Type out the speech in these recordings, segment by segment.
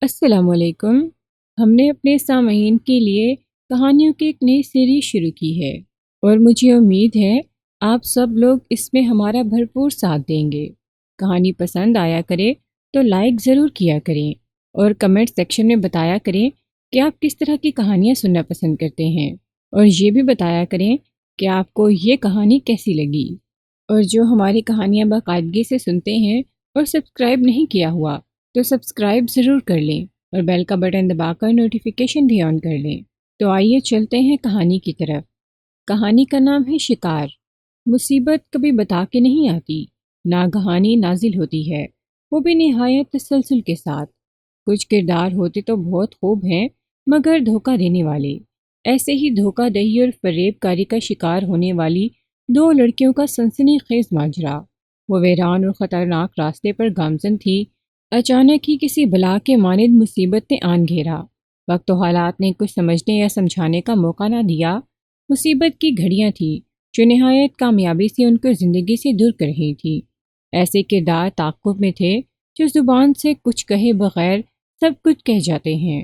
السلام علیکم۔ ہم نے اپنے سامعین کے لیے کہانیوں کی ایک نئی سیریز شروع کی ہے اور مجھے امید ہے آپ سب لوگ اس میں ہمارا بھرپور ساتھ دیں گے۔ کہانی پسند آیا کرے تو لائک ضرور کیا کریں اور کمنٹ سیکشن میں بتایا کریں کہ آپ کس طرح کی کہانیاں سننا پسند کرتے ہیں، اور یہ بھی بتایا کریں کہ آپ کو یہ کہانی کیسی لگی۔ اور جو ہماری کہانیاں باقاعدگی سے سنتے ہیں اور سبسکرائب نہیں کیا ہوا تو سبسکرائب ضرور کر لیں اور بیل کا بٹن دبا کر نوٹیفیکیشن بھی آن کر لیں۔ تو آئیے چلتے ہیں کہانی کی طرف۔ کہانی کا نام ہے شکار۔ مصیبت کبھی بتا کے نہیں آتی، ناگہانی نازل ہوتی ہے، وہ بھی نہایت تسلسل کے ساتھ۔ کچھ کردار ہوتے تو بہت خوب ہیں مگر دھوکہ دینے والے۔ ایسے ہی دھوکہ دہی اور فریب کاری کا شکار ہونے والی دو لڑکیوں کا سنسنی خیز ماجرا۔ وہ ویران اور خطرناک راستے پر گامزن تھی، اچانک ہی کسی بلا کے مانند مصیبت نے آن گھیرا۔ وقت و حالات نے کچھ سمجھنے یا سمجھانے کا موقع نہ دیا۔ مصیبت کی گھڑیاں تھیں جو نہایت کامیابی سے ان کو زندگی سے دور کر رہی تھی۔ ایسے کردار تعاقب میں تھے جو زبان سے کچھ کہے بغیر سب کچھ کہہ جاتے ہیں۔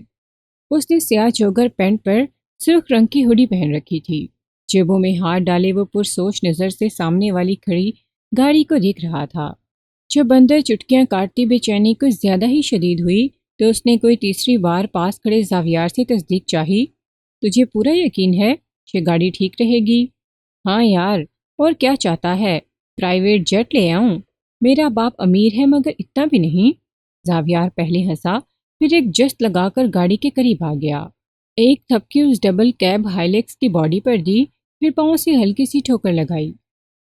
اس نے سیاہ جوگر پینٹ پر سرخ رنگ کی ہوڈی پہن رکھی تھی۔ جیبوں میں ہاتھ ڈالے وہ پرسوچ نظر سے سامنے والی کھڑی گاڑی کو دیکھ رہا تھا۔ جب اندر چٹکیاں کاٹتی بے چینی کچھ زیادہ ہی شدید ہوئی تو اس نے کوئی تیسری بار پاس کھڑے زاویار سے تصدیق چاہی۔ تجھے پورا یقین ہے کہ گاڑی ٹھیک رہے گی؟ ہاں یار، اور کیا چاہتا ہے؟ پرائیویٹ جیٹ لے آؤں؟ میرا باپ امیر ہے مگر اتنا بھی نہیں۔ زاویار پہلے ہنسا، پھر ایک جست لگا کر گاڑی کے قریب آ گیا۔ ایک تھپکی اس ڈبل کیب ہائلیکس کی باڈی پر دی، پھر پاؤں سے ہلکی سی ٹھوکر لگائی۔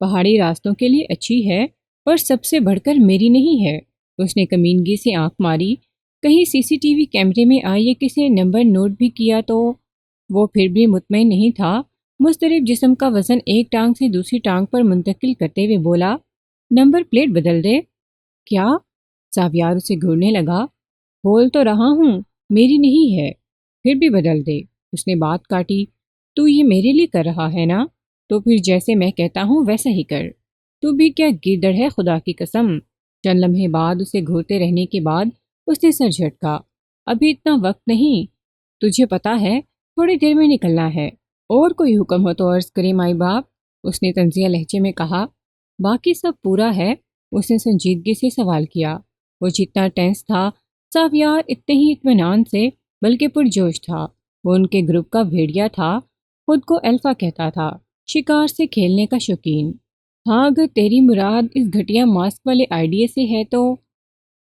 پہاڑی راستوں کے لیے اچھی ہے اور سب سے بڑھ کر میری نہیں ہے۔ اس نے کمینگی سے آنکھ ماری، کہیں سی سی ٹی وی کیمرے میں آئیے کسی نمبر نوٹ بھی کیا تو؟ وہ پھر بھی مطمئن نہیں تھا۔ مضطرب جسم کا وزن ایک ٹانگ سے دوسری ٹانگ پر منتقل کرتے ہوئے بولا، نمبر پلیٹ بدل دے۔ کیا؟ زاویار اسے گھورنے لگا۔ بول تو رہا ہوں میری نہیں ہے، پھر بھی بدل دے۔ اس نے بات کاٹی، تو یہ میرے لیے کر رہا ہے نا، تو پھر جیسے میں کہتا ہوں ویسا ہی کر۔ تو بھی کیا گیدڑ ہے خدا کی قسم۔ چند لمحے بعد اسے گھورتے رہنے کے بعد اس نے سر جھٹکا۔ ابھی اتنا وقت نہیں، تجھے پتا ہے تھوڑی دیر میں نکلنا ہے، اور کوئی حکم ہو تو عرض کرے مائی باپ، اس نے طنزیہ لہجے میں کہا۔ باقی سب پورا ہے؟ اس نے سنجیدگی سے سوال کیا۔ وہ جتنا ٹینس تھا زاویار اتنے ہی اطمینان سے بلکہ پرجوش تھا۔ وہ ان کے گروپ کا بھیڑیا تھا، خود کو الفا کہتا تھا، شکار سے کھیلنے کا شوقین۔ ہاں اگر تیری مراد اس گھٹیا ماسک والے آئیڈیا سے ہے تو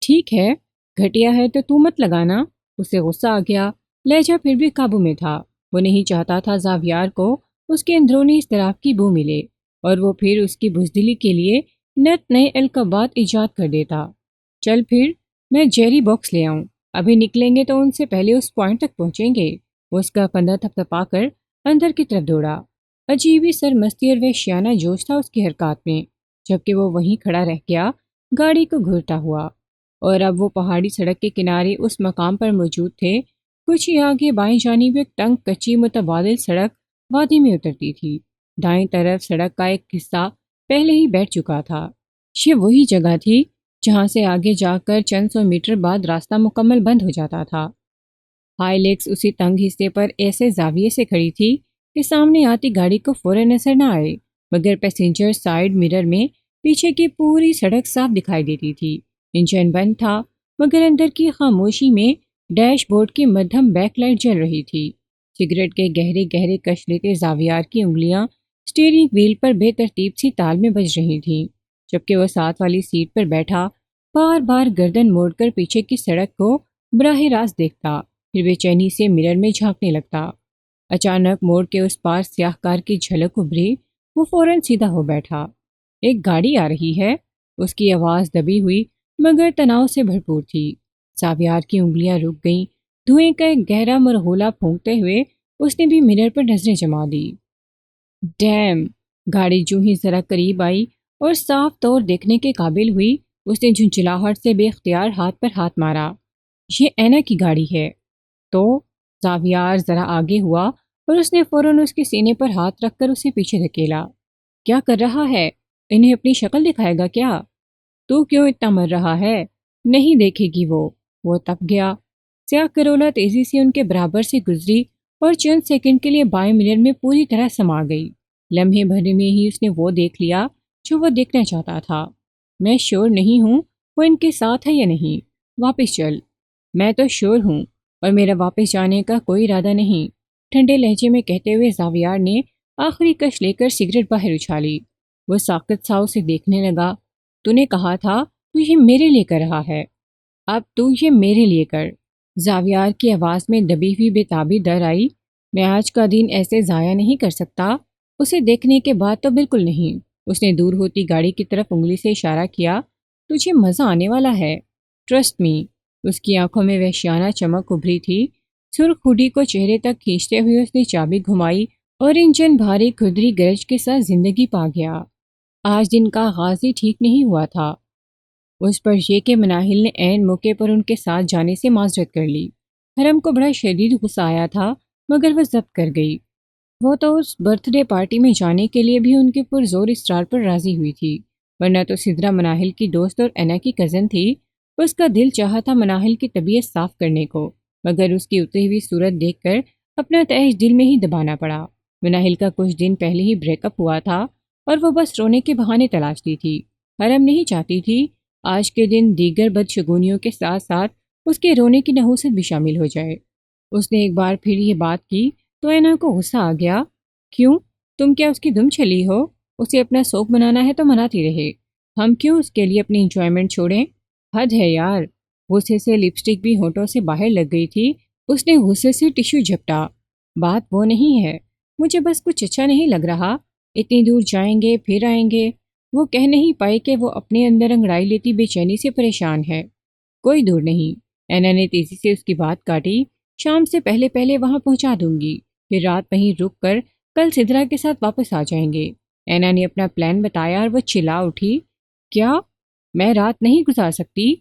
ٹھیک ہے، گھٹیا ہے تو تو مت لگانا۔ اسے غصہ آ گیا، لہجہ پھر بھی قابو میں تھا۔ وہ نہیں چاہتا تھا زاویار کو اس کے اندرونی اضطراب کی بو ملے اور وہ پھر اس کی بزدلی کے لیے نت نئے القابات ایجاد کر دیتا۔ چل پھر میں جیری باکس لے آؤں، ابھی نکلیں گے تو ان سے پہلے اس پوائنٹ تک پہنچیں گے۔ وہ اس کا پندہ تھپتھپا کر اندر کی طرف دوڑا۔ عجیبی سرمستی اور وحشیانہ جوش تھا اس کی حرکات میں، جبکہ وہ وہیں کھڑا رہ گیا گاڑی کو گھورتا ہوا۔ اور اب وہ پہاڑی سڑک کے کنارے اس مقام پر موجود تھے، کچھ ہی آگے بائیں جانب ایک تنگ کچی متبادل سڑک وادی میں اترتی تھی۔ دائیں طرف سڑک کا ایک حصہ پہلے ہی بیٹھ چکا تھا۔ یہ وہی جگہ تھی جہاں سے آگے جا کر چند سو میٹر بعد راستہ مکمل بند ہو جاتا تھا۔ ہائلیکس اسی تنگ حصے پر ایسے زاویے سے کھڑی تھی کہ سامنے آتی گاڑی کو فوراً نظر نہ آئے، مگر پیسنجر سائیڈ مرر میں پیچھے کی پوری سڑک صاف دکھائی دیتی تھی۔ انجن بند تھا مگر اندر کی خاموشی میں ڈیش بورڈ کی مدھم بیک لائٹ جل رہی تھی۔ سگریٹ کے گہرے گہرے کش لیتے زاویار کی انگلیاں سٹیئرنگ وہیل پر بے ترتیب سی تال میں بج رہی تھیں، جبکہ وہ ساتھ والی سیٹ پر بیٹھا بار بار گردن موڑ کر پیچھے کی سڑک کو براہ راست دیکھتا، پھر بے چینی سے مرر میں جھانکنے لگتا۔ اچانک موڑ کے اس پار سیاہ کار کی جھلک ابھری، وہ فوراً سیدھا ہو بیٹھا۔ ایک گاڑی آ رہی ہے، اس کی آواز دبی ہوئی مگر تناؤ سے بھرپور تھی۔ زاویار کی انگلیاں رک گئیں، دھوئیں کا ایک گہرا مرحولہ پھونکتے ہوئے اس نے بھی مرر پر نظریں جما دی۔ ڈیم! گاڑی جو ہی ذرا قریب آئی اور صاف طور دیکھنے کے قابل ہوئی، اس نے جھنجھلاہٹ سے بے اختیار ہاتھ پر ہاتھ مارا۔ یہ اینا کی گاڑی ہے۔ تو زاویار ذرا آگے ہوا اور اس نے فوراً اس کے سینے پر ہاتھ رکھ کر اسے پیچھے دھکیلا۔ کیا کر رہا ہے؟ انہیں اپنی شکل دکھائے گا کیا؟ تو کیوں اتنا مر رہا ہے؟ نہیں دیکھے گی وہ تپ گیا۔ سیاہ کرولا تیزی سے ان کے برابر سے گزری اور چند سیکنڈ کے لیے بائیں مرر میں پوری طرح سما گئی۔ لمحے بھر میں ہی اس نے وہ دیکھ لیا جو وہ دیکھنا چاہتا تھا۔ میں شور نہیں ہوں وہ ان کے ساتھ ہے یا نہیں، واپس چل۔ میں تو شور ہوں اور میرا واپس جانے کا کوئی ارادہ نہیں، ٹھنڈے لہجے میں کہتے ہوئے زاویار نے آخری کش لے کر سگریٹ باہر اچھالی۔ وہ ساکت سا اسے دیکھنے لگا۔ تو نے کہا تھا تو یہ میرے لیے کر رہا ہے، اب تو یہ میرے لیے کر۔ زاویار کی آواز میں دبی ہوئی بے تابی ڈر آئی۔ میں آج کا دن ایسے ضائع نہیں کر سکتا۔ اسے دیکھنے کے بعد تو بالکل نہیں۔ اس نے دور ہوتی گاڑی کی طرف انگلی سے اشارہ کیا۔ تجھے مزہ آنے والا ہے، ٹرسٹ می۔ اس کی آنکھوں میں وحشیانہ چمک ابھری تھی۔ سرخ ہوڈی کو چہرے تک کھینچتے ہوئے اس نے چابی گھمائی اور انجن بھاری کھدری گرج کے ساتھ زندگی پا گیا۔ آج دن کا آغاز ہی ٹھیک نہیں ہوا تھا۔ اس پر یہ کہ مناہل نے عین موقع پر ان کے ساتھ جانے سے معذرت کر لی۔ حرم کو بڑا شدید غصہ آیا تھا مگر وہ ضبط کر گئی۔ وہ تو اس برتھ ڈے پارٹی میں جانے کے لیے بھی ان کے پرزور اصرار پر راضی ہوئی تھی، ورنہ تو سدرا مناہل کی دوست اور اینا کی کزن تھی۔ اس کا دل چاہا تھا مناہل کی طبیعت صاف کرنے کو، مگر اس کی اتری ہوئی صورت دیکھ کر اپنا تیش دل میں ہی دبانا پڑا۔ مناہل کا کچھ دن پہلے ہی بریک اپ ہوا تھا اور وہ بس رونے کے بہانے تلاشتی تھی۔ حرم نہیں چاہتی تھی آج کے دن دیگر بدشگونیوں کے ساتھ ساتھ اس کے رونے کی نحوست بھی شامل ہو جائے۔ اس نے ایک بار پھر یہ بات کی تو اینا کو غصہ آ گیا۔ کیوں؟ تم کیا اس کی دم چلی ہو؟ اسے اپنا سوگ منانا ہے تو مناتی رہے، ہم کیوں اس کے لیے اپنی انجوائمنٹ چھوڑیں؟ حد ہے یار۔ غصے سے لپسٹک بھی ہونٹوں سے باہر لگ گئی تھی۔ اس نے غصے سے ٹشو جھپٹا۔ بات وہ نہیں ہے، مجھے بس کچھ اچھا نہیں لگ رہا۔ اتنی دور جائیں گے پھر آئیں گے۔ وہ کہہ نہیں پائی کہ وہ اپنے اندر انگڑائی لیتی بے چینی سے پریشان ہے۔ کوئی دور نہیں، اینا نے تیزی سے اس کی بات کاٹی۔ شام سے پہلے پہلے وہاں پہنچا دوں گی، پھر رات وہیں رک کر کل سدرا کے ساتھ واپس آ جائیں گے۔ اینا نے اپنا پلان بتایا اور وہ چلا اٹھی۔ کیا؟ میں رات نہیں گزار سکتی؟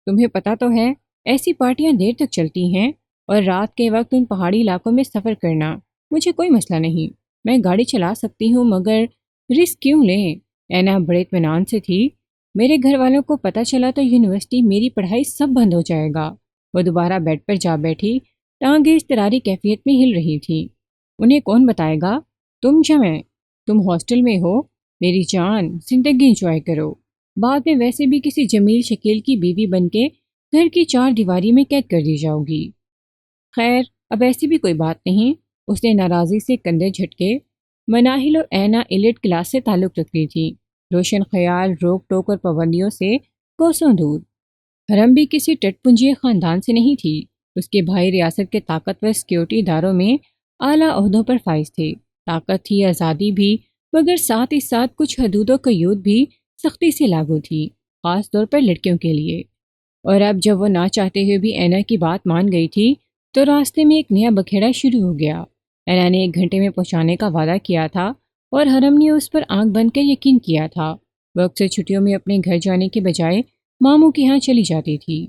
تمہیں پتہ تو ہے ایسی پارٹیاں دیر تک چلتی ہیں، اور رات کے وقت ان پہاڑی علاقوں میں سفر کرنا مجھے کوئی مسئلہ نہیں۔ میں گاڑی چلا سکتی ہوں مگر رسک کیوں لیں؟ اینا بڑے اطمینان سے تھی۔ میرے گھر والوں کو پتہ چلا تو یونیورسٹی میری پڑھائی سب بند ہو جائے گا۔ وہ دوبارہ بیڈ پر جا بیٹھی، ٹانگیں اضطراری کیفیت میں ہل رہی تھیں۔ انہیں کون بتائے گا؟ تم جمیں، تم ہاسٹل میں ہو، میری جان زندگی انجوائے کرو، بعد میں ویسے بھی کسی جمیل شکیل کی بیوی بن کے گھر کی چار دیواری میں قید کر دی جاؤ گی۔ خیر اب ایسی بھی کوئی بات نہیں، اس نے ناراضی سے کندھے جھٹکے۔ مناہل اور اینا ایلیٹ کلاس سے تعلق رکھتی تھی، روشن خیال، روک ٹوک اور پابندیوں سے کوسوں دور۔ حرم بھی کسی ٹٹ پنجی خاندان سے نہیں تھی۔ اس کے بھائی ریاست کے طاقتور سیکیورٹی اداروں میں اعلیٰ عہدوں پر فائز تھے۔ طاقت تھی، آزادی بھی، مگر ساتھ ہی ساتھ کچھ حدود و قیود بھی سختی سے لاگو تھی، خاص طور پر لڑکیوں کے لیے۔ اور اب جب وہ نہ چاہتے ہوئے بھی اینا کی بات مان گئی تھی تو راستے میں ایک نیا بکھیڑا شروع ہو گیا۔ اینا نے 1 گھنٹے میں پہنچانے کا وعدہ کیا تھا اور حرم نے اس پر آنکھ بند کر یقین کیا تھا۔ وہ اکثر چھٹیوں میں اپنے گھر جانے کے بجائے ماموں کے ہاں چلی جاتی تھی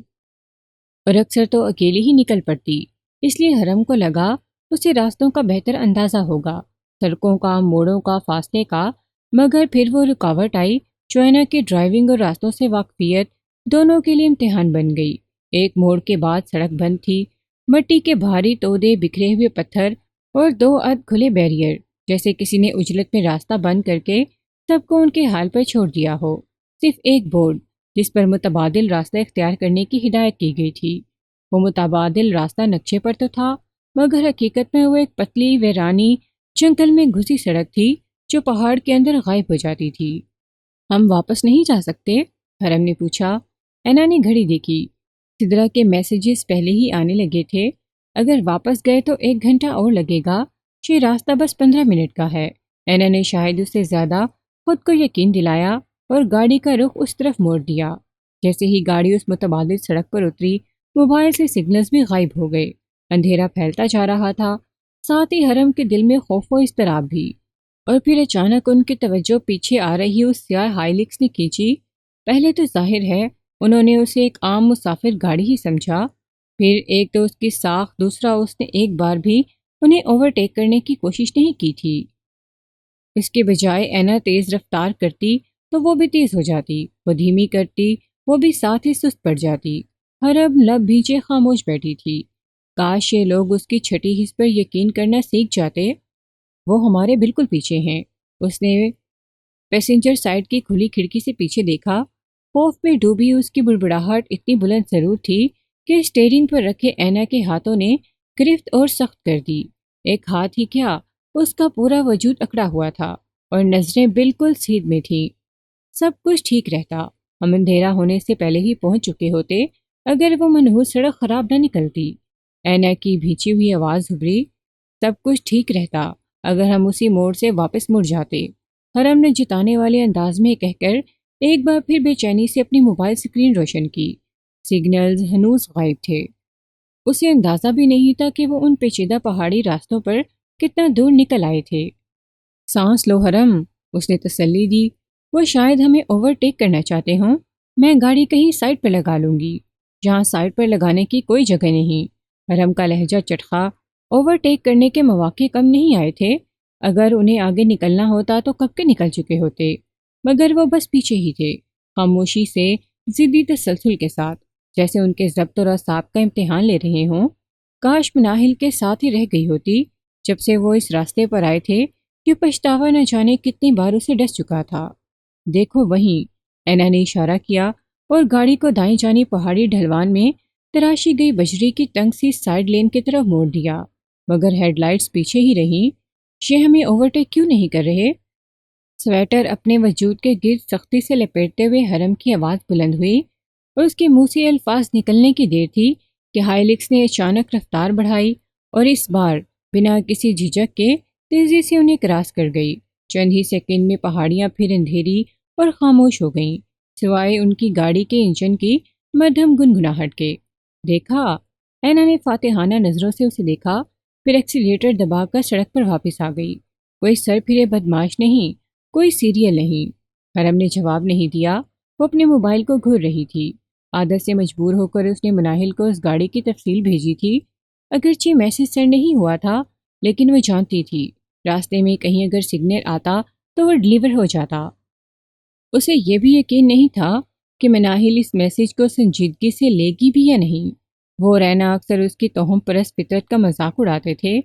اور اکثر تو اکیلی ہی نکل پڑتی، اس لیے حرم کو لگا اسے راستوں کا بہتر اندازہ ہوگا، سڑکوں کا، موڑوں کا، فاصلے کا۔ مگر پھر وہ رکاوٹ آئی جو اینا کی ڈرائیونگ اور راستوں سے واقفیت دونوں کے لیے امتحان بن گئی۔ ایک موڑ کے بعد سڑک بند تھی، مٹی کے بھاری تودے، بکھرے ہوئے پتھر اور 2 کھلے بیریئر، جیسے کسی نے اجلت میں راستہ بند کر کے سب کو ان کے حال پر چھوڑ دیا ہو۔ صرف ایک بورڈ جس پر متبادل راستہ اختیار کرنے کی ہدایت کی گئی تھی۔ وہ متبادل راستہ نقشے پر تو تھا مگر حقیقت میں وہ ایک پتلی ویرانی جنگل میں گھسی سڑک تھی جو پہاڑ کے اندر غائب ہو جاتی تھی۔ ہم واپس نہیں جا سکتے؟ حرم نے پوچھا۔ اینا نے گھڑی دیکھی، سدرا کے میسیجز پہلے ہی آنے لگے تھے۔ اگر واپس گئے تو 1 گھنٹہ اور لگے گا، یہ راستہ بس 15 منٹ کا ہے۔ اینا نے شاید اس سے زیادہ خود کو یقین دلایا اور گاڑی کا رخ اس طرف موڑ دیا۔ جیسے ہی گاڑی اس متبادل سڑک پر اتری، موبائل سے سگنلز بھی غائب ہو گئے۔ اندھیرا پھیلتا جا رہا تھا، ساتھ ہی حرم کے دل میں خوف و اضطراب بھی۔ اور پھر اچانک ان کی توجہ پیچھے آ رہی اس سیاہ ہائیلکس نے کھینچی۔ پہلے تو ظاہر ہے انہوں نے اسے ایک عام مسافر گاڑی ہی سمجھا، پھر ایک تو اس کی ساخت، دوسرا اس نے ایک بار بھی انہیں اوورٹیک کرنے کی کوشش نہیں کی تھی۔ اس کے بجائے اینا تیز رفتار کرتی تو وہ بھی تیز ہو جاتی، وہ دھیمی کرتی وہ بھی ساتھ ہی سست پڑ جاتی۔ حرم لب بھیجے خاموش بیٹھی تھی۔ کاش یہ لوگ اس کی چھٹی حص پر یقین کرنا سیکھ جاتے۔ وہ ہمارے بالکل پیچھے ہیں۔ اس نے پیسنجر سائڈ کی کھلی کھڑکی سے پیچھے دیکھا۔ خوف میں ڈوبی اس کی بڑبڑاہٹ اتنی بلند ضرور تھی کہ اسٹیئرنگ پر رکھے اینا کے ہاتھوں نے گرفت اور سخت کر دی۔ ایک ہاتھ ہی کیا، اس کا پورا وجود اکڑا ہوا تھا اور نظریں بالکل سیدھ میں تھیں۔ سب کچھ ٹھیک رہتا، ہم اندھیرا ہونے سے پہلے ہی پہنچ چکے ہوتے اگر وہ منحوس سڑک خراب نہ نکلتی۔ اینا کی بھیچی ہوئی آواز ابھری، سب کچھ ٹھیک رہتا اگر ہم اسی موڑ سے واپس مڑ جاتے۔ حرم نے جتانے والے انداز میں کہہ کر ایک بار پھر بے چینی سے اپنی موبائل سکرین روشن کی۔ سگنلز ہنوز غائب تھے۔ اسے اندازہ بھی نہیں تھا کہ وہ ان پیچیدہ پہاڑی راستوں پر کتنا دور نکل آئے تھے۔ سانس لو حرم، اس نے تسلی دی، وہ شاید ہمیں اوورٹیک کرنا چاہتے ہوں۔ میں گاڑی کہیں سائڈ پر لگا لوں گی۔ جہاں سائڈ پر لگانے کی کوئی جگہ نہیں۔ حرم کا لہجہ چٹخا، اوورٹیک کرنے کے مواقع کم نہیں آئے تھے۔ اگر انہیں آگے نکلنا ہوتا تو کب کے نکل چکے ہوتے، مگر وہ بس پیچھے ہی تھے، خاموشی سے، ضدی تسلسل کے ساتھ، جیسے ان کے ضبط اور اعصاب کا امتحان لے رہے ہوں۔ کاش مناہل کے ساتھ ہی رہ گئی ہوتی جب سے وہ اس راستے پر آئے تھے کہ پچھتاوا نہ جانے کتنی بار اسے ڈس چکا تھا۔ دیکھو وہیں، اینا نے اشارہ کیا اور گاڑی کو دائیں جانب پہاڑی ڈھلوان میں تراشی گئی بجری کی تنگ سی سائیڈ لین کی طرف موڑ دیا، مگر ہیڈ لائٹس پیچھے ہی رہیں۔ یہ ہمیں اوورٹیک کیوں نہیں کر رہے؟ سویٹر اپنے وجود کے گرد سختی سے لپیٹتے ہوئے حرم کی آواز بلند ہوئی، اور اس کے منہ سے الفاظ نکلنے کی دیر تھی کہ ہائیلکس نے اچانک رفتار بڑھائی اور اس بار بنا کسی جھجک کے تیزی سے انہیں کراس کر گئی۔ چند ہی سیکنڈ میں پہاڑیاں پھر اندھیری اور خاموش ہو گئیں، سوائے ان کی گاڑی کے انجن کی مدھم گنگناہٹ کے۔ دیکھا؟ اینا نے فاتحانہ نظروں سے اسے دیکھا، پھر ایکسیلیٹر دبا کر سڑک پر واپس آ گئی۔ کوئی سر پھرے بدمعاش نہیں، کوئی سیریل نہیں۔ حرم نے جواب نہیں دیا، وہ اپنے موبائل کو گھور رہی تھی۔ عادت سے مجبور ہو کر اس نے مناہل کو اس گاڑی کی تفصیل بھیجی تھی۔ اگرچہ میسج سینڈ نہیں ہوا تھا، لیکن وہ جانتی تھی راستے میں کہیں اگر سگنل آتا تو وہ ڈیلیور ہو جاتا۔ اسے یہ بھی یقین نہیں تھا کہ مناہل اس میسج کو سنجیدگی سے لے گی بھی یا نہیں۔ وہ اور اینا اکثر اس کی توہم پرست فطرت کا مذاق اڑاتے تھے،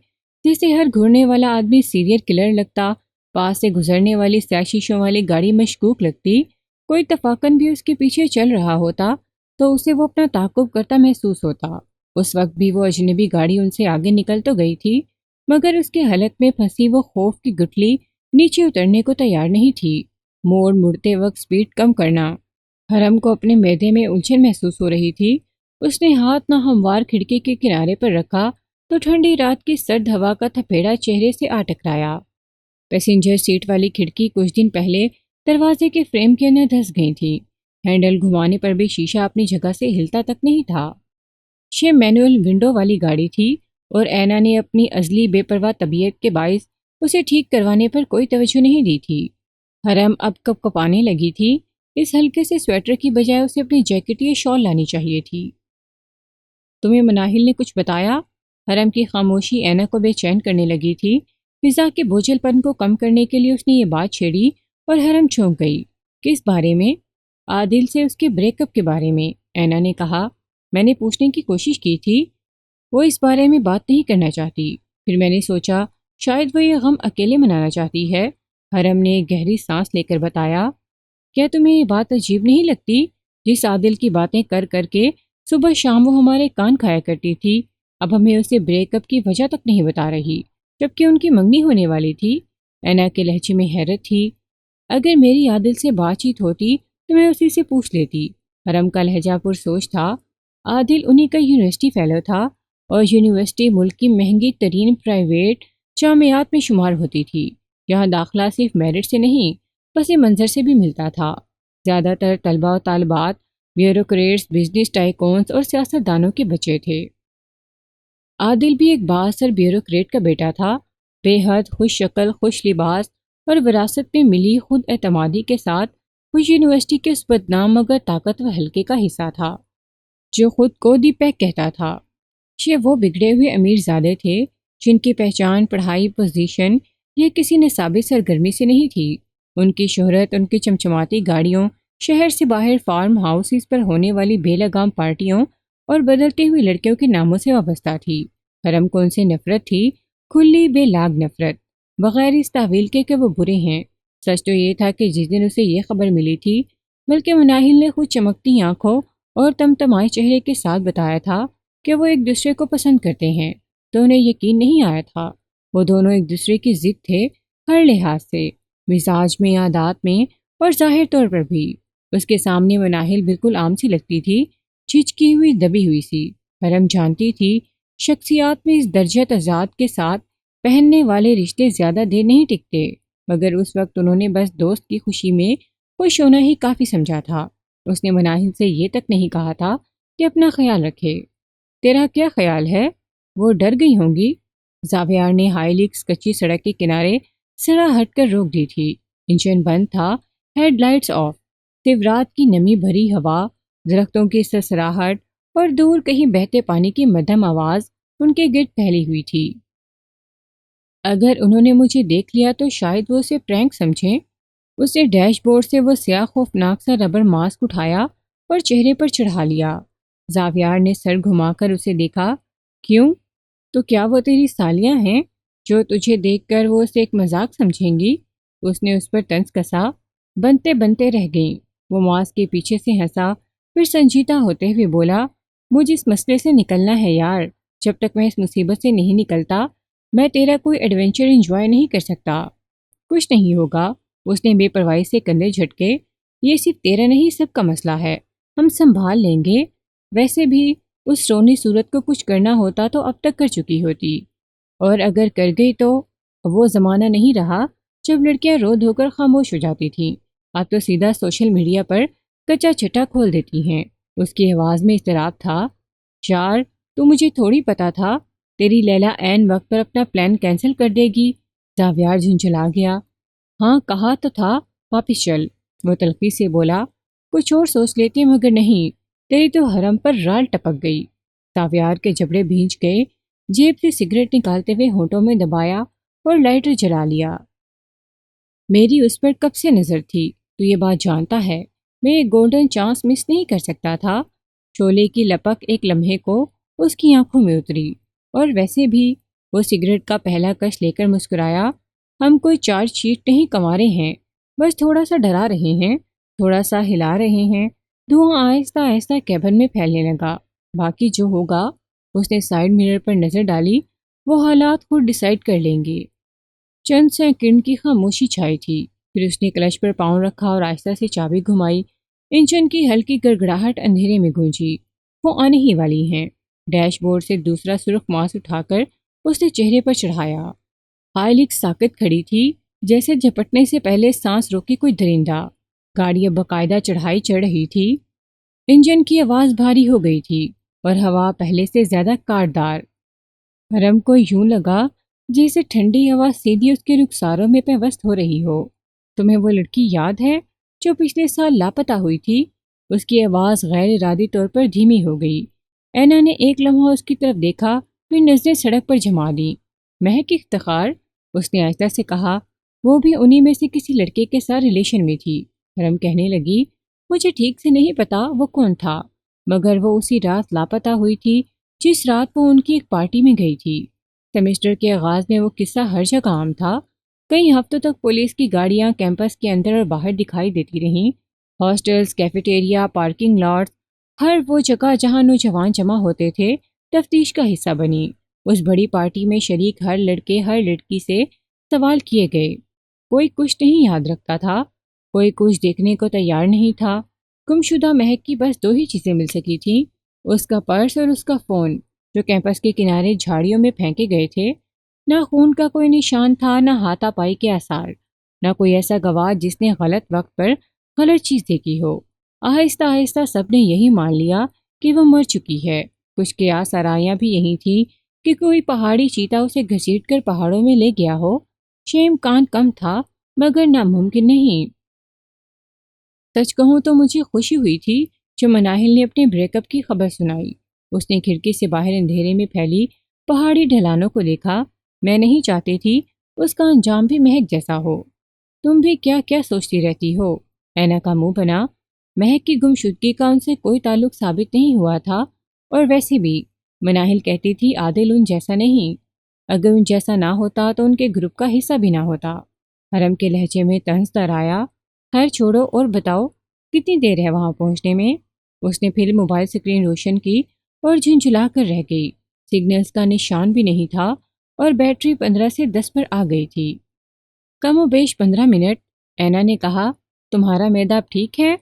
جیسے ہر گھورنے والا آدمی سیریل کلر لگتا، پاس سے گزرنے والی سیاہ شیشوں والی گاڑی مشکوک لگتی، کوئی اتفاقاً بھی اس کے پیچھے چل رہا ہوتا تو اسے وہ اپنا تعاقب کرتا محسوس ہوتا۔ اس وقت بھی وہ اجنبی گاڑی ان سے آگے نکل تو گئی تھی، مگر اس کے حلق میں پھنسی وہ خوف کی گٹھلی نیچے اترنے کو تیار نہیں تھی۔ موڑ مڑتے وقت سپیڈ کم کرنا۔ حرم کو اپنے معدے میں الجھن محسوس ہو رہی تھی۔ اس نے ہاتھ نہ ہموار کھڑکی کے کنارے پر رکھا تو ٹھنڈی رات کی سرد ہوا کا تھپیڑا چہرے سے آ ٹکرایا۔ پیسنجر سیٹ والی کھڑکی کچھ دن پہلے دروازے کے فریم کے اندر دھس گئی تھی۔ ہینڈل گھمانے پر بھی شیشہ اپنی جگہ سے ہلتا تک نہیں تھا۔ یہ مینول ونڈو والی گاڑی تھی اور اینا نے اپنی ازلی بے پرواہ طبیعت کے باعث اسے ٹھیک کروانے پر کوئی توجہ نہیں دی تھی۔ حرم اب کپ کپانے لگی تھی۔ اس ہلکے سے سویٹر کی بجائے اسے اپنی جیکٹ یا شال لانی چاہیے تھی۔ تمہیں مناہل نے کچھ بتایا؟ حرم کی خاموشی اینا کو بے چین کرنے لگی تھی۔ فضا کے بوجھل پن کو کم کرنے کے لیے اس نے یہ بات چھیڑی اور حرم چونک گئی۔ کس بارے میں؟ عادل سے اس کے بریک اپ کے بارے میں، اینا نے کہا۔ میں نے پوچھنے کی کوشش کی تھی، وہ اس بارے میں بات نہیں کرنا چاہتی۔ پھر میں نے سوچا شاید وہ یہ غم اکیلے منانا چاہتی ہے۔ حرم نے ایک گہری سانس لے کر بتایا۔ کیا تمہیں یہ بات عجیب نہیں لگتی؟ جس عادل کی باتیں کر کر کے صبح شام وہ ہمارے کان کھایا کرتی تھی، اب ہمیں اسے بریک اپ کی وجہ تک نہیں بتا رہی، جبکہ ان کی منگنی ہونے والی تھی۔ اینا کے لہجے میں حیرت تھی۔ اگر میری عادل سے بات چیت ہوتی تو میں اسی سے پوچھ لیتی۔ حرم کا لہجہ پر سوچ تھا۔ عادل انہی کا یونیورسٹی فیلو تھا اور یونیورسٹی ملک کی مہنگی ترین پرائیویٹ جامعات میں شمار ہوتی تھی۔ یہاں داخلہ صرف میرٹ سے نہیں، پس منظر سے بھی ملتا تھا۔ زیادہ تر طلبہ و طالبات بیوروکریٹس، بزنس ٹائکونز اور سیاستدانوں کے بچے تھے۔ عادل بھی ایک بااثر بیوروکریٹ کا بیٹا تھا، بے حد خوش شکل، خوش لباس اور وراثت میں ملی خود اعتمادی کے ساتھ وہ یونیورسٹی کے اس بدنام مگر طاقتور حلقے کا حصہ تھا جو خود کو دی پیک کہتا تھا۔ یہ وہ بگڑے ہوئے امیر زادے تھے جن کی پہچان پڑھائی، پوزیشن یا کسی نصابی سرگرمی سے نہیں تھی۔ ان کی شہرت ان کی چمچماتی گاڑیوں، شہر سے باہر فارم ہاؤسز پر ہونے والی بے لگام پارٹیوں اور بدلتی ہوئی لڑکیوں کے ناموں سے وابستہ تھی۔ حرم کو ان سے نفرت تھی، کھلی بے لاگ نفرت، بغیر اس تعویل کے کہ وہ برے ہیں۔ سچ تو یہ تھا کہ جس دن اسے یہ خبر ملی تھی، بلکہ مناہل نے خود چمکتی آنکھوں اور تمتمائے چہرے کے ساتھ بتایا تھا کہ وہ ایک دوسرے کو پسند کرتے ہیں، تو انہیں یقین نہیں آیا تھا۔ وہ دونوں ایک دوسرے کی ضد تھے، ہر لحاظ سے، مزاج میں، عادات میں اور ظاہر طور پر بھی۔ اس کے سامنے مناہل بالکل عام سی لگتی تھی، چھچکی ہوئی، دبی ہوئی سی۔ حرم جانتی تھی شخصیات میں اس درجہ تضاد کے ساتھ پہننے والے رشتے زیادہ دیر نہیں ٹکتے، مگر اس وقت انہوں نے بس دوست کی خوشی میں خوش ہونا ہی کافی سمجھا تھا۔ اس نے مناہل سے یہ تک نہیں کہا تھا کہ اپنا خیال رکھے۔ تیرا کیا خیال ہے؟ وہ ڈر گئی ہوں گی۔ زاویار نے ہائیلکس کچی سڑک کے کنارے سرا ہٹ کر روک دی تھی۔ انجن بند تھا، ہیڈ لائٹس آف، صرف رات کی نمی بھری ہوا، درختوں کی سرسراہٹ اور دور کہیں بہتے پانی کی مدھم آواز ان کے گرد پھیلی ہوئی تھی۔ اگر انہوں نے مجھے دیکھ لیا تو شاید وہ اسے پرینک سمجھیں۔ اسے ڈیش بورڈ سے وہ سیاہ خوفناک سا ربر ماسک اٹھایا اور چہرے پر چڑھا لیا۔ زاویار نے سر گھما کر اسے دیکھا۔ کیوں؟ تو کیا وہ تیری سالیاں ہیں جو تجھے دیکھ کر وہ اسے ایک مذاق سمجھیں گی؟ اس نے اس پر طنز کسا۔ بنتے بنتے رہ گئیں۔ وہ ماسک کے پیچھے سے ہنسا، پھر سنجیدہ ہوتے ہوئے بولا، مجھے اس مسئلے سے نکلنا ہے یار۔ جب تک میں اس مصیبت سے نہیں نکلتا، میں تیرا کوئی ایڈونچر انجوائے نہیں کر سکتا۔ کچھ نہیں ہوگا، اس نے بے پرواہی سے کندھے جھٹکے۔ یہ صرف تیرا نہیں، سب کا مسئلہ ہے، ہم سنبھال لیں گے۔ ویسے بھی اس رونی صورت کو کچھ کرنا ہوتا تو اب تک کر چکی ہوتی، اور اگر کر گئی تو وہ زمانہ نہیں رہا جب لڑکیاں رو دھو کر خاموش ہو جاتی تھیں۔ اب تو سیدھا سوشل میڈیا پر کچا چٹا کھول دیتی ہیں۔ اس کی آواز میں اضطراب تھا۔ یار، تو مجھے تھوڑی پتا تھا تیری لیلا عین وقت پر اپنا پلان کینسل کر دے گی۔ زاویار جھنجھلا گیا۔ ہاں کہا تو تھا، واپس چل، وہ تلخی سے بولا۔ کچھ اور سوچ لیتے مگر نہیں، تیری تو حرم پر رال ٹپک گئی۔ زاویار کے جبڑے بھیج گئے، جیب سے سگریٹ نکالتے ہوئے ہونٹوں میں دبایا اور لائٹر جلا لیا۔ میری اس پر کب سے نظر تھی، تو یہ بات جانتا ہے، میں ایک گولڈن چانس مس نہیں کر سکتا تھا۔ شعلے کی لپک ایک لمحے کو اس کی آنکھوں میں اتری، اور ویسے بھی وہ سگریٹ کا پہلا کش لے کر مسکرایا۔ ہم کوئی چارج شیٹ نہیں کما رہے ہیں، بس تھوڑا سا ڈرا رہے ہیں، تھوڑا سا ہلا رہے ہیں۔ دھواں آہستہ آہستہ کیبن میں پھیلنے لگا۔ باقی جو ہوگا، اس نے سائیڈ مرر پر نظر ڈالی، وہ حالات خود ڈیسائیڈ کر لیں گے۔ چند سیکنڈ کی خاموشی چھائی تھی، پھر اس نے کلچ پر پاؤں رکھا اور آہستہ سے چابی گھمائی۔ انجن کی ہلکی گڑگڑاہٹ اندھیرے میں گونجی۔ وہ آنے ہی والی ہیں۔ ڈیش بورڈ سے دوسرا سرخ ماسک اٹھا کر اس نے چہرے پر چڑھایا۔ ہائیلکس ساکت کھڑی تھی، جیسے جھپٹنے سے پہلے سانس روکے کوئی درندہ۔ گاڑی اب باقاعدہ چڑھائی چڑھ رہی تھی۔ انجن کی آواز بھاری ہو گئی تھی اور ہوا پہلے سے زیادہ کاٹدار۔ حرم کو یوں لگا جیسے ٹھنڈی ہوا سیدھی اس کے رخساروں میں پیوست ہو رہی ہو۔ تمہیں وہ لڑکی یاد ہے جو پچھلے سال لاپتہ ہوئی تھی؟ اس کی آواز غیر ارادی طور پر دھیمی ہو گئی۔ اینا نے ایک لمحہ اس کی طرف دیکھا، پھر نظریں سڑک پر جما دیں۔ مہک افتخار، اس نے آہستہ سے کہا، وہ بھی انہی میں سے کسی لڑکے کے ساتھ ریلیشن میں تھی۔ حرم کہنے لگی، مجھے ٹھیک سے نہیں پتا وہ کون تھا، مگر وہ اسی رات لاپتہ ہوئی تھی جس رات وہ ان کی ایک پارٹی میں گئی تھی۔ سیمسٹر کے آغاز میں وہ قصہ ہر جگہ عام تھا۔ کئی ہفتوں تک پولیس کی گاڑیاں کیمپس کے اندر اور باہر دکھائی دیتی رہیں۔ ہاسٹلز، کیفیٹیریا، پارکنگ لاٹس، ہر وہ جگہ جہاں نوجوان جمع ہوتے تھے تفتیش کا حصہ بنی۔ اس بڑی پارٹی میں شریک ہر لڑکے ہر لڑکی سے سوال کیے گئے۔ کوئی کچھ نہیں یاد رکھتا تھا، کوئی کچھ دیکھنے کو تیار نہیں تھا۔ گمشدہ مہک کی بس دو ہی چیزیں مل سکی تھیں، اس کا پرس اور اس کا فون، جو کیمپس کے کنارے جھاڑیوں میں پھینکے گئے تھے۔ نہ خون کا کوئی نشان تھا، نہ ہاتھا پائی کے آثار، نہ کوئی ایسا گواہ جس نے غلط وقت پر غلط چیز دیکھی ہو۔ آہستہ آہستہ سب نے یہی مان لیا کہ وہ مر چکی ہے۔ کچھ قیاس آرائیاں بھی یہی تھی کہ کوئی پہاڑی چیتا اسے گھسیٹ کر پہاڑوں میں لے گیا ہو۔ شیم کان کم تھا، مگر ناممکن نہیں۔ سچ کہوں تو مجھے خوشی ہوئی تھی جو مناہل نے اپنے بریک اپ کی خبر سنائی۔ اس نے کھڑکی سے باہر اندھیرے میں پھیلی پہاڑی ڈھلانوں کو دیکھا۔ میں نہیں چاہتی تھی اس کا انجام بھی مہک جیسا ہو۔ تم بھی کیا کیا سوچتی رہتی ہو؟ اینا کا منہ بنا۔ مہک کی گمشدگی کا ان سے کوئی تعلق ثابت نہیں ہوا تھا، اور ویسے بھی مناہل کہتی تھی عادل ان جیسا نہیں، اگر ان جیسا نہ ہوتا تو ان کے گروپ کا حصہ بھی نہ ہوتا۔ حرم کے لہجے میں طنز در آیا، خیر چھوڑو اور بتاؤ کتنی دیر ہے وہاں پہنچنے میں؟ اس نے پھر موبائل اسکرین روشن کی اور جھنجھلا کر رہ گئی۔ سگنلز کا نشان بھی نہیں تھا اور بیٹری 15 سے 10 پر آ گئی تھی۔ کم و بیش 15 منٹ، اینا نے کہا۔ تمہارا معدہ اب ٹھیک ہے؟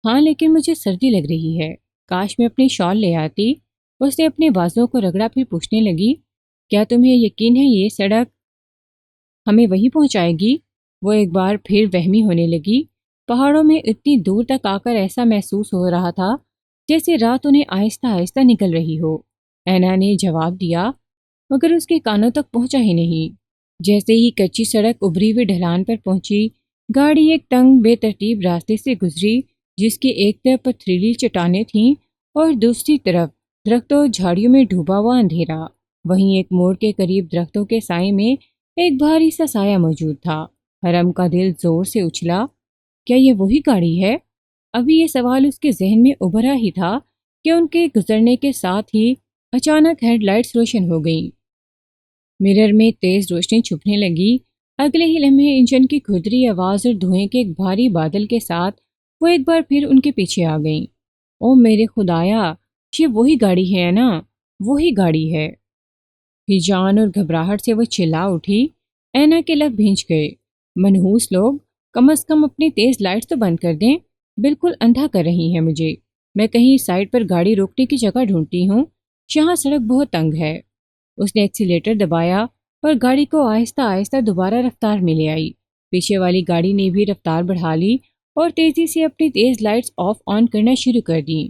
ہاں لیکن مجھے سردی لگ رہی ہے، کاش میں اپنی شال لے آتی۔ اس نے اپنے بازوں کو رگڑا پھر پوچھنے لگی، کیا تمہیں یقین ہے یہ سڑک ہمیں وہیں پہنچائے گی؟ وہ ایک بار پھر وہمی ہونے لگی۔ پہاڑوں میں اتنی دور تک آ کر ایسا محسوس ہو رہا تھا جیسے رات انہیں آہستہ آہستہ نکل رہی ہو۔ اینا نے جواب دیا مگر اس کے کانوں تک پہنچا ہی نہیں۔ جیسے ہی کچی سڑک ابری ہوئی ڈھلان پر پہنچی، گاڑی ایک تنگ بے ترتیب راستے سے گزری جس کی ایک طرف پتھریلی چٹانیں تھیں اور دوسری طرف درختوں اور جھاڑیوں میں ڈوبا ہوا اندھیرا۔ وہیں ایک موڑ کے قریب درختوں کے سائے میں ایک بھاری سا سایہ موجود تھا۔ حرم کا دل زور سے اچھلا، کیا یہ وہی گاڑی ہے؟ ابھی یہ سوال اس کے ذہن میں ابھرا ہی تھا کہ ان کے گزرنے کے ساتھ ہی اچانک ہیڈ لائٹس روشن ہو گئیں۔ مرر میں تیز روشنی چھپنے لگی۔ اگلے ہی لمحے انجن کی کھدری آواز اور دھوئیں کے ایک بھاری بادل کے ساتھ وہ ایک بار پھر ان کے پیچھے آ گئیں۔ او میرے خدایا، یہ وہی گاڑی ہے نا؟ وہی گاڑی ہے۔ ہیجان اور گھبراہٹ سے وہ چلا اٹھی۔ اینا کے لب بھینچ گئے۔ منحوس لوگ، کم از کم اپنی تیز لائٹس تو بند کر دیں، بالکل اندھا کر رہی ہیں مجھے۔ میں کہیں سائڈ پر گاڑی روکنے کی جگہ ڈھونڈتی ہوں، یہاں سڑک بہت تنگ ہے۔ اس نے ایکسیلیٹر دبایا اور گاڑی کو آہستہ آہستہ دوبارہ رفتار میں لے آئی۔ پیچھے والی گاڑی نے بھی رفتار بڑھا لی اور تیزی سے اپنی تیز لائٹس آف آن کرنا شروع کر دیں،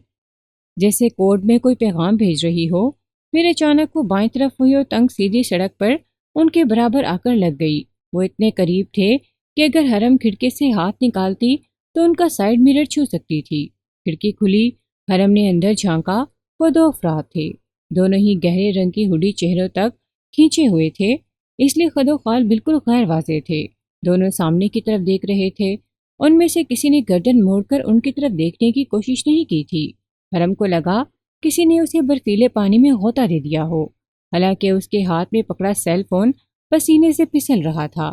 جیسے کوڈ میں کوئی پیغام بھیج رہی ہو۔ پھر اچانک وہ بائیں طرف ہوئی اور تنگ سیدھی سڑک پر ان کے برابر آ کر لگ گئی۔ وہ اتنے قریب تھے کہ اگر حرم کھڑکی سے ہاتھ نکالتی تو ان کا سائیڈ مرر چھو سکتی تھی۔ کھڑکی کھلی، حرم نے اندر جھانکا۔ وہ دو افراد تھے، دونوں ہی گہرے رنگ کی ہوڈی چہروں تک کھینچے ہوئے تھے، اس لیے خد و خال بالکل غیر واضح تھے۔ دونوں سامنے کی طرف دیکھ رہے تھے۔ ان میں سے کسی نے گردن موڑ کر ان کی طرف دیکھنے کی کوشش نہیں کی تھی۔ حرم کو لگا کسی نے اسے برفیلے پانی میں غوطہ دے دیا ہو، حالانکہ اس کے ہاتھ میں پکڑا سیل فون پسینے سے پھسل رہا تھا۔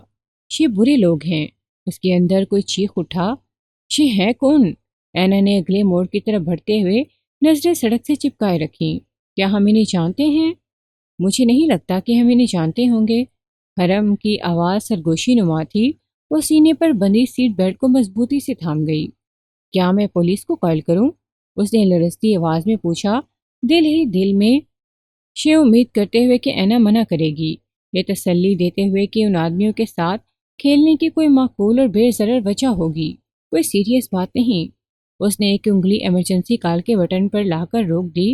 یہ برے لوگ ہیں۔ اس کے اندر کوئی چیخ اٹھا، یہ ہے کون؟ اینا نے اگلے موڑ کی طرف بڑھتے ہوئے نظریں سڑک سے چپکائے رکھیں۔ کیا ہم انہیں جانتے ہیں؟ مجھے نہیں لگتا کہ ہم انہیں جانتے ہوں گے۔ حرم کی آواز سرگوشی نما تھی۔ وہ سینے پر بندھی سیٹ بیلٹ کو مضبوطی سے تھام گئی۔ کیا میں پولیس کو کال کروں؟ اس نے لرزتی آواز میں پوچھا، دل ہی دل میں یہ امید کرتے ہوئے کہ اینا منع کرے گی، یہ تسلی دیتے ہوئے کہ ان آدمیوں کے ساتھ کھیلنے کی کوئی معقول اور بے ضرر وجہ ہوگی، کوئی سیریس بات نہیں۔ اس نے ایک انگلی ایمرجنسی کال کے بٹن پر لا کر روک دی۔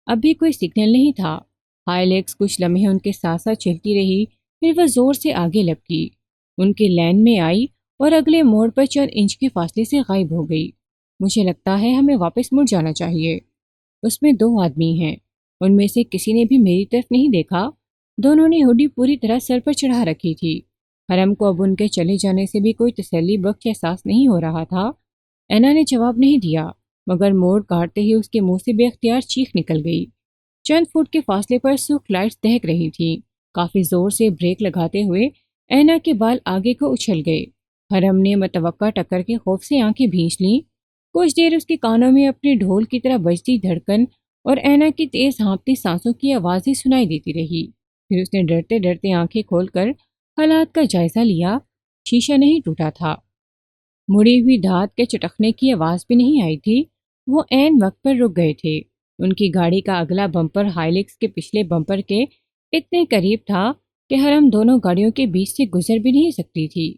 اب بھی کوئی سگنل نہیں تھا۔ ہائی لیکس کچھ لمحے ان کے ساتھ ساتھ چلتی رہی، پھر وہ زور سے آگے لپکی، ان کے لین میں آئی اور اگلے موڑ پر چند انچ کے فاصلے سے غائب ہو گئی۔ مجھے لگتا ہے ہمیں واپس مڑ جانا چاہیے۔ اس میں دو آدمی ہیں، ان میں سے کسی نے بھی میری طرف نہیں دیکھا۔ دونوں نے ہوڈی پوری طرح سر پر چڑھا رکھی تھی۔ حرم کو اب ان کے چلے جانے سے بھی کوئی تسلی بخش احساس نہیں ہو رہا تھا۔ اینا نے جواب نہیں دیا، مگر موڑ کاٹتے ہی اس کے منہ سے بے اختیار چیخ نکل گئی۔ چند فٹ کے فاصلے پر سرخ لائٹس دہک رہی تھیں۔ کافی زور سے بریک لگاتے ہوئے اینا کے بال آگے کو اچھل گئے۔ حرم نے متوقع ٹکر کے خوف سے آنکھیں بھینچ لیں۔ کچھ دیر اس کے کانوں میں اپنی ڈھول کی طرح بجتی دھڑکن اور اینا کی تیز ہانپتی سانسوں کی آوازیں سنائی دیتی رہی۔ پھر اس نے ڈرتے ڈرتے آنکھیں کھول کر حالات کا جائزہ لیا۔ شیشہ نہیں ٹوٹا تھا، مڑی ہوئی دھات کے چٹکنے کی آواز بھی نہیں آئی تھی۔ وہ عین وقت پر رک گئے تھے۔ ان کی گاڑی کا اگلا بمپر ہائیلیکس کے پچھلے بمپر کے اتنے قریب تھا کہ حرم دونوں گاڑیوں کے بیچ سے گزر بھی نہیں سکتی تھی۔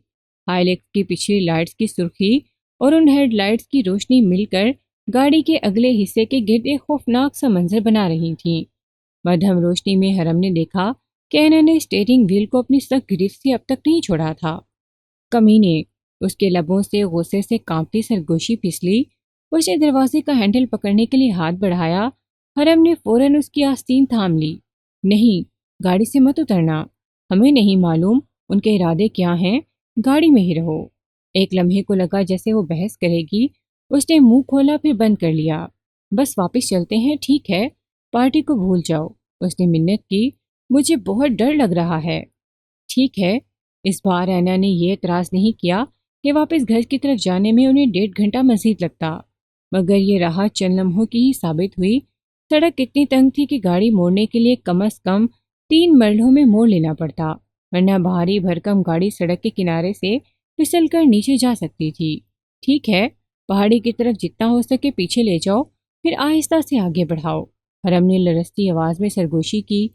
ہائیلیکس کی پچھلی لائٹس کی سرخی اور ان ہیڈ لائٹس کی روشنی مل کر گاڑی کے اگلے حصے کے گرد ایک خوفناک سا منظر بنا رہی تھیں۔ مدھم روشنی میں حرم نے دیکھا کہ اینا نے اسٹیئرنگ وہیل کو اپنی سخت گرفت سے اب تک نہیں چھوڑا تھا۔ کمینے، اس کے لبوں سے غصے سے کانپتی سرگوشی پھسلی۔ اس نے دروازے کا ہینڈل پکڑنے کے لیے ہاتھ بڑھایا۔ حرم نے فوراً اس کی آستین تھام لی۔ نہیں، گاڑی سے مت اترنا، ہمیں نہیں معلوم ان کے ارادے کیا ہیں، گاڑی میں ہی رہو۔ ایک لمحے کو لگا جیسے وہ بحث کرے گی۔ اس نے منہ کھولا پھر بند کر لیا۔ بس واپس چلتے ہیں، ٹھیک ہے؟ پارٹی کو بھول جاؤ، اس نے منت کی، مجھے بہت ڈر لگ رہا ہے۔ ٹھیک ہے، اس بار اینا نے یہ اعتراض نہیں کیا کہ واپس گھر کی طرف جانے میں انہیں 1.5 گھنٹہ مزید لگتا، مگر یہ راہ چند لمحوں کی ہی ثابت ہوئی۔ سڑک اتنی تنگ تھی کہ گاڑی موڑنے کے لیے کم از کم 3 مرحلوں میں موڑ لینا پڑتا، ورنہ بھاری بھرکم گاڑی سڑک کے کنارے سے پھسل کر نیچے جا سکتی تھی۔ ٹھیک ہے، پہاڑی کی طرف جتنا ہو سکے پیچھے لے جاؤ، پھر آہستہ سے آگے بڑھاؤ، حرم نے لرزتی آواز میں سرگوشی کی۔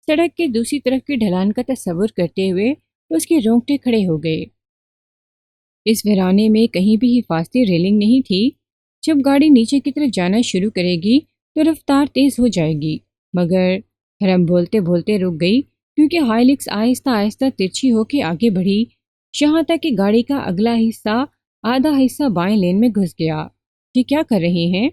سڑک کے دوسری طرف کی ڈھلان کا تصور کرتے ہوئے اس کے رونگٹے کھڑے ہو گئے۔ اس ویرانے میں کہیں بھی حفاظتی ریلنگ نہیں تھی۔ جب گاڑی نیچے کی طرف جانا شروع کرے گی تو رفتار تیز ہو جائے گی، مگر حرم بولتے بولتے رک گئی کیونکہ ہائیلکس آہستہ آہستہ ترچھی ہو کے آگے بڑھی، یہاں تک کہ گاڑی کا اگلا حصہ آدھا حصہ بائیں لین میں گھس گیا۔ یہ کیا کر رہے ہیں؟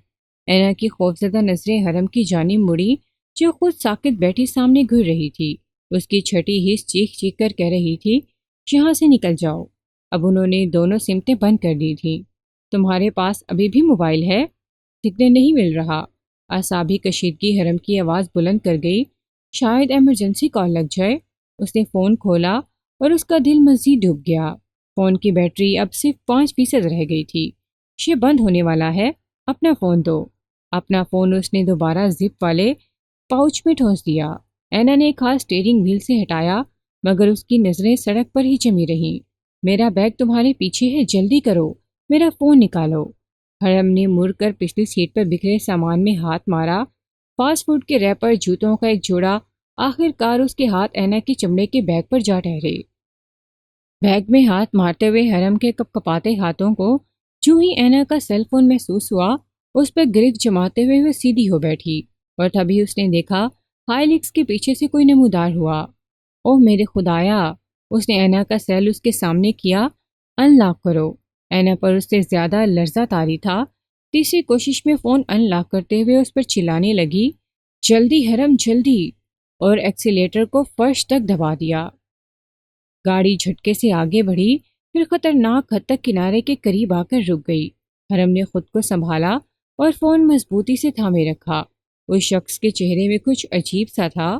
اینا کی خوفزدہ نظریں حرم کی جانب مڑی جو خود ساکت بیٹھی سامنے گھور رہی تھی۔ اس کی چھٹی حص چیخ چیخ کر کہہ رہی تھی، یہاں سے نکل جاؤ۔ اب انہوں نے دونوں سمتیں بند کر دی تھیں۔ تمہارے پاس ابھی بھی موبائل ہے؟ سگنل نہیں مل رہا۔ اعصابی کشیدگی حرم کی آواز بلند کر گئی، شاید ایمرجنسی کال لگ جائے۔ اس نے فون کھولا اور اس کا دل مزید ڈوب گیا۔ فون کی بیٹری اب صرف 5% رہ گئی تھی۔ یہ بند ہونے والا ہے، اپنا فون دو۔ اپنا فون اس نے دوبارہ زپ والے پاؤچ میں ٹھونس دیا۔ اینا نے ایک ہاتھ سٹیئرنگ وہیل سے ہٹایا، مگر اس کی نظریں سڑک پر ہی جمی رہیں۔ میرا بیگ تمہارے پیچھے ہے، جلدی کرو، میرا فون نکالو۔ حرم نے مڑ کر پچھلی سیٹ پر بکھرے سامان میں ہاتھ مارا۔ فاسٹ فوڈ کے ریپر، جوتوں کا ایک جوڑا، آخر کار اس کے ہاتھ اینا کے چمڑے کے بیگ پر جا ٹھہرے۔ بیگ میں ہاتھ مارتے ہوئے حرم کے کپ کپاتے ہاتھوں کو جو ہی اینا کا سیل فون محسوس ہوا، اس پر گرفت جماتے ہوئے وہ سیدھی ہو بیٹھی، اور تبھی اس نے دیکھا ہائیلکس کے پیچھے سے کوئی نمودار ہوا۔ اوہ میرے خدایا! اس نے اینا کا سیل اس کے سامنے کیا۔ ان لاک کرو۔ اینا پر اس سے زیادہ لرزہ طاری تھا۔ تیسری کوشش میں فون ان لاک کرتے ہوئے اس پر چلانے لگی، جلدی حرم جلدی، اور ایکسیلیٹر کو فرش تک دبا دیا۔ گاڑی جھٹکے سے آگے بڑھی، پھر خطرناک حد تک کنارے کے قریب آ کر رک گئی۔ حرم نے خود کو سنبھالا اور فون مضبوطی سے تھامے رکھا۔ اس شخص کے چہرے میں کچھ عجیب سا تھا،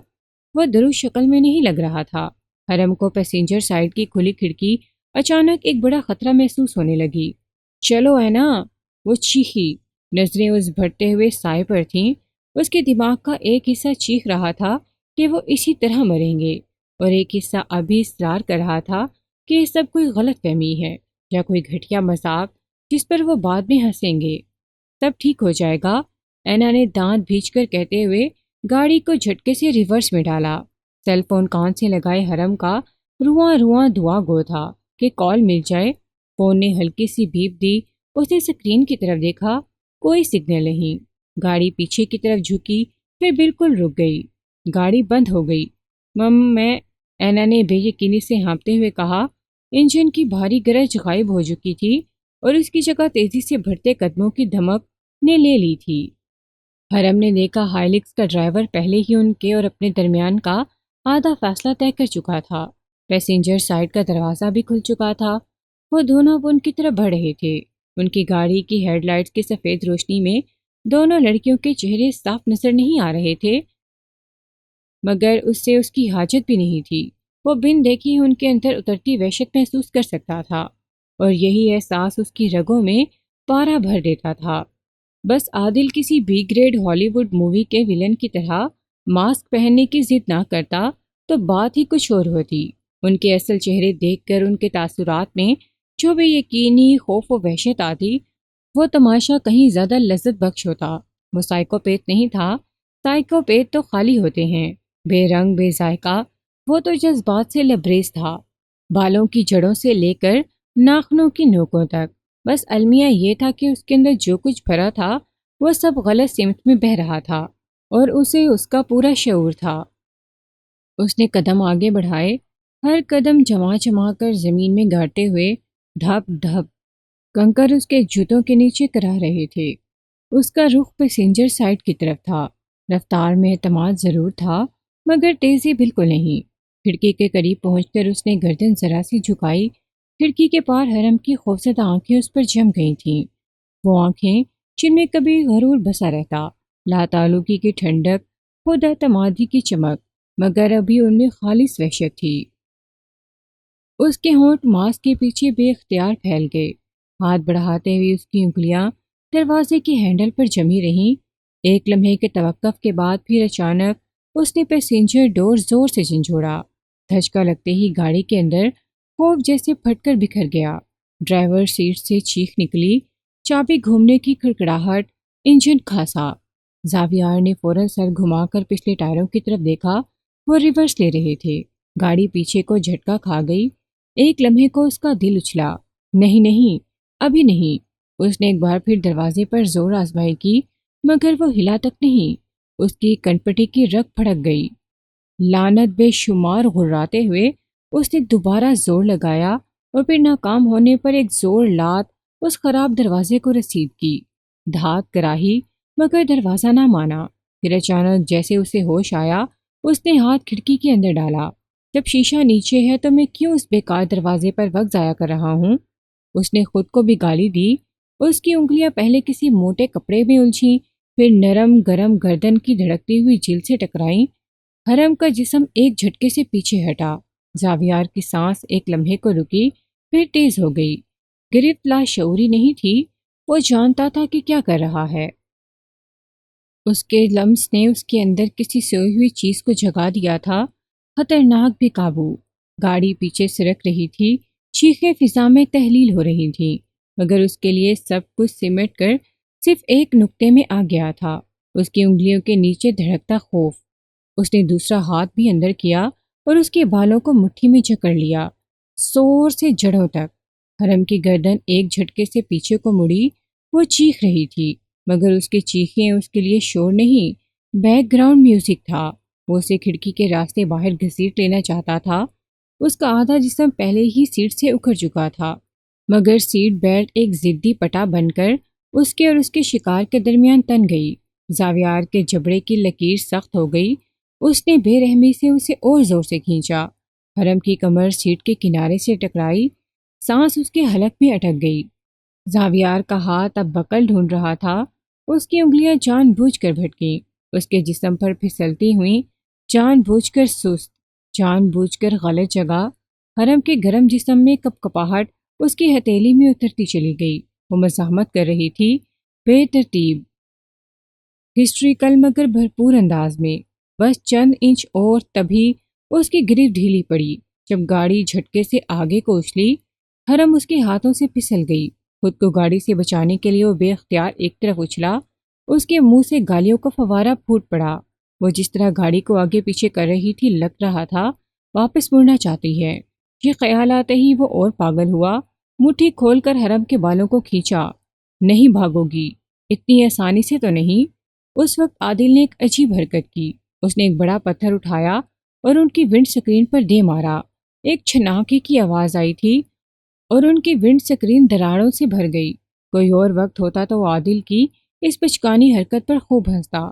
وہ درست شکل میں نہیں لگ رہا تھا۔ حرم کو پیسنجر سائیڈ کی کھلی کھڑکی اچانک ایک بڑا خطرہ محسوس ہونے لگی۔ چلو اینا، وہ چیخی، نظریں اس بڑھتے ہوئے سائے پر تھیں۔ اس کے دماغ کا ایک حصہ چیخ رہا تھا کہ وہ اسی طرح مریں گے، اور ایک حصہ ابھی اصرار کر رہا تھا کہ یہ سب کوئی غلط فہمی ہے یا کوئی گھٹیا مذاق جس پر وہ بعد میں ہنسیں گے۔ سب ٹھیک ہو جائے گا، اینا نے دانت بھینچ کر کہتے ہوئے گاڑی کو جھٹکے سے ریورس میں ڈالا۔ سیل فون کان سے لگائے حرم کا رواں رواں دعا گو تھا کہ کال مل جائے۔ فون نے ہلکی سی بیپ دی۔ اس نے اسکرین کی طرف دیکھا، کوئی سگنل نہیں۔ گاڑی پیچھے کی طرف جھکی، پھر بالکل رک گئی۔ گاڑی بند ہو گئی۔ میں اینا نے بے یقینی سے ہانپتے ہوئے کہا۔ انجن کی بھاری گرج غائب ہو چکی تھی اور اس کی جگہ تیزی سے بڑھتے قدموں کی دھمک نے لے لی تھی۔ حرم نے دیکھا ہائیلکس کا ڈرائیور پہلے ہی ان کے اور اپنے درمیان کا آدھا فاصلہ طے کر چکا تھا۔ پیسنجر سائیڈ کا دروازہ بھی کھل چکا تھا۔ وہ دونوں اب ان کی طرف بڑھ رہے تھے۔ ان کی گاڑی کی ہیڈ لائٹس کی سفید روشنی میں دونوں لڑکیوں کے چہرے صاف نظر نہیں آ رہے تھے، مگر اس سے اس کی حاجت بھی نہیں تھی۔ وہ بن دیکھی ان کے اندر اترتی وحشت محسوس کر سکتا تھا، اور یہی احساس اس کی رگوں میں پارا بھر دیتا تھا۔ بس عادل کسی بی گریڈ ہالی ووڈ مووی کے ویلن کی طرح ماسک پہننے کی ضد نہ کرتا تو بات ہی کچھ اور ہوتی۔ ان کے اصل چہرے دیکھ کر ان کے تاثرات میں جو بے یقینی، خوف و وحشت آتی، وہ تماشا کہیں زیادہ لذت بخش ہوتا۔ وہ سائیکوپیت نہیں تھا۔ سائیکوپیت تو خالی ہوتے ہیں، بے رنگ بے ذائقہ۔ وہ تو جذبات سے لبریز تھا، بالوں کی جڑوں سے لے کر ناخنوں کی نوکوں تک۔ بس المیہ یہ تھا کہ اس کے اندر جو کچھ بھرا تھا وہ سب غلط سمت میں بہہ رہا تھا، اور اسے اس کا پورا شعور تھا۔ اس نے قدم آگے بڑھائے، ہر قدم جما جما کر زمین میں گاڑتے ہوئے۔ دھپ دھپ کنکر اس کے جوتوں کے نیچے کرا رہے تھے۔ اس کا رخ پیسنجر سائیڈ کی طرف تھا۔ رفتار میں اعتماد ضرور تھا، مگر تیزی بالکل نہیں۔ کھڑکی کے قریب پہنچ کر اس نے گردن ذرا سی جھکائی۔ کھڑکی کے پار حرم کی خوفزدہ آنکھیں اس پر جم گئی تھیں، وہ آنکھیں جن میں کبھی غرور بسا رہتا، لاتعلقی کی ٹھنڈک خود اعتمادی کی چمک، مگر ابھی ان میں خالص وحشت تھی۔ اس کے ہونٹ ماسک کے پیچھے بے اختیار پھیل گئے۔ ہاتھ بڑھاتے ہوئے اس کی انگلیاں دروازے کے ہینڈل پر جمی رہیں۔ ایک لمحے کے توقف کے بعد پھر اچانک اس نے پیسنجر ڈور زور سے جھنجھوڑا۔ دھچکا لگتے ہی گاڑی کے اندر خوف جیسے پھٹ کر بکھر گیا۔ ڈرائیور سیٹ سے چیخ نکلی، چابی گھومنے کی کھڑکھڑاہٹ، انجن کھاسا۔ زاویار نے فوراً سر گھما کر پچھلے ٹائروں کی طرف دیکھا، وہ ریورس لے رہے تھے۔ گاڑی پیچھے کو جھٹکا کھا گئی۔ ایک لمحے کو اس کا دل اچھلا۔ نہیں نہیں، ابھی نہیں۔ اس نے ایک بار پھر دروازے پر زور آزمائی کی، مگر وہ ہلا تک نہیں۔ اس کی کنپٹی کی رگ پھڑک گئی۔ لعنت، بے شمار غراتے ہوئے اس نے دوبارہ زور لگایا اور پھر ناکام ہونے پر ایک زور لات اس خراب دروازے کو رسید کی۔ دھات کراہی، مگر دروازہ نہ مانا۔ پھر اچانک جیسے اسے ہوش آیا، اس نے ہاتھ کھڑکی کے اندر ڈالا۔ جب شیشہ نیچے ہے تو میں کیوں اس بیکار دروازے پر وقت ضائع کر رہا ہوں؟ اس نے خود کو بھی گالی دی۔ اس کی انگلیاں پہلے کسی موٹے کپڑے میں الجھیں، پھر نرم گرم گردن کی دھڑکتی ہوئی جلد سے ٹکرائیں۔ حرم کا جسم ایک جھٹکے سے پیچھے ہٹا۔ زاویار کی سانس ایک لمحے کو رکی، پھر تیز ہو گئی۔ گرفت لاشعوری نہیں تھی، وہ جانتا تھا کہ کیا کر رہا ہے۔ اس کے لمس نے اس کے اندر کسی سوئی ہوئی چیز کو جگا دیا تھا، خطرناک بے قابو۔ گاڑی پیچھے سرک رہی تھی، چیخیں فضا میں تحلیل ہو رہی تھیں، مگر اس کے لیے سب کچھ سمٹ کر صرف ایک نقطے میں آ گیا تھا، اس کی انگلیوں کے نیچے دھڑکتا خوف۔ اس نے دوسرا ہاتھ بھی اندر کیا اور اس کے بالوں کو مٹھی میں جکڑ لیا، سور سے جڑوں تک۔ حرم کی گردن ایک جھٹکے سے پیچھے کو مڑی، وہ چیخ رہی تھی، مگر اس کی چیخیں اس کے لیے شور نہیں، بیک گراؤنڈ میوزک تھا۔ وہ اسے کھڑکی کے راستے باہر گھسیٹ لینا چاہتا تھا۔ اس کا آدھا جسم پہلے ہی سیٹ سے اکھڑ چکا تھا، مگر سیٹ بیلٹ ایک ضدی پٹا بن کر اس کے اور اس کے شکار کے درمیان تن گئی۔ زاویار کے جبڑے کی لکیر سخت ہو گئی۔ اس نے بے رحمی سے اسے اور زور سے کھینچا۔ حرم کی کمر سیٹ کے کنارے سے ٹکرائی، سانس اس کے حلق میں اٹک گئی۔ زاویار کا ہاتھ اب بکل ڈھونڈ رہا تھا۔ اس کی انگلیاں جان بوجھ کر بھٹکیں، اس کے جسم پر پھسلتی ہوئیں، جان بوجھ کر سست، جان بوجھ کر غلط جگہ۔ حرم کے گرم جسم میں کپ کپاہٹ اس کی ہتھیلی میں اترتی چلی گئی۔ وہ مزاحمت کر رہی تھی، بے ترتیب، ہسٹریکل مگر بھرپور انداز میں۔ بس چند انچ اور، تبھی اس کی گرفت ڈھیلی پڑی۔ جب گاڑی جھٹکے سے آگے کو اچھلی، حرم اس کے ہاتھوں سے پھسل گئی۔ خود کو گاڑی سے بچانے کے لیے وہ بے اختیار ایک طرف اچھلا۔ اس کے منہ سے گالیوں کا فوارہ پھوٹ پڑا۔ وہ جس طرح گاڑی کو آگے پیچھے کر رہی تھی، لگ رہا تھا واپس مڑنا چاہتی ہے۔ یہ خیال آتے ہی وہ اور پاگل ہوا، مٹھی کھول کر حرم کے بالوں کو کھینچا۔ نہیں بھاگو گی، اتنی آسانی سے تو نہیں۔ اس وقت عادل نے ایک عجیب حرکت کی۔ اس نے ایک بڑا پتھر اٹھایا اور ان کی ونڈ سکرین پر دے مارا۔ ایک چھناکے کی آواز آئی تھی اور ان کی ونڈ سکرین دراڑوں سے بھر گئی۔ کوئی اور وقت ہوتا تو وہ عادل کی اس بچکانی حرکت پر خوب ہنستا،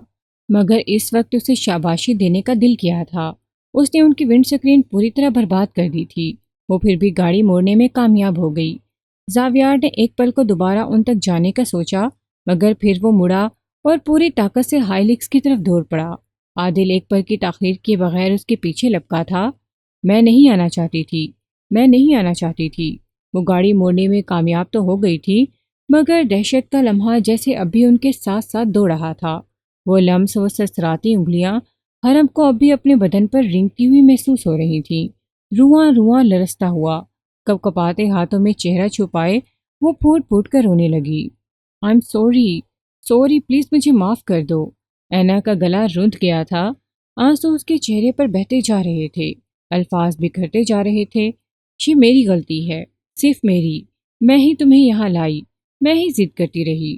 مگر اس وقت اسے شاباشی دینے کا دل کیا تھا۔ اس نے ان کی ونڈ سکرین پوری طرح برباد کر دی تھی۔ وہ پھر بھی گاڑی موڑنے میں کامیاب ہو گئی۔ زاویار نے ایک پل کو دوبارہ ان تک جانے کا سوچا، مگر پھر وہ مڑا اور پوری طاقت سے ہائی لیکس کی طرف دوڑ پڑا۔ عادل ایک پل کی تاخیر کیے بغیر اس کے پیچھے لپکا تھا۔ میں نہیں آنا چاہتی تھی، میں نہیں آنا چاہتی تھی۔ وہ گاڑی موڑنے میں کامیاب تو ہو گئی تھی، مگر دہشت کا لمحہ جیسے اب بھی ان کے ساتھ ساتھ دوڑ رہا تھا۔ وہ لمس، وہ سرسراتی انگلیاں حرم کو اب بھی اپنے بدن پر رینگتی ہوئی محسوس ہو رہی تھیں۔ رواں رواں لرزتا ہوا، کپ کپاتے ہاتھوں میں چہرہ چھپائے وہ پھوٹ پھوٹ کر رونے لگی۔ I am sorry, sorry, please مجھے معاف کر دو۔ اینا کا گلا روندھ گیا تھا، آنسو اس کے چہرے پر بہتے جا رہے تھے، الفاظ بکھرتے جا رہے تھے۔ یہ میری غلطی ہے، صرف میری، میں ہی تمہیں یہاں لائی، میں ہی ضد کرتی رہی۔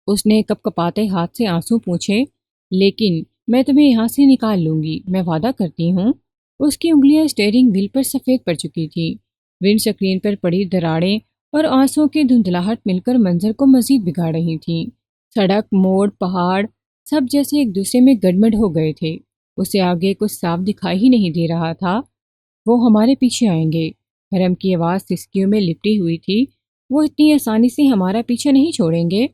اس نے کپ کپاتے ہاتھ سے آنسو پوچھے، لیکن میں تمہیں یہاں سے نکال لوں گی، میں وعدہ کرتی ہوں۔ اس کی انگلیاں اسٹیئرنگ وہیل پر سفید پڑ چکی تھیں۔ ونڈ سکرین پر پڑی دراڑیں اور آنسوں کی دھندلاہٹ مل کر منظر کو مزید بگاڑ رہی تھیں۔ سڑک، موڑ، پہاڑ، سب جیسے ایک دوسرے میں گڑمڑ ہو گئے تھے۔ اسے آگے کچھ صاف دکھائی ہی نہیں دے رہا تھا۔ وہ ہمارے پیچھے آئیں گے، حرم کی آواز سسکیوں میں لپٹی ہوئی تھی۔ وہ اتنی آسانی سے ہمارا پیچھا نہیں چھوڑیں گے۔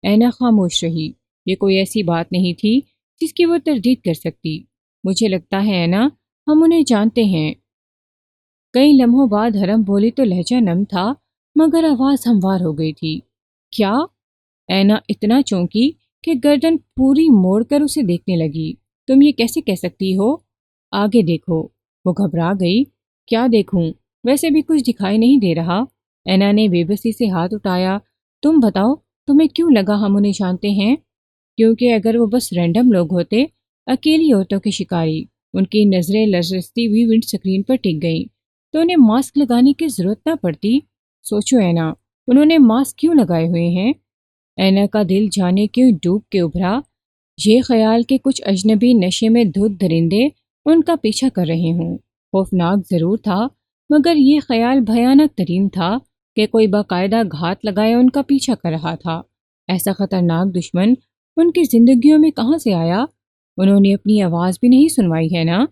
اینا خاموش رہی۔ یہ کوئی ایسی بات نہیں تھی جس کی وہ تردید کر سکتی۔ مجھے لگتا ہے اینا، ہم انہیں جانتے ہیں۔ کئی لمحوں بعد حرم بولی تو لہجہ نم تھا مگر آواز ہموار ہو گئی تھی۔ کیا؟ اینا اتنا چونکی کہ گردن پوری موڑ کر اسے دیکھنے لگی۔ تم یہ کیسے کہہ سکتی ہو؟ آگے دیکھو۔ وہ گھبرا گئی۔ کیا دیکھوں؟ ویسے بھی کچھ دکھائی نہیں دے رہا۔ اینا نے بے بسی سے ہاتھ اٹھایا۔ تم بتاؤ، تمہیں کیوں لگا ہم انہیں جانتے ہیں؟ کیونکہ اگر وہ بس رینڈم لوگ ہوتے، اکیلی عورتوں کے شکاری، ان کی نظریں لرزتی ہوئی ونڈ سکرین پر ٹک گئیں تو انہیں ماسک لگانے کی ضرورت نہ پڑتی۔ سوچو اینا، انہوں نے ماسک کیوں لگائے ہوئے ہیں؟ اینا کا دل جانے کیوں ڈوب کے ابھرا۔ یہ خیال کہ کچھ اجنبی نشے میں دھت درندے ان کا پیچھا کر رہے ہوں خوفناک ضرور تھا، مگر یہ خیال بھیانک ترین تھا کہ کوئی باقاعدہ گھات لگائے ان کا پیچھا کر رہا تھا۔ ایسا خطرناک دشمن ان کی زندگیوں میں کہاں سے آیا؟ انہوں نے اپنی آواز بھی نہیں سنوائی ہے نا؟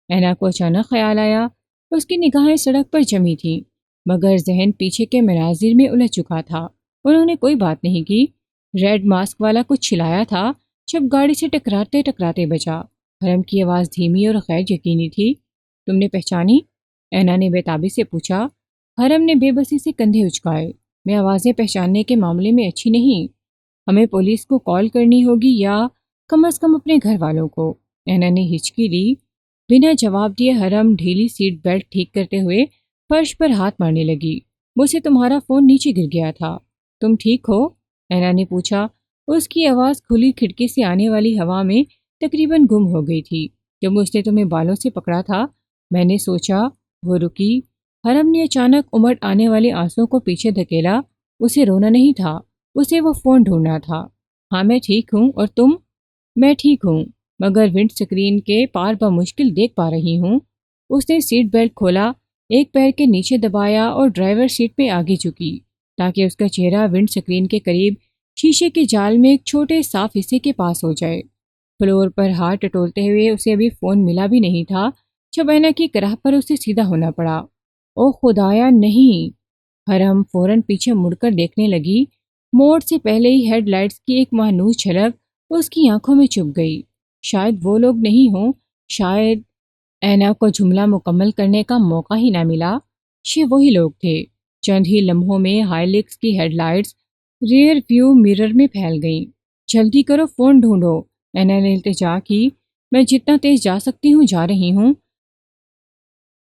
اینا کو اچانک خیال آیا۔ اس کی نگاہیں سڑک پر جمی تھیں مگر ذہن پیچھے کے مناظر میں الجھ چکا تھا۔ انہوں نے کوئی بات نہیں کی۔ ریڈ ماسک والا کچھ چلایا تھا جب گاڑی سے ٹکراتے ٹکراتے بچا۔ حرم کی آواز دھیمی اور غیر یقینی تھی۔ تم نے پہچانی؟ اینا نے بے تابی سے پوچھا۔ حرم نے بے بسی سے کندھے اچکائے۔ میں آوازیں پہچاننے کے معاملے میں اچھی نہیں۔ ہمیں پولیس کو کال کرنی ہوگی یا کم از کم اپنے گھر والوں کو۔ اینا نے ہچکی لی۔ بنا جواب دیے حرم ڈھیلی سیٹ بیلٹ ٹھیک کرتے ہوئے فرش پر ہاتھ مارنے لگی۔ مجھ سے تمہارا فون نیچے گر گیا تھا۔ تم ٹھیک ہو؟ اینا نے پوچھا۔ اس کی آواز کھلی کھڑکی سے آنے والی ہوا میں تقریباً گم ہو گئی تھی۔ جب اس نے تمہیں بالوں سے پکڑا تھا میں نے سوچا۔ وہ رکی۔ حرم نے اچانک امڑ آنے والے آنسوں کو پیچھے دھکیلا۔ اسے رونا نہیں تھا، اسے وہ فون ڈھونڈنا تھا۔ ہاں میں ٹھیک ہوں، اور تم؟ میں ٹھیک ہوں مگر ونڈ سکرین کے پار بمشکل دیکھ پا رہی ہوں۔ اس نے سیٹ بیلٹ کھولا، ایک پیر کے نیچے دبایا اور ڈرائیور سیٹ پہ آگے جھکی تاکہ اس کا چہرہ ونڈ سکرین کے قریب شیشے کے جال میں ایک چھوٹے صاف حصے کے پاس ہو جائے۔ فلور پر ہاتھ ٹٹولتے ہوئے اسے ابھی فون ملا بھی نہیں تھا جب اینا کی کراہ پر اسے سیدھا ہونا پڑا۔ او خدایا نہیں! حرم فوراً پیچھے مڑ کر دیکھنے لگی۔ موڑ سے پہلے ہی ہیڈ لائٹس کی ایک مانوس جھلک اس کی آنکھوں میں چبھ گئی۔ شاید وہ لوگ نہیں ہوں، شاید… اینا کو جملہ مکمل کرنے کا موقع ہی نہ ملا۔ یہ وہی لوگ تھے۔ چند ہی لمحوں میں ہائیلکس کی head lights rear view mirror میں پھیل گئیں۔ جلدی کرو، فون ڈھونڈو، اینا نے التجا کی۔ میں جتنا تیز جا سکتی ہوں جا رہی ہوں،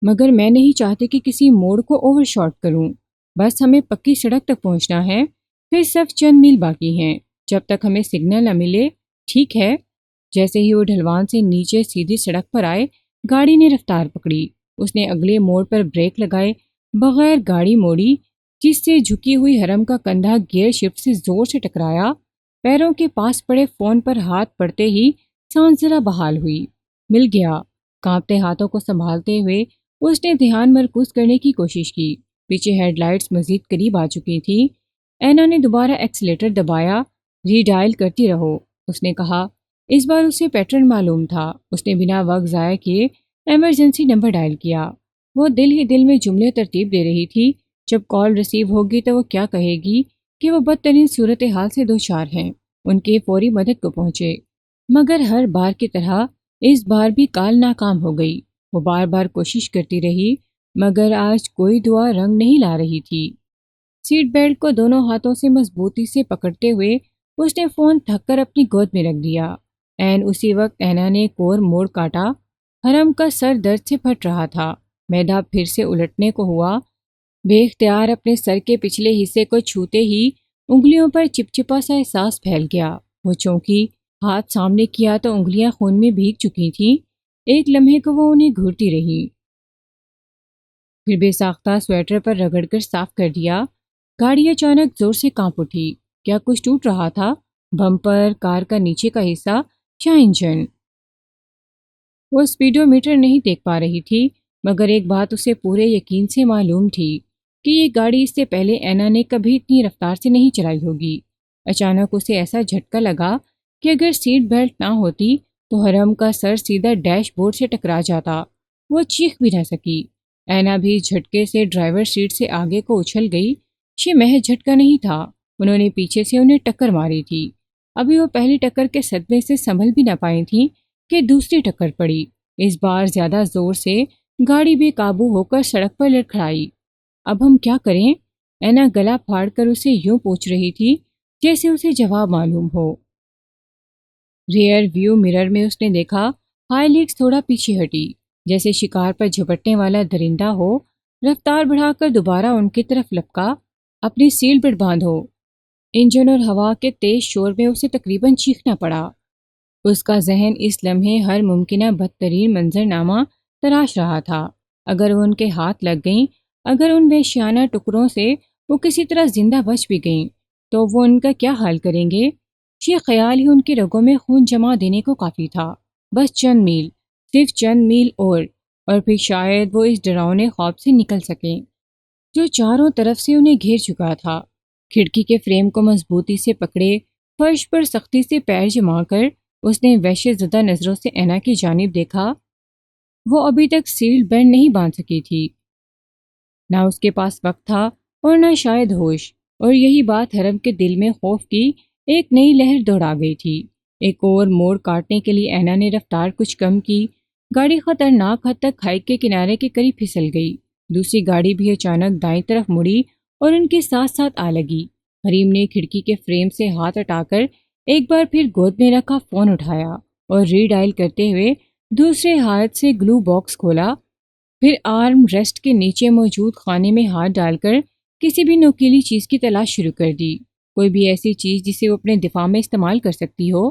مگر میں نہیں چاہتی کہ کسی موڑ کو اوور شاٹ کروں۔ بس ہمیں پکی سڑک تک پہنچنا ہے، پھر صرف چند میل باقی ہیں۔ جب تک ہمیں سگنل نہ ملے۔ ٹھیک ہے۔ جیسے ہی وہ ڈھلوان سے نیچے سیدھی سڑک پر آئے گاڑی نے رفتار پکڑی۔ اس نے اگلے موڑ پر بریک لگائے بغیر گاڑی موڑی، جس سے جھکی ہوئی حرم کا کندھا گیئر شفٹ سے زور سے ٹکرایا۔ پیروں کے پاس پڑے فون پر ہاتھ پڑتے ہی سانس ذرا بحال ہوئی۔ مل گیا۔ کانپتے ہاتھوں کو سنبھالتے ہوئے اس نے دھیان مرکوز کرنے کی کوشش کی۔ پیچھے ہیڈ لائٹس مزید قریب آ چکی تھیں۔ اینا نے دوبارہ ایکسیلیٹر دبایا۔ ری ڈائل کرتی رہو، اس نے کہا۔ اس بار اسے پیٹرن معلوم تھا۔ اس نے بنا وقت ضائع کیے ایمرجنسی نمبر ڈائل کیا۔ وہ دل ہی دل میں جملے ترتیب دے رہی تھی۔ جب کال ریسیو ہوگی تو وہ کیا کہے گی کہ وہ بدترین صورتحال سے دوچار ہیں، ان کی فوری مدد کو پہنچے۔ مگر ہر بار کی طرح اس بار بھی کال ناکام ہو گئی۔ وہ بار بار کوشش کرتی رہی مگر آج کوئی دعا رنگ نہیں لا رہی تھی۔ سیٹ بیلٹ کو دونوں ہاتھوں سے مضبوطی سے پکڑتے ہوئے اس نے فون تھک کر اپنی گود میں رکھ دیا۔ عین اسی وقت اینا نے کور موڑ کاٹا۔ حرم کا سر درد سے پھٹ رہا تھا۔ میدان پھر سے الٹنے کو ہوا۔ بے اختیار اپنے سر کے پچھلے حصے کو چھوتے ہی انگلیوں پر چپچپا سا احساس پھیل گیا۔ وہ چونکی، ہاتھ سامنے کیا تو انگلیاں خون میں بھیگ چکی تھیں۔ ایک لمحے کو وہ انہیں گھورتی رہی، پھر بے ساختہ سویٹر پر رگڑ کر صاف کر دیا۔ گاڑی اچانک زور سے کانپ اٹھی۔ کیا کچھ ٹوٹ رہا تھا؟ بمپر، کار کا نیچے کا حصہ یا انجن؟ وہ اسپیڈو میٹر نہیں دیکھ پا رہی تھی مگر ایک بات اسے پورے یقین سے معلوم تھی کہ یہ گاڑی اس سے پہلے اینا نے کبھی اتنی رفتار سے نہیں چلائی ہوگی۔ اچانک اسے ایسا جھٹکا لگا کہ اگر سیٹ بیلٹ نہ ہوتی تو حرم کا سر سیدھا ڈیش بورڈ سے ٹکرا جاتا۔ وہ چیخ بھی نہ سکی۔ اینا بھی جھٹکے سے ڈرائیور سیٹ سے آگے کو اچھل گئی۔ یہ محض جھٹکا نہیں تھا، انہوں نے پیچھے سے انہیں ٹکر ماری تھی۔ ابھی وہ پہلی ٹکر کے صدمے سے سنبھل بھی نہ پائی تھیں کہ دوسری ٹکر پڑی۔ اس بار زیادہ زور سے گاڑی بے قابو ہو کر سڑک پر لڑکھڑائی۔ اب ہم کیا کریں؟ اینا گلا پھاڑ کر اسے یوں پوچھ رہی تھی جیسے اسے جواب معلوم ہو۔ ریئر ویو مرر میں اس نے دیکھا ہائیلیکس تھوڑا پیچھے ہٹی، جیسے شکار پر جھپٹنے والا درندہ ہو۔ رفتار بڑھا کر دوبارہ ان کی طرف لپکا۔ اپنی سیل بیلٹ باندھو۔ انجن اور ہوا کے تیز شور میں اسے تقریباً چیخنا پڑا۔ اس کا ذہن اس لمحے ہر ممکنہ بدترین منظرنامہ تراش رہا تھا۔ اگر وہ ان کے ہاتھ لگ گئیں، اگر ان وحشیانہ ٹکڑوں سے وہ کسی طرح زندہ بچ بھی گئیں، تو وہ ان کا کیا حال کریں گے؟ یہ خیال ہی ان کے رگوں میں خون جما دینے کو کافی تھا۔ بس چند میل، صرف چند میل اور پھر شاید وہ اس ڈراؤنے خواب سے نکل سکیں جو چاروں طرف سے انہیں گھیر چکا تھا۔ کھڑکی کے فریم کو مضبوطی سے پکڑے، فرش پر سختی سے پیر جما کر اس نے وحشت زدہ نظروں سے اینا کی جانب دیکھا۔ وہ ابھی تک سیٹ بیلٹ نہیں باندھ سکی تھی۔ نہ اس کے پاس وقت تھا اور نہ شاید ہوش، اور یہی بات حرم کے دل میں خوف کی ایک نئی لہر دوڑا گئی تھی۔ ایک اور موڑ کاٹنے کے لیے اینا نے رفتار کچھ کم کی۔ گاڑی خطرناک حد تک کھائی کے کنارے کے قریب پھسل گئی۔ دوسری گاڑی بھی اچانک دائیں طرف مڑی اور ان کے ساتھ ساتھ آ لگی۔ حریم نے کھڑکی کے فریم سے ہاتھ ہٹا کر ایک بار پھر گود میں رکھا فون اٹھایا اور ری ڈائل کرتے ہوئے دوسرے ہاتھ سے گلو باکس کھولا، پھر آرم ریسٹ کے نیچے موجود خانے میں ہاتھ ڈال کر کسی بھی نوکیلی چیز کی تلاش شروع کر دی، کوئی بھی ایسی چیز جسے وہ اپنے دفاع میں استعمال کر سکتی ہو۔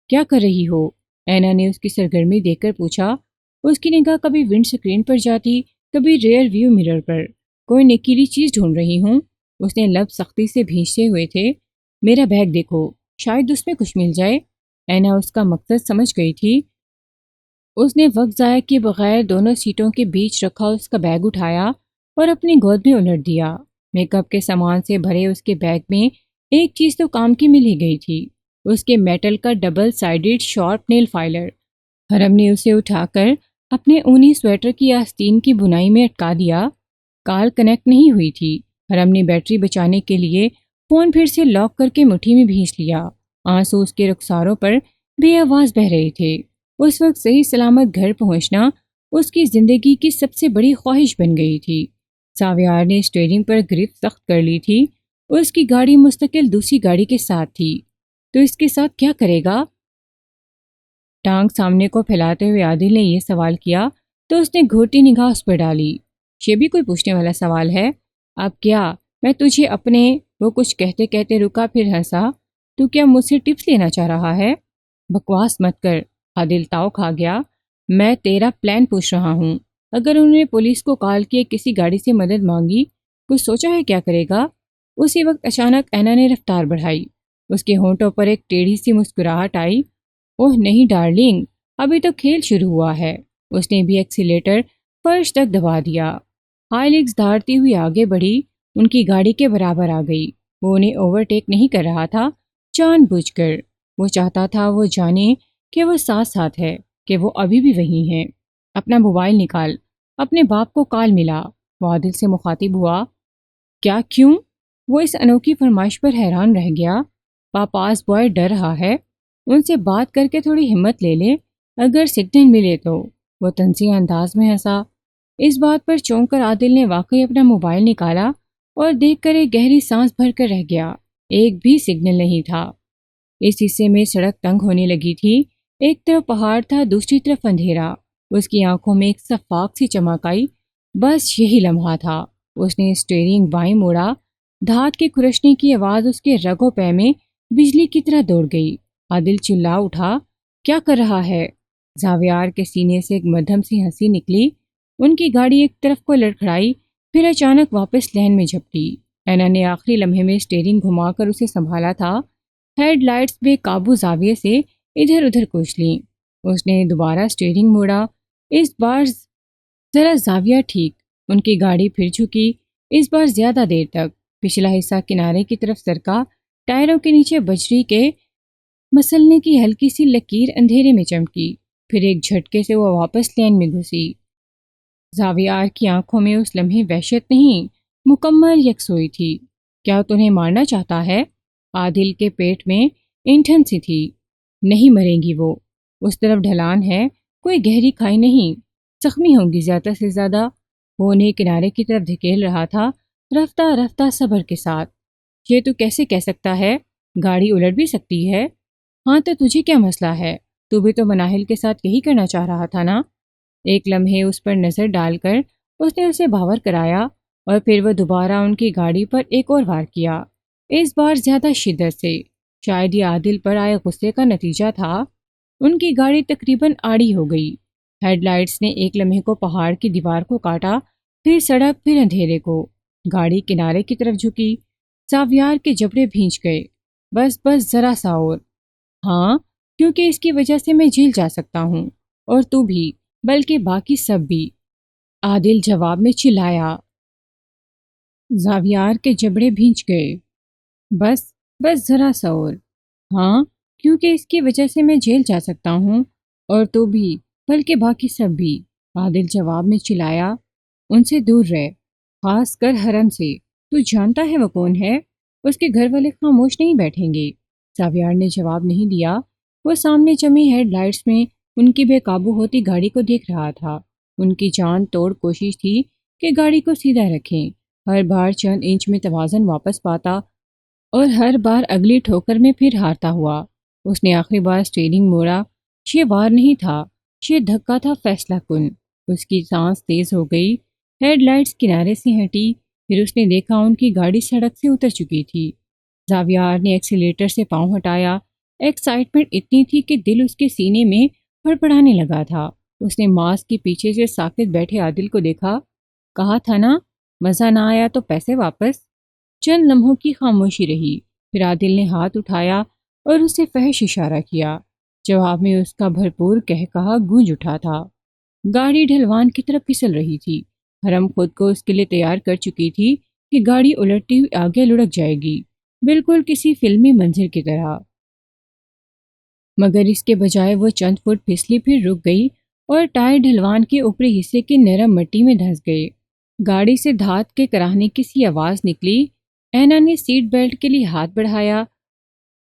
کیا کر رہی ہو؟ اینا نے اس کی سرگرمی دیکھ کر پوچھا۔ اس کی نگاہ کبھی ونڈ سکرین پر جاتی، کبھی ریئر ویو مرر پر۔ کوئی نکیلی چیز ڈھونڈ رہی ہوں؟ اس نے لب سختی سے بھینچتے ہوئے تھے۔ میرا بیگ دیکھو، شاید اس میں کچھ مل جائے۔ اینا اس کا مقصد سمجھ گئی تھی۔ اس نے وقت ضائع کیے بغیر دونوں سیٹوں کے بیچ رکھا اس کا بیگ اٹھایا اور اپنی گود میں الٹ دیا۔ میک اپ کے سامان سے بھرے اس کے بیگ میں ایک چیز تو کام کی مل ہی گئی تھی، اس کے میٹل کا ڈبل سائیڈڈ شارپ نیل فائلر۔ حرم نے اسے اٹھا کر اپنے اونی سویٹر کی آستین کی بنائی میں اٹکا دیا۔ کال کنیکٹ نہیں ہوئی تھی۔ حرم نے بیٹری بچانے کے لیے فون پھر سے لاک کر کے مٹھی میں بھینچ لیا۔ آنسو اس کے رخساروں پر بے آواز بہہ رہے تھے۔ اس وقت صحیح سلامت گھر پہنچنا اس کی زندگی کی سب سے بڑی خواہش بن گئی تھی۔ ساویار نے اسٹیئرنگ پر گرفت سخت کر لی تھی۔ اس کی گاڑی مستقل دوسری گاڑی کے ساتھ تھی۔ تو اس کے ساتھ کیا کرے گا؟ ٹانگ سامنے کو پھیلاتے ہوئے عادل نے یہ سوال کیا تو اس نے گھورتی نگاہ اس پر ڈالی۔ یہ بھی کوئی پوچھنے والا سوال ہے؟ اب کیا میں تجھے اپنے… وہ کچھ کہتے کہتے رکا، پھر ہنسا۔ تو کیا مجھ سے ٹپس لینا چاہ رہا ہے؟ بکواس مت کر، عادل تاؤ کھا گیا۔ میں تیرا پلان پوچھ رہا ہوں۔ اگر انہوں نے پولیس کو کال کیے کسی گاڑی سے مدد مانگی، کچھ سوچا ہے کیا کرے گا؟ اسی وقت اچانک اینا نے رفتار بڑھائی۔ اس کے ہونٹوں پر ایک ٹیڑھی سی مسکراہٹ آئی۔ اوہ نہیں ڈارلنگ، ابھی تو کھیل شروع ہوا ہے۔ اس نے بھی ایکسیلیٹر فرش تک دبا دیا۔ ہائیلیکس دھاڑتی ہوئی آگے بڑھی، ان کی گاڑی کے برابر آ گئی۔ وہ انہیں اوورٹیک نہیں کر رہا تھا جان بوجھ کر۔ وہ چاہتا تھا وہ جانے کہ وہ ساتھ ساتھ ہے، کہ وہ ابھی بھی وہیں ہے۔ اپنا موبائل نکال، اپنے باپ کو کال ملا۔ وہ عادل سے مخاطب ہوا۔ کیا کیوں؟ وہ اس انوکھی فرمائش پر حیران رہ گیا۔ پاپاز بوائے ڈر رہا ہے، ان سے بات کر کے تھوڑی ہمت لے لے، اگر سگنل ملے تو۔ وہ طنزیہ انداز میں ہنسا۔ اس بات پر چونک کر عادل نے واقعی اپنا موبائل نکالا اور دیکھ کر ایک گہری سانس بھر کر رہ گیا۔ ایک بھی سگنل نہیں تھا۔ اس حصے میں سڑک تنگ ہونے لگی تھی۔ ایک طرف پہاڑ تھا، دوسری طرف اندھیرا۔ اس کی آنکھوں میں ایک شفاف سی چمک آئی۔ بس یہی لمحہ تھا۔ اس نے اسٹیئرنگ بائیں موڑا۔ دھات کے کھرشنے کی آواز اس کے رگوں پے میں بجلی کی طرح دوڑ گئی۔ عادل چلا اٹھا۔ کیا کر رہا ہے؟ زاویار کے سینے سے ایک مدھم سی ہنسی نکلی۔ ان کی گاڑی ایک طرف کو لڑکھڑائی، پھر اچانک واپس لین میں جھپٹی۔ اینا نے آخری لمحے میں اسٹیئرنگ گھما کر اسے سنبھالا تھا۔ ہیڈ لائٹس بے قابو زاویے سے ادھر ادھر کوچ لیں۔ اس نے دوبارہ اسٹیئرنگ موڑا، اس بار ذرا زاویہ ٹھیک۔ ان کی گاڑی پھر جھکی، اس بار زیادہ دیر تک۔ پچھلا حصہ کنارے کی طرف سرکا، ٹائروں کے نیچے بجری کے مسلنے کی ہلکی سی لکیر اندھیرے میں چمکی، پھر ایک جھٹکے سے وہ واپس لین میں گھسی۔ زاویار کی آنکھوں میں اس لمحے وحشت نہیں، مکمل یکسوئی تھی۔ کیا تمہیں مارنا چاہتا ہے؟ عادل کے پیٹ میں اینٹھن سی تھی۔ نہیں مریں گی وہ، اس طرف ڈھلان ہے، کوئی گہری کھائی نہیں، زخمی ہوں گی زیادہ سے زیادہ۔ وہ انہیں کنارے کی طرف دھکیل رہا تھا، رفتہ رفتہ صبر کے ساتھ۔ یہ تو کیسے کہہ سکتا ہے؟ گاڑی الٹ بھی سکتی ہے۔ ہاں تو تجھے کیا مسئلہ ہے؟ تو بھی تو مناہل کے ساتھ یہی کرنا چاہ رہا تھا نا؟ ایک لمحے اس پر نظر ڈال کر اس نے اسے باور کرایا اور پھر وہ دوبارہ ان کی گاڑی پر ایک اور وار کیا، اس بار زیادہ شدت سے۔ شاید یہ عادل پر آئے غصے کا نتیجہ تھا۔ ان کی گاڑی تقریباً آڑی ہو گئی۔ ہیڈ لائٹس نے ایک لمحے کو پہاڑ کی دیوار کو کاٹا، پھر سڑک، پھر اندھیرے کو۔ گاڑی کنارے کی طرف جھکی، زاویار کے جبڑے بھینچ گئے۔ بس بس ذرا سا اور۔ ہاں، کیونکہ اس کی وجہ سے میں جیل جا سکتا ہوں، اور تو بھی، بلکہ باقی سب بھی، عادل جواب میں چلایا۔ زاویار کے جبڑے بھینچ گئے۔ بس بس ذرا سا اور۔ ہاں، کیونکہ اس کی وجہ سے میں جیل جا سکتا ہوں، اور تو بھی، بلکہ باقی سب بھی، عادل جواب میں چلایا۔ ان سے دور رہ، خاص کر حرم سے۔ تو جانتا ہے وہ کون ہے؟ اس کے گھر والے خاموش نہیں بیٹھیں گے۔ زاویار نے جواب نہیں دیا۔ وہ سامنے چمی ہیڈ لائٹس میں ان کی بے قابو ہوتی گاڑی کو دیکھ رہا تھا۔ ان کی جان توڑ کوشش تھی کہ گاڑی کو سیدھا رکھیں، ہر بار چند انچ میں توازن واپس پاتا اور ہر بار اگلی ٹھوکر میں پھر ہارتا ہوا۔ اس نے آخری بار اسٹیئرنگ موڑا۔ یہ وار نہیں تھا، یہ دھکا تھا فیصلہ کن۔ اس کی سانس تیز ہو گئی، ہیڈ لائٹس کنارے سے ہٹی، پھر اس نے دیکھا ان کی گاڑی سڑک سے اتر چکی تھی۔ زاویار نے ایکسیلیٹر سے پاؤں ہٹایا۔ ایکسائٹمنٹ اتنی تھی کہ دل اس کے سینے میں پھڑپڑانے لگا تھا۔ اس نے ماسک کے پیچھے سے ساکت بیٹھے عادل کو دیکھا۔ کہا تھا نا، مزہ نہ آیا تو پیسے واپس۔ چند لمحوں کی خاموشی رہی، پھر عادل نے ہاتھ اٹھایا اور اسے فحش اشارہ کیا۔ جواب میں اس کا بھرپور قہقہا گونج اٹھا تھا۔ گاڑی ڈھلوان کی طرف پھسل رہی تھی۔ حرم خود کو اس کے لیے تیار کر چکی تھی کہ گاڑی الٹتی ہوئی آگے لڑک جائے گی، بالکل کسی فلمی منظر کی طرح۔ مگر اس کے بجائے وہ چند فٹ پھسلی، پھر رک گئی اور ٹائر ڈھلوان کے اوپری حصے کی نرم مٹی میں دھنس گئے۔ گاڑی سے دھات کے کراہنے کی سی آواز نکلی۔ اینا نے سیٹ بیلٹ کے لیے ہاتھ بڑھایا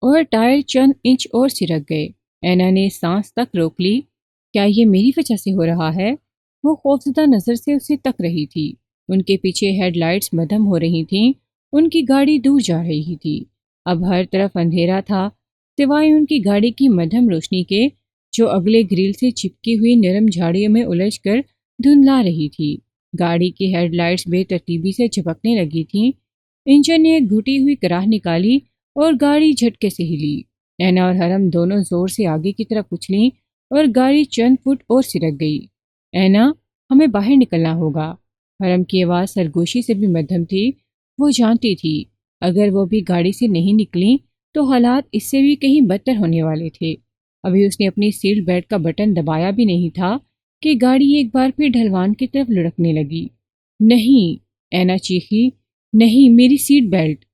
اور ٹائر چند انچ اور سرک گئے۔ اینا نے سانس تک روک لی۔ کیا یہ میری وجہ سے ہو رہا ہے؟ وہ خوفزدہ نظر سے اسے تک رہی تھی۔ ان کے پیچھے ہیڈ لائٹس مدھم ہو رہی تھیں، ان کی گاڑی دور جا رہی تھی۔ اب ہر طرف اندھیرا تھا، سوائے ان کی گاڑی کی مدھم روشنی کے، جو اگلے گریل سے چپکی ہوئی نرم جھاڑیوں میں الجھ کر دھندلا رہی تھی۔ گاڑی کی ہیڈ لائٹس بے ترتیبی سے چپکنے لگی تھیں۔ انجن نے ایک گھٹی ہوئی کراہ نکالی اور گاڑی جھٹکے سے ہلی۔ اینا اور حرم دونوں زور سے آگے کی طرف اچھلیں اور گاڑی چند فٹ اور سرک گئی۔ اینا، ہمیں باہر نکلنا ہوگا۔ حرم کی آواز سرگوشی سے بھی مدھم تھی۔ وہ جانتی تھی اگر وہ بھی گاڑی سے نہیں نکلیں تو حالات اس سے بھی کہیں بدتر ہونے والے تھے۔ ابھی اس نے اپنی سیٹ بیلٹ کا بٹن دبایا بھی نہیں تھا کہ گاڑی ایک بار پھر ڈھلوان کی طرف لڑکنے لگی۔ نہیں، اینا چیخی، نہیں میری سیٹ بیلٹ۔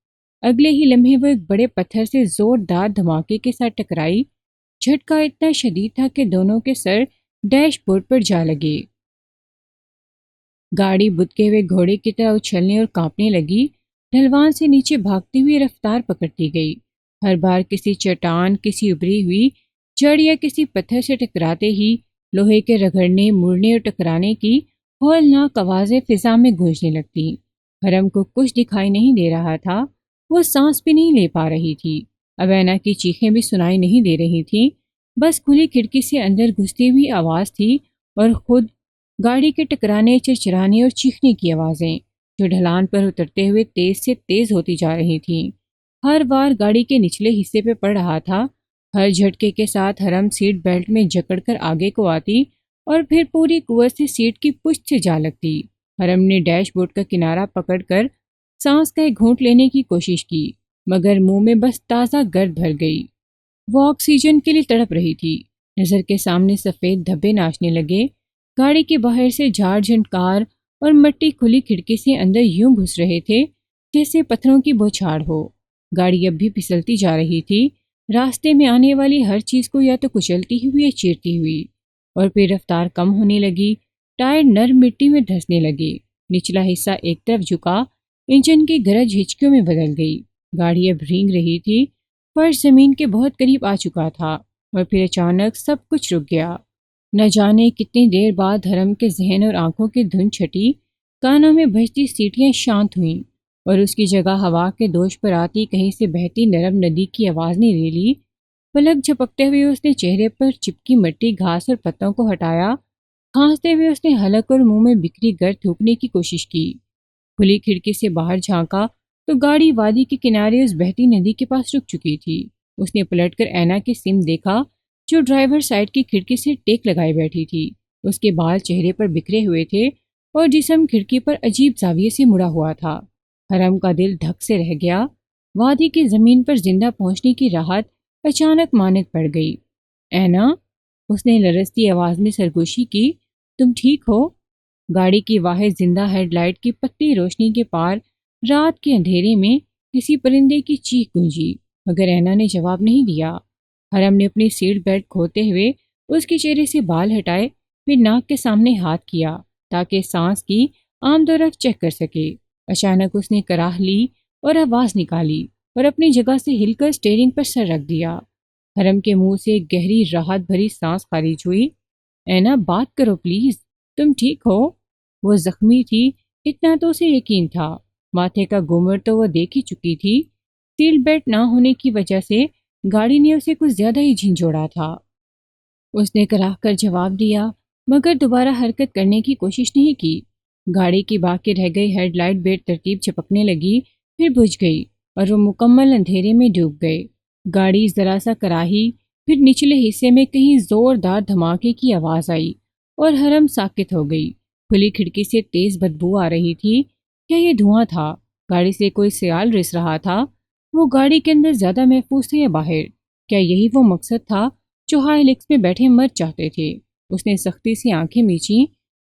اگلے ہی لمحے وہ ایک بڑے پتھر سے زوردار دھماکے کے ساتھ ٹکرائی۔ جھٹکا اتنا شدید تھا کہ دونوں کے سر ڈیش بورڈ پر جا لگے۔ گاڑی بدکے ہوئے گھوڑے کی طرح اچھلنے اور کانپنے لگی۔ ڈھلوان سے نیچے بھاگتی ہوئی رفتار پکڑتی گئی۔ ہر بار کسی چٹان، کسی ابری ہوئی جڑ یا کسی پتھر سے ٹکراتے ہی لوہے کے رگڑنے، مڑنے اور ٹکرانے کی ہولناک آوازیں فضا میں گونجنے لگتی۔ حرم کو کچھ دکھائی نہیں دے رہا تھا، وہ سانس بھی نہیں لے پا رہی تھی۔ اب اینا کی چیخیں بھی سنائی نہیں دے رہی تھیں، بس کھلی کھڑکی سے اندر گھستی ہوئی آواز تھی اور خود گاڑی کے ٹکرانے، چرچرانے اور چیخنے کی آوازیں، جو ڈھلان پر اترتے ہوئے تیز سے تیز ہوتی جا رہی تھیں۔ ہر بار گاڑی کے نچلے حصے پہ پڑ رہا تھا۔ ہر جھٹکے کے ساتھ حرم سیٹ بیلٹ میں جکڑ کر آگے کو آتی اور پھر پوری قوت سے سیٹ کی پشت سے جا لگتی۔ حرم نے ڈیش بورڈ کا کنارہ پکڑ کر سانس کا ایک گھونٹ لینے کی کوشش کی، مگر منہ میں بس تازہ گرد بھر گئی۔ وہ آکسیجن کے لیے تڑپ رہی تھی۔ نظر کے سامنے سفید دھبے ناچنے لگے۔ گاڑی کے باہر سے جھاڑ جھنکار اور مٹی کھلی کھڑکی سے اندر یوں گھس رہے تھے جیسے پتھروں کی بوچھاڑ ہو۔ گاڑی اب بھی پھسلتی جا رہی تھی، راستے میں آنے والی ہر چیز کو یا تو کچلتی ہوئی یا چیرتی ہوئی، اور پھر رفتار کم ہونے لگی۔ ٹائر نرم مٹی میں دھنسنے لگے، نچلا حصہ ایک طرف جھکا، انجن کی گرج ہچکیوں میں بدل گئی۔ گاڑی اب رینگ رہی تھی، فرش زمین کے بہت قریب آ چکا تھا اور پھر اچانک سب کچھ رک گیا۔ نہ جانے کتنی دیر بعد حرم کے ذہن اور آنکھوں کی دھن چھٹی، کانوں میں بجتی سیٹیاں شانت ہوئیں اور اس کی جگہ ہوا کے دوش پر آتی کہیں سے بہتی نرم ندی کی آواز نے لے لی۔ پلک جھپکتے ہوئے اس نے چہرے پر چپکی مٹی، گھاس اور پتوں کو ہٹایا۔ کھانستے ہوئے اس نے حلق اور منہ میں بکھری گرد تھوکنے کی کوشش کی۔ کھلی کھڑکی سے باہر جھانکا تو گاڑی وادی کے کنارے اس بہتی ندی کے پاس رک چکی تھی۔ اس نے پلٹ کر اینا کی سمت دیکھا جو ڈرائیور سائڈ کی کھڑکی سے ٹیک لگائے بیٹھی تھی۔ اس کے بال چہرے پر بکھرے ہوئے تھے اور جسم کھڑکی پر عجیب زاویے سے مڑا ہوا تھا۔ حرم کا دل دھک سے رہ گیا۔ وادی کی زمین پر زندہ پہنچنے کی راحت اچانک مانند پڑ گئی۔ اینا، اس نے لرزتی آواز میں سرگوشی کی، تم ٹھیک ہو؟ گاڑی کی واحد زندہ ہیڈ لائٹ کی پتلی روشنی کے پار رات کے اندھیرے میں کسی پرندے کی چیخ گونجی، مگر اینا نے جواب نہیں دیا۔ حرم نے اپنی سیٹ بیلٹ کھولتے ہوئے اس کے چہرے سے بال ہٹائے، پھر ناک کے سامنے ہاتھ کیا تاکہ سانس کی آمد و رفت چیک کر سکے۔ اچانک اس نے کراہ لی اور آواز نکالی اور اپنی جگہ سے ہل کر اسٹیئرنگ پر سر رکھ دیا۔ حرم کے منہ سے ایک گہری راحت بھری سانس خارج ہوئی۔ اینا، بات کرو پلیز، تم ٹھیک ہو؟ وہ زخمی تھی، اتنا تو اسے یقین تھا۔ ماتھے کا گھومر تو وہ دیکھ ہی چکی تھی۔ سیٹ بیلٹ نہ ہونے کی وجہ سے گاڑی نے اسے کچھ زیادہ ہی جھنجھوڑا تھا۔ اس نے کراہ کر جواب دیا مگر دوبارہ حرکت کرنے کی کوشش نہیں کی۔ گاڑی کی باقی رہ گئی ہیڈ لائٹ بے ترتیب چپکنے لگی، پھر بجھ گئی اور وہ مکمل اندھیرے میں ڈوب گئے۔ گاڑی ذرا سا کراہی، پھر نچلے حصے میں کہیں زوردار دھماکے کی آواز آئی اور حرم ساکت ہو گئی۔ کھلی کھڑکی سے تیز بدبو آ رہی تھی۔ کیا یہ دھواں تھا؟ گاڑی سے کوئی سیال رس رہا تھا؟ وہ گاڑی کے اندر زیادہ محفوظ تھے یا باہر؟ کیا یہی وہ مقصد تھا جو ہائی لیکس میں بیٹھے مرد چاہتے تھے؟ اس نے سختی سے آنکھیں میچیں۔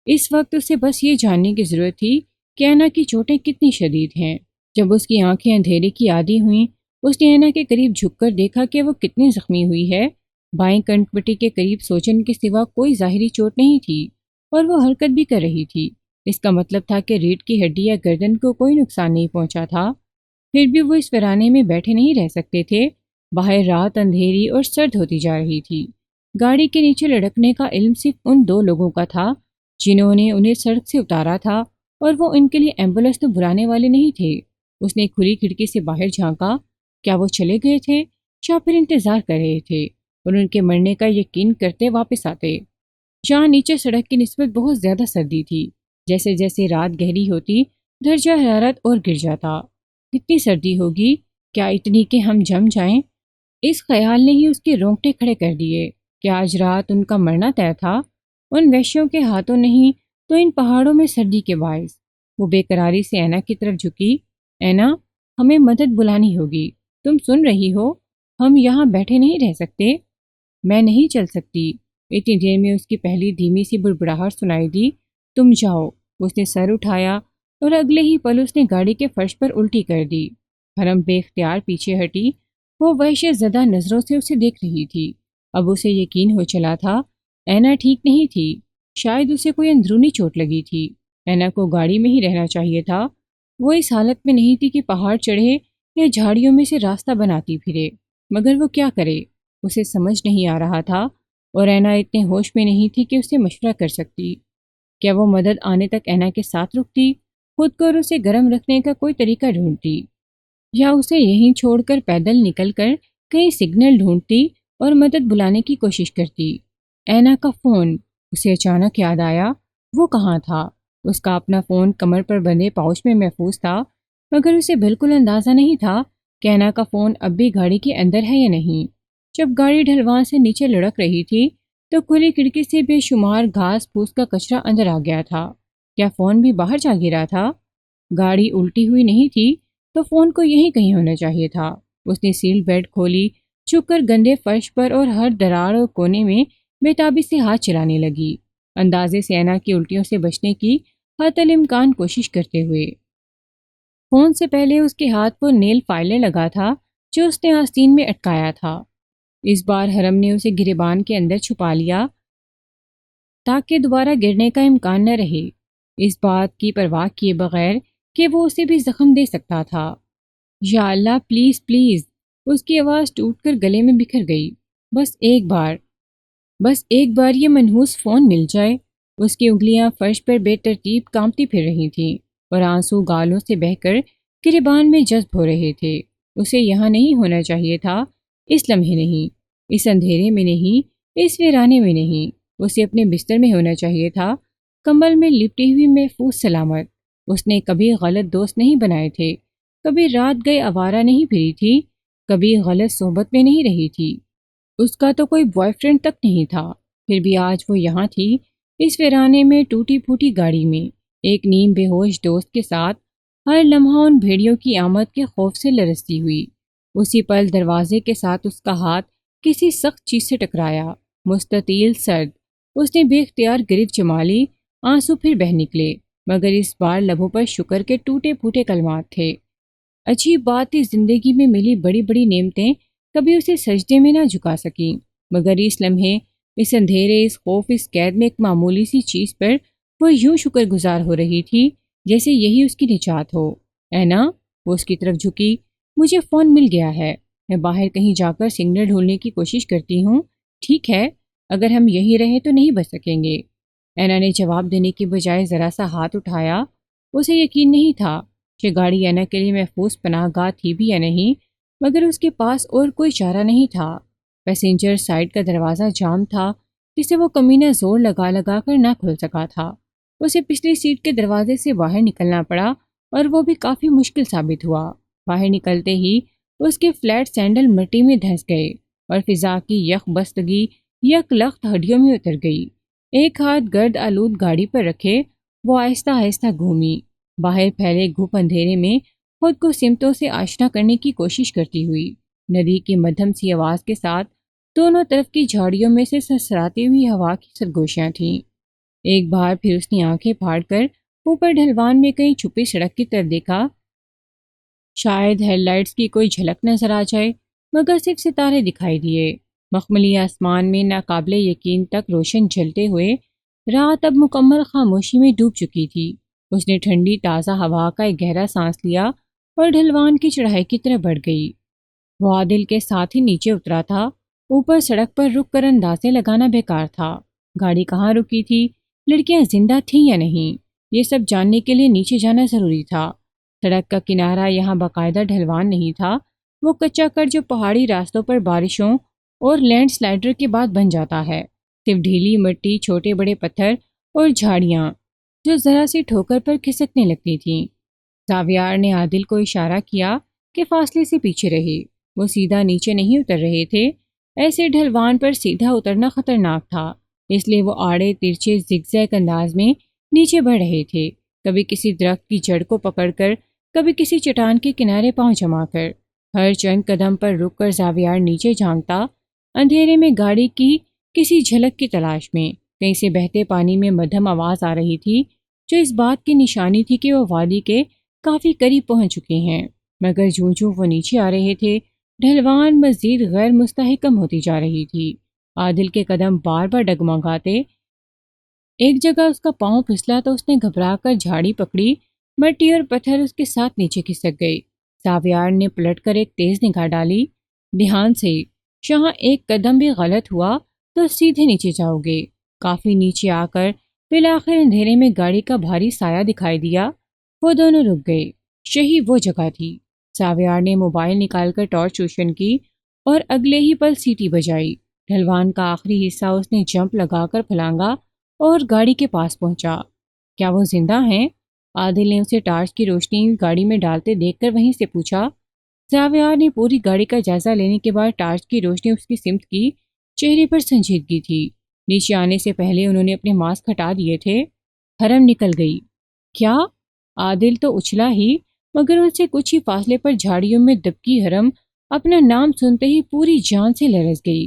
اس وقت اسے بس یہ جاننے کی ضرورت تھی کہ اینا کی چوٹیں کتنی شدید ہیں۔ جب اس کی آنکھیں اندھیرے کی عادی ہوئیں، اس نے اینا کے قریب جھک کر دیکھا کہ وہ کتنی زخمی ہوئی ہے۔ بائیں کنکپٹی کے قریب سوجن کے سوا کوئی ظاہری چوٹ نہیں تھی اور وہ حرکت بھی کر رہی تھی۔ اس کا مطلب تھا کہ ریڑھ کی ہڈی یا گردن کو کوئی نقصان نہیں پہنچا تھا۔ پھر بھی وہ اس ویرانے میں بیٹھے نہیں رہ سکتے تھے۔ باہر رات اندھیری اور سرد ہوتی جا رہی تھی۔ گاڑی کے نیچے لڑکنے کا علم صرف ان دو لوگوں کا تھا جنہوں نے انہیں سڑک سے اتارا تھا، اور وہ ان کے لیے ایمبولینس تو بلانے والے نہیں تھے۔ اس نے کھلی کھڑکی سے باہر جھانکا۔ کیا وہ چلے گئے تھے یا پھر انتظار کر رہے تھے اور ان کے مرنے کا یقین کرتے واپس آتے؟ جہاں نیچے سڑک کی نسبت بہت زیادہ سردی تھی۔ جیسے جیسے رات گہری ہوتی درجہ حرارت اور گر جاتا۔ کتنی سردی ہوگی؟ کیا اتنی کہ ہم جم جائیں؟ اس خیال نے ہی اس کے رونگٹے کھڑے کر دیے کہ آج رات ان کا مرنا طے تھا، ان وحشیوں کے ہاتھوں نہیں تو ان پہاڑوں میں سردی کے باعث۔ وہ بے قراری سے اینا کی طرف جھکی۔ اینا، ہمیں مدد بلانی ہوگی، تم سن رہی ہو؟ ہم یہاں بیٹھے نہیں رہ سکتے۔ میں نہیں چل سکتی۔ اتنی دیر میں اس کی پہلی دھیمی سی بڑبڑاہٹ سنائی دی۔ تم جاؤ۔ اس نے سر اٹھایا اور اگلے ہی پل اس نے گاڑی کے فرش پر الٹی کر دی۔ حرم بے اختیار پیچھے ہٹی۔ وہ وحشت زدہ نظروں سے اسے دیکھ رہی تھی۔ اب اسے یقین ہو چلا تھا اینا ٹھیک نہیں تھی۔ شاید اسے کوئی اندرونی چوٹ لگی تھی۔ اینا کو گاڑی میں ہی رہنا چاہیے تھا۔ وہ اس حالت میں نہیں تھی کہ پہاڑ چڑھے یا جھاڑیوں میں سے راستہ بناتی پھرے، مگر وہ کیا کرے؟ اسے سمجھ نہیں آ رہا تھا، اور اینا اتنے ہوش میں نہیں تھی کہ اسے مشورہ کر سکتی۔ کیا وہ مدد آنے تک اینا کے ساتھ رکتی، خود کو اور اسے گرم رکھنے کا کوئی طریقہ ڈھونڈتی، یا اسے یہیں چھوڑ کر پیدل نکل کر کہیں سگنل ڈھونڈتی اور مدد بلانے کی کوشش کرتی؟ اینا کا فون، اسے اچانک یاد آیا۔ وہ کہاں تھا؟ اس کا اپنا فون کمر پر بندھے پاؤچ میں محفوظ تھا، مگر اسے بالکل اندازہ نہیں تھا کہ اینا کا فون اب بھی گاڑی کے اندر ہے یا نہیں۔ جب گاڑی ڈھلوان سے نیچے لڑک رہی تھی تو کھلی کھڑکی سے بے شمار گھاس پھوس کا کچرا اندر آ گیا تھا۔ کیا فون بھی باہر جا گرا تھا؟ گاڑی الٹی ہوئی نہیں تھی تو فون کو یہیں کہیں ہونا چاہیے تھا۔ اس نے سیل بیلٹ کھولی، جھک کر گندے فرش پر اور ہر دراڑ اور کونے میں بے تابی سے ہاتھ چلانے لگی، اندازے سے اینا کی الٹیوں سے بچنے کی حتی الامکان کوشش کرتے ہوئے۔ فون سے پہلے اس کے ہاتھ پر نیل فائلر لگا تھا جو اس نے آستین میں اٹکایا تھا۔ اس بار حرم نے اسے گریبان کے اندر چھپا لیا تاکہ دوبارہ گرنے کا امکان نہ رہے، اس بات کی پرواہ کیے بغیر کہ وہ اسے بھی زخم دے سکتا تھا۔ یا اللہ، پلیز پلیز، اس کی آواز ٹوٹ کر گلے میں بکھر گئی۔ بس ایک بار، بس ایک بار یہ منحوس فون مل جائے۔ اس کی انگلیاں فرش پر بے ترتیب کانپتی پھر رہی تھیں اور آنسو گالوں سے بہہ کر گریبان میں جذب ہو رہے تھے۔ اسے یہاں نہیں ہونا چاہیے تھا، اس لمحے نہیں، اس اندھیرے میں نہیں، اس ویرانے میں نہیں۔ اسے اپنے بستر میں ہونا چاہیے تھا، کمبل میں لپٹی ہوئی محفوظ سلامت۔ اس نے کبھی غلط دوست نہیں بنائے تھے، کبھی رات گئے آوارہ نہیں پھری تھی، کبھی غلط صحبت میں نہیں رہی تھی۔ اس کا تو کوئی بوائے فرینڈ تک نہیں تھا، پھر بھی آج وہ یہاں تھی، اس ویرانے میں، ٹوٹی پھوٹی گاڑی میں، ایک نیم بے ہوش دوست کے ساتھ، ہر لمحہ ان بھیڑیوں کی آمد کے خوف سے لرزتی ہوئی۔ اسی پل دروازے کے ساتھ اس کا ہاتھ کسی سخت چیز سے ٹکرایا، مستطیل سرد۔ اس نے بے اختیار گرفت جما لی، آنسو پھر بہہ نکلے، مگر اس بار لبوں پر شکر کے ٹوٹے پھوٹے کلمات تھے۔ عجیب بات تھی، زندگی میں ملی بڑی بڑی نعمتیں کبھی اسے سجدے میں نہ جھکا سکیں، مگر اس لمحے، اس اندھیرے، اس خوف، اس قید میں ایک معمولی سی چیز پر وہ یوں شکر گزار ہو رہی تھی جیسے یہی اس کی نجات ہو۔ اینا، وہ اس کی طرف جھکی، مجھے فون مل گیا ہے، میں باہر کہیں جا کر سگنل ڈھونڈنے کی کوشش کرتی ہوں، ٹھیک ہے؟ اگر ہم یہی رہیں تو نہیں بچ سکیں گے۔ اینا نے جواب دینے کی بجائے ذرا سا ہاتھ اٹھایا۔ اسے یقین نہیں تھا کہ گاڑی اینا کے لیے محفوظ پناہ گاہ تھی بھی یا نہیں، مگر اس کے پاس اور کوئی چارہ نہیں تھا۔ پیسنجر سائڈ کا دروازہ جام تھا، جسے وہ کمینہ زور لگا لگا کر نہ کھول سکا تھا۔ اسے پچھلی سیٹ کے دروازے سے باہر نکلنا پڑا اور وہ بھی کافی مشکل ثابت ہوا۔ باہر نکلتے ہی اس کے فلیٹ سینڈل مٹی میں دھنس گئے اور فضا کی یک بستگی یک لخت ہڈیوں میں اتر گئی۔ ایک ہاتھ گرد آلود گاڑی پر رکھے وہ آہستہ آہستہ گھومی، باہر پھیلے گھپ اندھیرے میں خود کو سمتوں سے آشنا کرنے کی کوشش کرتی ہوئی۔ ندی کی مدھم سی آواز کے ساتھ دونوں طرف کی جھاڑیوں میں سے سرسراتی ہوئی ہوا کی سرگوشیاں تھیں۔ ایک بار پھر اس نے آنکھیں پھاڑ کر اوپر ڈھلوان میں کہیں چھپی سڑک کی طرف دیکھا، شاید ہیڈ لائٹس کی کوئی جھلک نظر آ جائے، مگر صرف ستارے دکھائی دیے، مخملی آسمان میں ناقابل یقین تک روشن جلتے ہوئے۔ رات اب مکمل خاموشی میں ڈوب چکی تھی۔ اس نے ٹھنڈی تازہ ہوا کا ایک گہرا سانس لیا اور ڈھلوان کی چڑھائی کی طرف بڑھ گئی۔ وہ عادل کے ساتھ ہی نیچے اترا تھا۔ اوپر سڑک پر رک کر اندازے لگانا بیکار تھا، گاڑی کہاں رکی تھی، لڑکیاں زندہ تھیں یا نہیں، یہ سب جاننے کے لیے نیچے جانا ضروری تھا۔ سڑک کا کنارہ یہاں باقاعدہ ڈھلوان نہیں تھا، وہ کچا کر جو پہاڑی راستوں پر بارشوں اور لینڈ سلائڈر کے بعد بن جاتا ہے، صرف ڈھیلی مٹی، چھوٹے بڑے پتھر اور جھاڑیاں جو ذرا سی ٹھوکر پر کھسکنے لگتی تھیں۔ زاویار نے عادل کو اشارہ کیا کہ فاصلے سے پیچھے رہے۔ وہ سیدھا نیچے نہیں اتر رہے تھے، ایسے ڈھلوان پر سیدھا اترنا خطرناک تھا، اس لیے وہ آڑے ترچھے زگزیگ انداز میں نیچے بڑھ رہے تھے، کبھی کسی درخت کی جڑ کو پکڑ کر، کبھی کسی چٹان کے کنارے پاؤں جما کر۔ ہر چند قدم پر رک کر زاویار نیچے جھانکتا، اندھیرے میں گاڑی کی کسی جھلک کی تلاش میں۔ کہیں سے بہتے پانی میں مدھم آواز آ رہی تھی، جو اس بات کی نشانی تھی کہ وہ وادی کے کافی قریب پہنچ چکے ہیں، مگر جوں جوں وہ نیچے آ رہے تھے، ڈھلوان مزید غیر مستحکم ہوتی جا رہی تھی۔ عادل کے قدم بار بار ڈگمگاتے، ایک جگہ اس کا پاؤں پھسلا تو اس نے گھبرا کر جھاڑی پکڑی، مٹی اور پتھر اس کے ساتھ نیچے کھسک گئے۔ زاویار نے پلٹ کر ایک تیز نگاہ ڈالی، دھیان سے، جہاں ایک قدم بھی غلط ہوا تو سیدھے نیچے جاؤ گے۔ کافی نیچے آ کر بالآخر اندھیرے میں گاڑی کا بھاری سایہ دکھائی دیا۔ وہ دونوں رک گئے، یہی وہ جگہ تھی۔ زاویار نے موبائل نکال کر ٹارچ روشن کی اور اگلے ہی پل سیٹی بجائی۔ ڈھلوان کا آخری حصہ اس نے جمپ لگا کر پھلانگا اور گاڑی کے پاس پہنچا۔ کیا وہ زندہ ہیں؟ عادل نے اسے ٹارچ کی روشنی گاڑی میں ڈالتے دیکھ کر وہیں سے پوچھا۔ زاویار نے پوری گاڑی کا جائزہ لینے کے بعد ٹارچ کی روشنی اس کی سمت کی، چہرے پر سنجیدگی تھی۔ نیچے آنے سے پہلے انہوں نے اپنے ماسک ہٹا دیے تھے۔ حرم نکل گئی۔ کیا؟ عادل تو اچھلا ہی، مگر ان سے کچھ ہی فاصلے پر جھاڑیوں میں دبکی حرم اپنا نام سنتے ہی پوری جان سے لرز گئی۔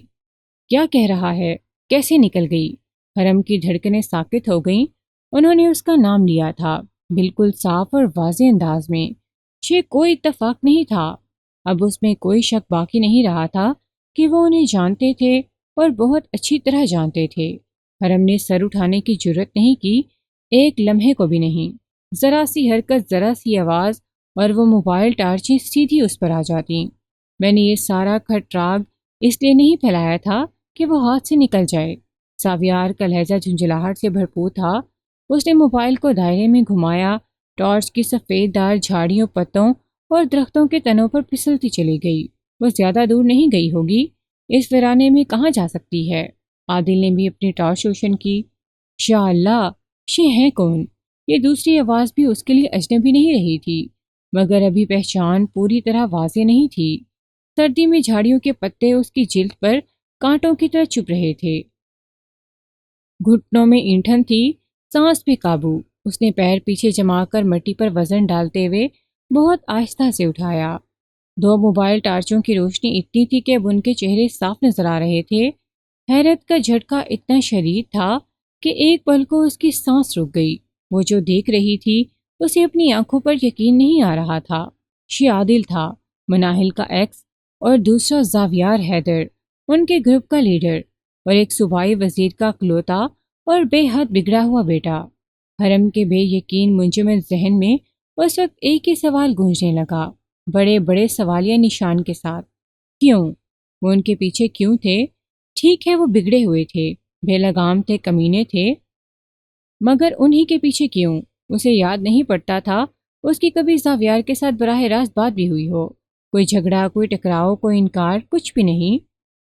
کیا کہہ رہا ہے؟ کیسے نکل گئی؟ حرم کی دھڑکنیں ساکت ہو گئیں۔ انہوں نے اس کا نام لیا تھا، بالکل صاف اور واضح انداز میں۔ یہ کوئی اتفاق نہیں تھا۔ اب اس میں کوئی شک باقی نہیں رہا تھا کہ وہ انہیں جانتے تھے اور بہت اچھی طرح جانتے تھے۔ حرم نے سر اٹھانے کی جرت نہیں کی، ایک لمحے کو بھی نہیں۔ ذرا سی حرکت، ذرا سی آواز اور وہ موبائل ٹارچیں سیدھی اس پر آ جاتی۔ میں نے یہ سارا کھٹراگ اس لیے نہیں پھیلایا تھا کہ وہ ہاتھ سے نکل جائے۔ ساویار کا لہجہ جھنجھلاہٹ سے بھرپور تھا۔ اس نے موبائل کو دائرے میں گھمایا، ٹارچ کی سفید دار جھاڑیوں، پتوں اور درختوں کے تنوں پر پھسلتی چلی گئی۔ وہ زیادہ دور نہیں گئی ہوگی، اس ویرانے میں کہاں جا سکتی ہے؟ عادل نے بھی اپنی ٹارچ روشن کی۔ یا اللہ، یہ ہے کون؟ یہ دوسری آواز بھی اس کے لیے اجنبی نہیں رہی تھی، مگر ابھی پہچان پوری طرح واضح نہیں تھی۔ سردی میں جھاڑیوں کے پتے اس کی جلد پر کانٹوں کی طرح چبھ رہے تھے، گھٹنوں میں اینٹھن تھی، سانس پہ قابو۔ اس نے پیر پیچھے جما کر مٹی پر وزن ڈالتے ہوئے بہت آہستہ سے اٹھایا۔ دو موبائل ٹارچوں کی روشنی اتنی تھی کہ اب ان کے چہرے صاف نظر آ رہے تھے۔ حیرت کا جھٹکا اتنا شدید تھا کہ ایک پل کو اس کی سانس رک گئی۔ وہ جو دیکھ رہی تھی اسے اپنی آنکھوں پر یقین نہیں آ رہا تھا۔ یہ عادل تھا، مناہل کا ایکس، اور دوسرا زاویار حیدر، ان کے گروپ کا لیڈر، اور ایک صوبائی وزیر کا اکلوتا اور بے حد بگڑا ہوا بیٹا۔ حرم کے بے یقین منجمد ذہن میں اس وقت ایک ہی سوال گونجنے لگا، بڑے بڑے سوالیہ نشان کے ساتھ۔ کیوں؟ وہ ان کے پیچھے کیوں تھے؟ ٹھیک ہے وہ بگڑے ہوئے تھے، بے لگام تھے، کمینے تھے، مگر انہی کے پیچھے کیوں؟ اسے یاد نہیں پڑتا تھا اس کی کبھی زاویار کے ساتھ براہ راست بات بھی ہوئی ہو۔ کوئی جھگڑا، کوئی ٹکراؤ، کوئی انکار، کچھ بھی نہیں۔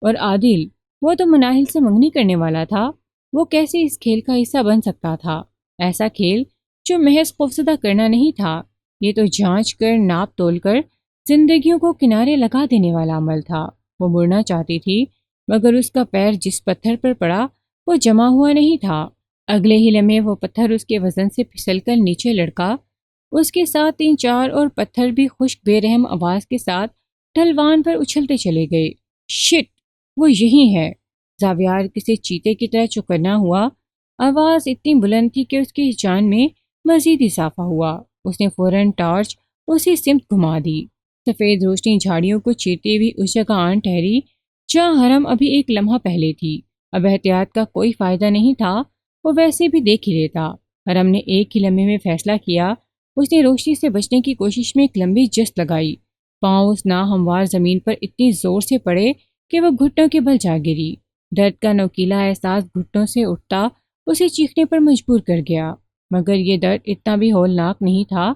اور عادل، وہ تو مناہل سے منگنی کرنے والا تھا، وہ کیسے اس کھیل کا حصہ بن سکتا تھا؟ ایسا کھیل جو محض خوفزدہ کرنا نہیں تھا، یہ تو جانچ کر، ناپ تول کر زندگیوں کو کنارے لگا دینے والا عمل تھا۔ وہ مڑنا چاہتی تھی، مگر اس کا پیر جس پتھر پر پڑا وہ جمع ہوا نہیں تھا۔ اگلے ہی لمحے وہ پتھر اس کے وزن سے پھسل کر نیچے لڑکا، اس کے ساتھ 3-4 اور پتھر بھی خشک بے رحم آواز کے ساتھ ڈھلوان پر اچھلتے چلے گئے۔ شٹ! وہ یہی ہے! زاویار کسی چیتے کی طرح چوکنا ہوا۔ آواز اتنی بلند تھی کہ اس کی جان میں مزید اضافہ ہوا۔ اس نے فوراً ٹارچ اسی سمت گھما دی۔ سفید روشنی جھاڑیوں کو چیرتی ہوئی اس جگہ آن ٹھہری جہاں حرم ابھی ایک لمحہ پہلے تھی۔ اب احتیاط کا کوئی فائدہ نہیں تھا، وہ ویسے بھی دیکھ ہی لیتا۔ حرم نے ایک ہی لمحے میں فیصلہ کیا۔ اس نے روشنی سے بچنے کی کوشش میں ایک لمبی جست لگائی۔ پاؤں اس ناہموار زمین پر اتنی زور سے پڑے کہ وہ گھٹنوں کے بل جا گری۔ درد کا نوکیلا احساس گھٹنوں سے اٹھتا اسے چیخنے پر مجبور کر گیا، مگر یہ درد اتنا بھی ہولناک نہیں تھا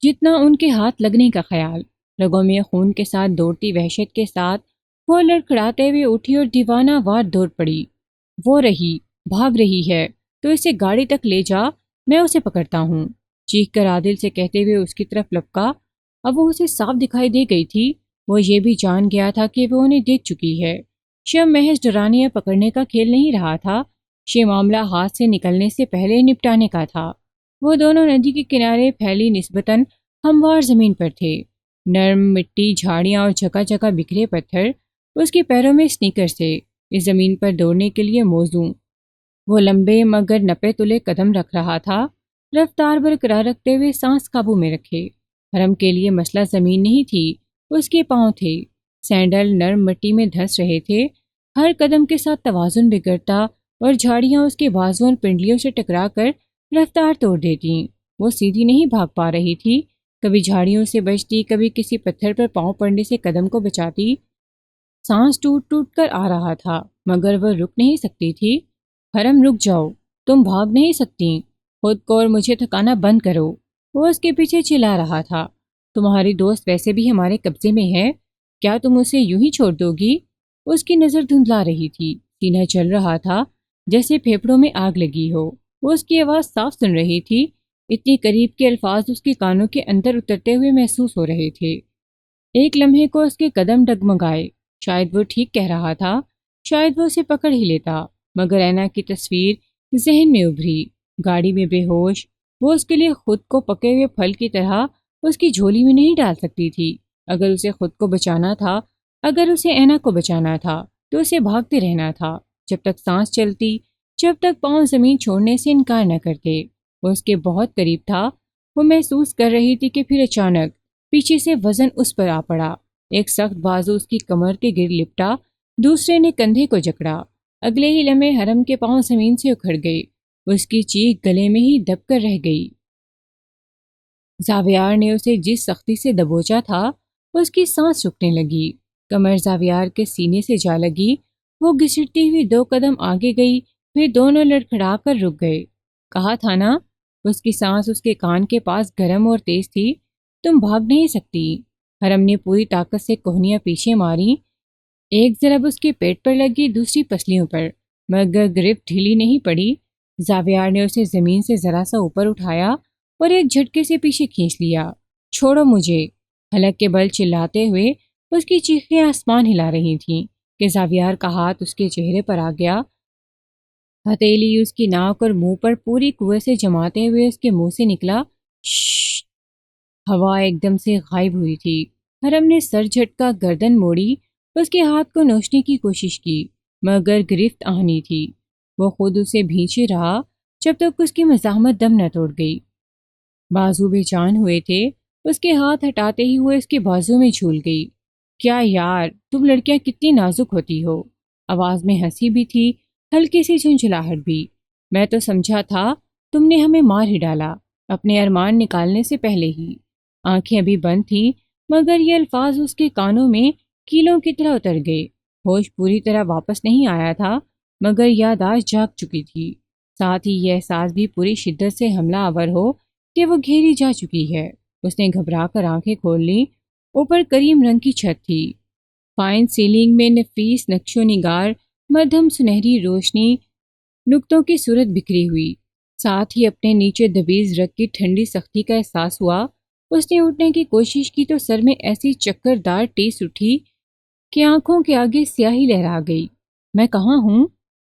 جتنا ان کے ہاتھ لگنے کا خیال۔ رگوں میں خون کے ساتھ دوڑتی وحشت کے ساتھ وہ لڑکھڑاتے ہوئے اٹھی اور دیوانہ وار دوڑ پڑی۔ وہ رہی، بھاگ رہی ہے تو اسے گاڑی تک لے جا، میں اسے پکڑتا ہوں، چیخ کر عادل سے کہتے ہوئے اس کی طرف لپکا۔ اب وہ اسے صاف دکھائی دے گئی تھی، وہ یہ بھی جان گیا تھا کہ وہ انہیں دیکھ چکی ہے۔ یہ محض ڈرانے یا پکڑنے کا کھیل نہیں رہا تھا، یہ معاملہ ہاتھ سے نکلنے سے پہلے نپٹانے کا تھا۔ وہ دونوں ندی کے کنارے پھیلی نسبتاً ہموار زمین پر تھے، نرم مٹی، جھاڑیاں اور جگہ جگہ بکھرے پتھر۔ اس کے پیروں میں سنیکرز تھے، اس زمین پر دوڑنے کے لیے موزوں۔ وہ لمبے مگر نپے تلے قدم رکھ رہا تھا، رفتار برقرار رکھتے ہوئے سانس قابو میں رکھے۔ حرم کے لیے مسئلہ زمین نہیں تھی، اس کے پاؤں تھے۔ سینڈل نرم مٹی میں دھس رہے تھے، ہر قدم کے ساتھ توازن بگڑتا اور جھاڑیاں اس کے بازو اور پنڈلیوں سے ٹکرا کر رفتار توڑ دیتی۔ وہ سیدھی نہیں بھاگ پا رہی تھی، کبھی جھاڑیوں سے بچتی، کبھی کسی پتھر پر پاؤں پڑنے سے قدم کو بچاتی۔ سانس ٹوٹ ٹوٹ کر آ رہا تھا، مگر وہ رک نہیں سکتی تھی۔ حرم، رک جاؤ، تم بھاگ نہیں سکتی، خود کو اور مجھے تھکانا بند کرو، وہ اس کے پیچھے چلا رہا تھا۔ تمہاری دوست ویسے بھی ہمارے قبضے میں ہے، کیا تم اسے یوں ہی چھوڑ دو گی؟ اس کی نظر دھندلا رہی تھی، سینہ چل رہا تھا جیسے پھیپھڑوں میں آگ لگی ہو۔ وہ اس کی آواز صاف سن رہی تھی، اتنی قریب کے الفاظ اس کے کانوں کے اندر اترتے ہوئے محسوس ہو رہے تھے۔ ایک لمحے کو اس کے قدم ڈگمگائے، شاید وہ ٹھیک کہہ رہا تھا، شاید وہ اسے پکڑ ہی لیتا، مگر اینا کی تصویر ذہن میں ابھری، گاڑی میں بے ہوش۔ وہ اس کے لیے خود کو پکے ہوئے پھل کی طرح اس کی جھولی میں نہیں ڈال سکتی تھی۔ اگر اسے خود کو بچانا تھا، اگر اسے اینا کو بچانا تھا، تو اسے بھاگتے رہنا تھا جب تک سانس چلتی، جب تک پاؤں زمین چھوڑنے سے انکار نہ کرتے۔ وہ اس کے بہت قریب تھا، وہ محسوس کر رہی تھی کہ پھر اچانک پیچھے سے وزن اس پر آ پڑا، ایک سخت بازو اس کی کمر کے گر لپٹا، دوسرے نے کندھے کو جکڑا۔ اگلے ہی لمحے حرم کے پاؤں زمین سے اکھڑ گئے، اس کی چیخ گلے میں ہی دب کر رہ گئی۔ زاویار نے اسے جس سختی سے دبوچا تھا اس کی سانس رکنے لگی، کمر زاویار کے سینے سے جا لگی۔ وہ گھسٹتی ہوئی 2 قدم آگے گئی، پھر دونوں لڑکھڑا کر رک گئے۔ کہا تھا نا؟ اس کی سانس اس کے کان کے پاس گرم اور تیز تھی۔ تم بھاگ نہیں سکتی۔ حرم نے پوری طاقت سے کوہنیاں پیچھے ماری۔ ایک ضرب اس کے پیٹ پر لگی، دوسری پسلیوں پر، مگر گرفت ڈھیلی نہیں پڑی۔ زاویار نے اسے زمین سے ذرا سا اوپر اٹھایا اور ایک جھٹکے سے پیچھے کھینچ لیا۔ چھوڑو مجھے، حلق کے بل چلاتے ہوئے اس کی چیخیں آسمان ہلا رہی تھیں کہ زاویار کا ہاتھ اس کے چہرے پر آ گیا۔ ہتھیلی اس کی ناک اور منہ پر پوری قوت سے جماتے ہوئے اس کے منہ سے نکلا، شش۔ ہوا ایک دم سے غائب ہوئی تھی۔ حرم نے سر جھٹکا، گردن موڑی، اس کے ہاتھ کو نوچنے کی کوشش کی، مگر گرفت آہنی تھی۔ وہ خود اسے بھینچے رہا جب تک اس کی مزاحمت دم نہ توڑ گئی۔ بازو بے جان ہوئے تھے، اس کے ہاتھ ہٹاتے ہی وہ اس کے بازو میں جھول گئی۔ کیا یار، تم لڑکیاں کتنی نازک ہوتی ہو۔ آواز میں ہنسی بھی تھی، ہلکی سی جھنجھلاہٹ بھی۔ میں تو سمجھا تھا تم نے ہمیں مار ہی ڈالا، اپنے ارمان نکالنے سے پہلے ہی۔ آنکھیں ابھی بند تھیں، مگر یہ الفاظ اس کے کانوں میں کیلوں کی طرح اتر گئے۔ ہوش پوری طرح واپس نہیں آیا تھا، مگر یادداشت جاگ چکی تھی، ساتھ ہی یہ احساس بھی پوری شدت سے حملہ آور ہو کہ وہ گھیری جا چکی ہے۔ اس نے گھبرا کر آنکھیں کھول لیں۔ اوپر کریم رنگ کی چھت تھی، فائن سیلنگ میں نفیس نقش و نگار، مدھم سنہری روشنی، نقطوں کی صورت بکھری ہوئی، ساتھ ہی اپنے نیچے دبیز رگ کی ٹھنڈی سختی کا احساس ہوا۔ اس نے اٹھنے کی کوشش کی تو سر میں ایسی چکردار ٹیس اٹھی کہ آنکھوں کے آگے سیاہی لہرا گئی۔ میں کہاں ہوں؟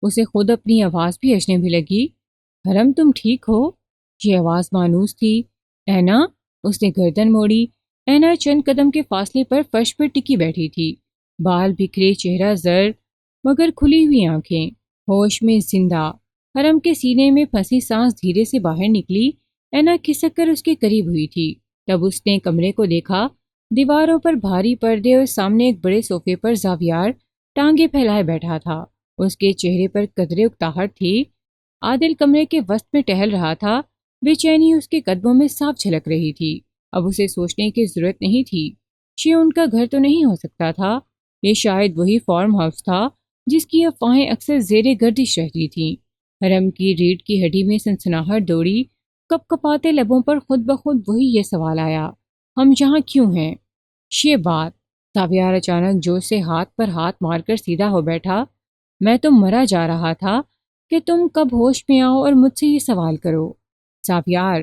اسے خود اپنی آواز بھی اجنبی لگی۔ حرم، تم ٹھیک ہو؟ یہ آواز مانوس تھی۔ اینا؟ اس نے گردن موڑی۔ اینا چند قدم کے فاصلے پر فرش پر ٹکی بیٹھی تھی، بال بکھرے، چہرہ زرد، مگر کھلی ہوئی آنکھیں، ہوش میں زندہ۔ حرم کے سینے میں پھنسی سانس دھیرے سے باہر نکلی۔ اینا کھسک کر اس کے قریب ہوئی تھی۔ تب اس نے کمرے کو دیکھا، دیواروں پر بھاری پردے اور سامنے ایک بڑے صوفے پر زاویار ٹانگیں پھیلائے بیٹھا تھا۔ اس کے چہرے پر قدرے اکتاہٹ تھی۔ عادل کمرے کے وسط میں ٹہل رہا تھا، بے چینی اس کے قدموں میں صاف جھلک رہی تھی۔ اب اسے سوچنے کی ضرورت نہیں تھی۔ یہ ان کا گھر تو نہیں ہو سکتا تھا، یہ شاید وہی فارم ہاؤس تھا جس کی افواہیں اکثر زیر گردش رہتی تھیں۔ حرم کی ریڑھ کی ہڈی میں سنسناہٹ دوڑی، کپ کپاتے لبوں پر خود بخود وہی یہ سوال آیا، ہم یہاں کیوں ہیں؟ یہ بات۔ زاویار اچانک جوش سے ہاتھ پر ہاتھ مار کر سیدھا ہو بیٹھا۔ میں تو مرا جا رہا تھا کہ تم کب ہوش میں آؤ اور مجھ سے یہ سوال کرو۔ زاویار۔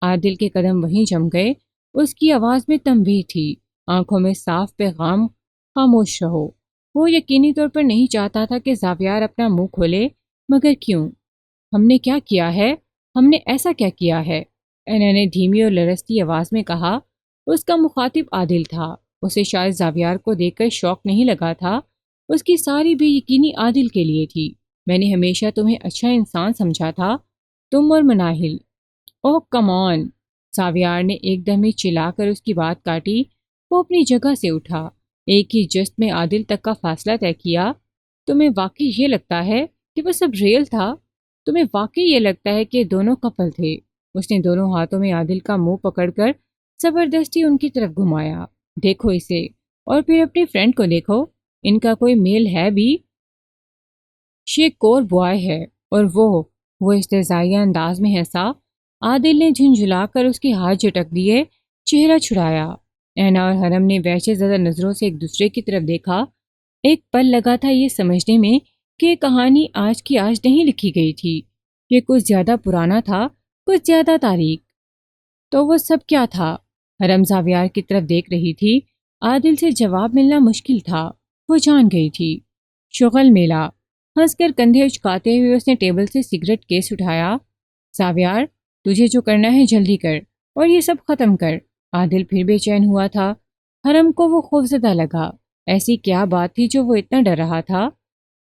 عادل کے قدم وہیں جم گئے، اس کی آواز میں تنبیہ تھی، آنکھوں میں صاف پیغام، خاموش رہو۔ وہ یقینی طور پر نہیں چاہتا تھا کہ زاویار اپنا منہ کھولے، مگر کیوں؟ ہم نے کیا کیا ہے؟ ہم نے ایسا کیا کیا ہے؟ اینا نے دھیمی اور لرزتی آواز میں کہا۔ اس کا مخاطب عادل تھا۔ اسے شاید زاویار کو دیکھ کر شوق نہیں لگا تھا، اس کی ساری بے یقینی عادل کے لیے تھی۔ میں نے ہمیشہ تمہیں اچھا انسان سمجھا تھا، تم اور مناہل۔ اوہ کم آن! زاویار نے ایک دم ہی چلا کر اس کی بات کاٹی۔ وہ اپنی جگہ سے اٹھا، ایک ہی جست میں عادل تک کا فاصلہ طے کیا۔ تمہیں واقعی یہ لگتا ہے کہ وہ سب ریل تھا؟ تمہیں واقعی یہ لگتا ہے کہ دونوں کپل تھے؟ اس نے دونوں ہاتھوں میں عادل کا منہ پکڑ کر زبردستی ان کی طرف گھمایا۔ دیکھو اسے، اور پھر اپنی فرینڈ کو دیکھو، ان کا کوئی میل ہے بھی؟ یہ کور بوائے ہے، اور وہ استہزائیہ انداز میں ہنسا۔ عادل نے جھنجھلا کر اس کے ہاتھ جھٹک دیے، چہرہ چھڑایا۔ اینا اور حرم نے وحشت زدہ نظروں سے ایک دوسرے کی طرف دیکھا۔ ایک پل لگا تھا یہ سمجھنے میں کہ یہ کہانی آج کی آج نہیں لکھی گئی تھی، یہ کچھ زیادہ پرانا تھا، کچھ زیادہ تاریخ۔ تو وہ سب کیا تھا؟ حرم زاویار کی طرف دیکھ رہی تھی۔ عادل سے جواب ملنا مشکل تھا، وہ جان گئی تھی۔ شغل میلہ۔ ہنس کر کندھے اچکاتے ہوئے اس نے ٹیبل سے سگریٹ کیس اٹھایا۔ زاویار، تجھے جو کرنا ہے جلدی کر اور یہ سب ختم کر۔ عادل پھر بے چین ہوا تھا۔ حرم کو وہ خوفزدہ لگا۔ ایسی کیا بات تھی جو وہ اتنا ڈر رہا تھا؟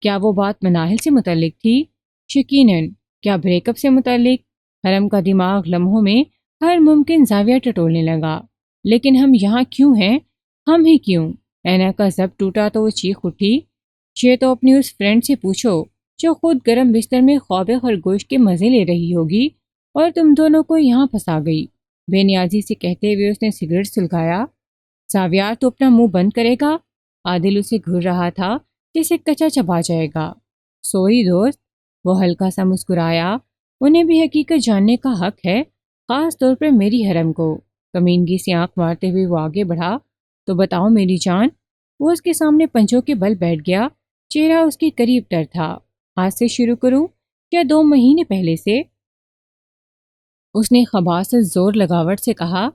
کیا وہ بات مناہل سے متعلق تھی؟ یقیناً۔ کیا بریک اپ سے متعلق؟ حرم کا دماغ لمحوں میں ہر ممکن زاویہ ٹٹولنے لگا۔ لیکن ہم یہاں کیوں ہیں؟ ہم ہی کیوں؟ اینا کا ضبط ٹوٹا تو وہ چیخ اٹھی۔ یہ تو اپنی اس فرینڈ سے پوچھو جو خود گرم بستر میں خواب خرگوش کے مزے لے رہی ہوگی اور تم دونوں کو یہاں پھنسا گئی۔ بے نیازی سے کہتے ہوئے اس نے سگریٹ سلگایا۔ ساویار تو اپنا منہ بند کرے گا؟ عادل اسے گھور رہا تھا جیسے کچا چبا جائے گا۔ سوری دوست، وہ ہلکا سا مسکرایا۔ انہیں بھی حقیقت جاننے کا حق ہے، خاص طور پر میری حرم کو۔ کمینگی سے آنکھ مارتے ہوئے وہ آگے بڑھا۔ تو بتاؤ میری جان۔ وہ اس کے سامنے پنجوں کے بل بیٹھ گیا، چہرہ اس کے قریب تر تھا۔ آج سے شروع کروں یا 2 مہینے پہلے سے؟ اس نے خباثت زور لگاوٹ سے کہا۔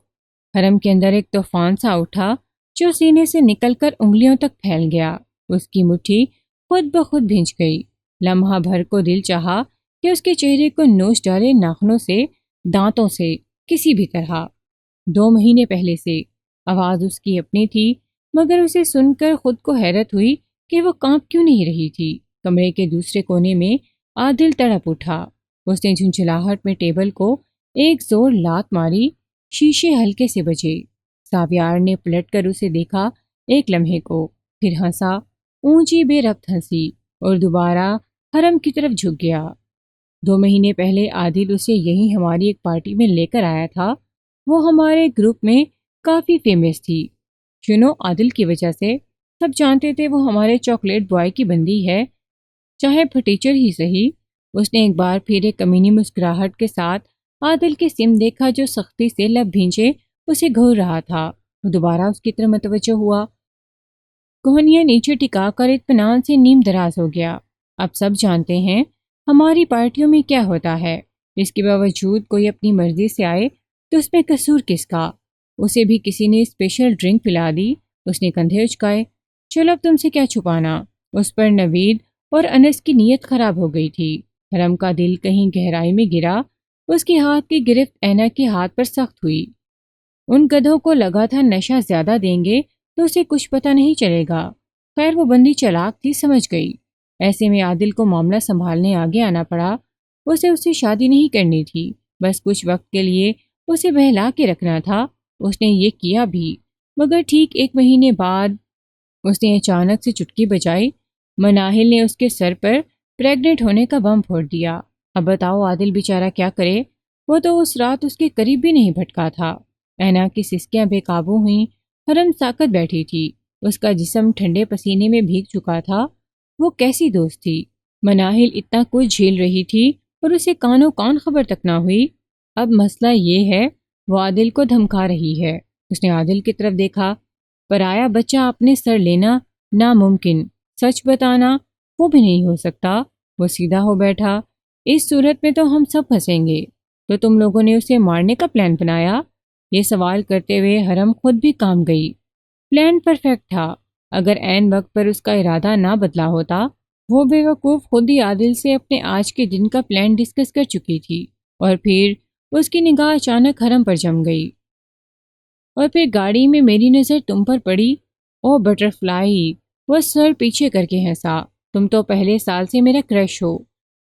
حرم کے اندر ایک طوفان سا اٹھا جو سینے سے نکل کر انگلیوں تک پھیل گیا۔ اس کی مٹھی خود بخود بھینچ گئی۔ لمحہ بھر کو دل چاہا کہ اس کے چہرے کو نوچ ڈالے، ناخنوں سے، دانتوں سے، کسی بھی طرح۔ 2 مہینے پہلے سے۔ آواز اس کی اپنی تھی، مگر اسے سن کر خود کو حیرت ہوئی کہ وہ کانپ کیوں نہیں رہی تھی۔ کمرے کے دوسرے کونے میں عادل تڑپ اٹھا۔ اس نے جھنجھلاہٹ میں ٹیبل کو ایک زور لات ماری، شیشے ہلکے سے بجے۔ ساویار نے پلٹ کر اسے دیکھا ایک لمحے کو، پھر ہنسا، اونچی بے ربط ہنسی، اور دوبارہ حرم کی طرف جھک گیا۔ 2 مہینے پہلے عادل اسے یہی ہماری ایک پارٹی میں لے کر آیا تھا۔ وہ ہمارے گروپ میں کافی فیمس تھی، عادل کی وجہ سے۔ سب جانتے تھے وہ ہمارے چاکلیٹ بوائے کی بندی ہے، چاہے پھٹیچر ہی صحیح۔ اس نے ایک بار پھر ایک کمینی مسکراہٹ کے ساتھ عادل کے سم دیکھا جو سختی سے لب بھینچے اسے گھور رہا تھا۔ وہ دوبارہ اس کی طرف متوجہ ہوا، کوہنیاں نیچے ٹکا کر اطمینان سے نیم دراز ہو گیا۔ اب سب جانتے ہیں ہماری پارٹیوں میں کیا ہوتا ہے۔ اس کے باوجود کوئی اپنی مرضی سے آئے تو اس میں قصور کس کا؟ اسے بھی کسی نے اسپیشل ڈرنک پلا دی۔ اس نے کندھے اچکائے۔ چلو اب تم سے کیا چھپانا۔ اس پر نوید اور انس کی نیت خراب ہو گئی تھی۔ حرم کا دل کہیں گہرائی میں گرا۔ اس کے ہاتھ کی گرفت اینا کے ہاتھ پر سخت ہوئی۔ ان گدھوں کو لگا تھا نشہ زیادہ دیں گے تو اسے کچھ پتہ نہیں چلے گا۔ خیر وہ بندی چلاک تھی، سمجھ گئی۔ ایسے میں عادل کو معاملہ سنبھالنے آگے آنا پڑا۔ اسے اس سے شادی نہیں کرنی تھی، بس کچھ وقت کے لیے اسے بہلا کے رکھنا تھا۔ اس نے یہ کیا بھی، مگر ٹھیک 1 مہینے بعد اس نے اچانک سے چٹکی بجائی۔ مناہل نے اس کے سر پر پریگننٹ ہونے کا بم پھوڑ دیا۔ اب بتاؤ عادل بیچارہ کیا کرے؟ وہ تو اس رات اس کے قریب بھی نہیں بھٹکا تھا۔ اینا کی سسکیاں بے قابو ہوئیں۔ حرم ساکت بیٹھی تھی، اس کا جسم ٹھنڈے پسینے میں بھیگ چکا تھا۔ وہ کیسی دوست تھی؟ مناہل اتنا کچھ جھیل رہی تھی اور اسے کانوں کان خبر تک نہ ہوئی۔ اب مسئلہ یہ ہے وہ عادل کو دھمکا رہی ہے۔ اس نے عادل کی طرف دیکھا۔ پرایا بچہ اپنے سر لینا ناممکن، سچ بتانا وہ بھی نہیں ہو سکتا۔ وہ سیدھا ہو بیٹھا۔ اس صورت میں تو ہم سب پھنسیں گے۔ تو تم لوگوں نے اسے مارنے کا پلان بنایا؟ یہ سوال کرتے ہوئے حرم خود بھی کام گئی۔ پلان پرفیکٹ تھا، اگر عین وقت پر اس کا ارادہ نہ بدلا ہوتا۔ وہ بے وقوف خود ہی عادل سے اپنے آج کے دن کا پلان ڈسکس کر چکی تھی، اور پھر اس کی نگاہ اچانک حرم پر جم گئی۔ اور پھر گاڑی میں میری نظر تم پر پڑی۔ او بٹر فلائی، وہ سر پیچھے کر کے ہنسا۔ تم تو پہلے سال سے میرا کرش ہو۔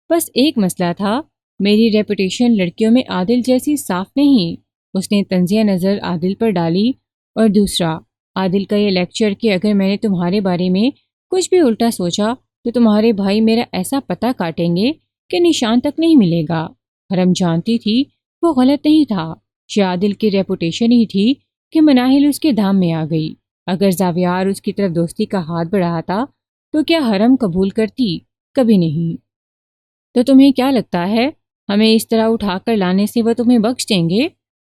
بس ایک مسئلہ تھا، میری ریپوٹیشن لڑکیوں میں عادل جیسی صاف نہیں۔ اس نے طنزیہ نظر عادل پر ڈالی۔ اور دوسرا، عادل کا یہ لیکچر کہ اگر میں نے تمہارے بارے میں کچھ بھی الٹا سوچا تو تمہارے بھائی میرا ایسا پتہ کاٹیں گے کہ نشان تک نہیں ملے گا۔ حرم جانتی تھی وہ غلط نہیں تھا، یہ عادل کی ریپوٹیشن ہی تھی کہ مناہل اس کے دام میں آ گئی۔ اگر زاویار اس کی طرف دوستی کا ہاتھ بڑھاتا تو کیا حرم قبول کرتی؟ کبھی نہیں۔ تو تمہیں کیا لگتا ہے ہمیں اس طرح اٹھا کر لانے سے وہ تمہیں بخش دیں گے؟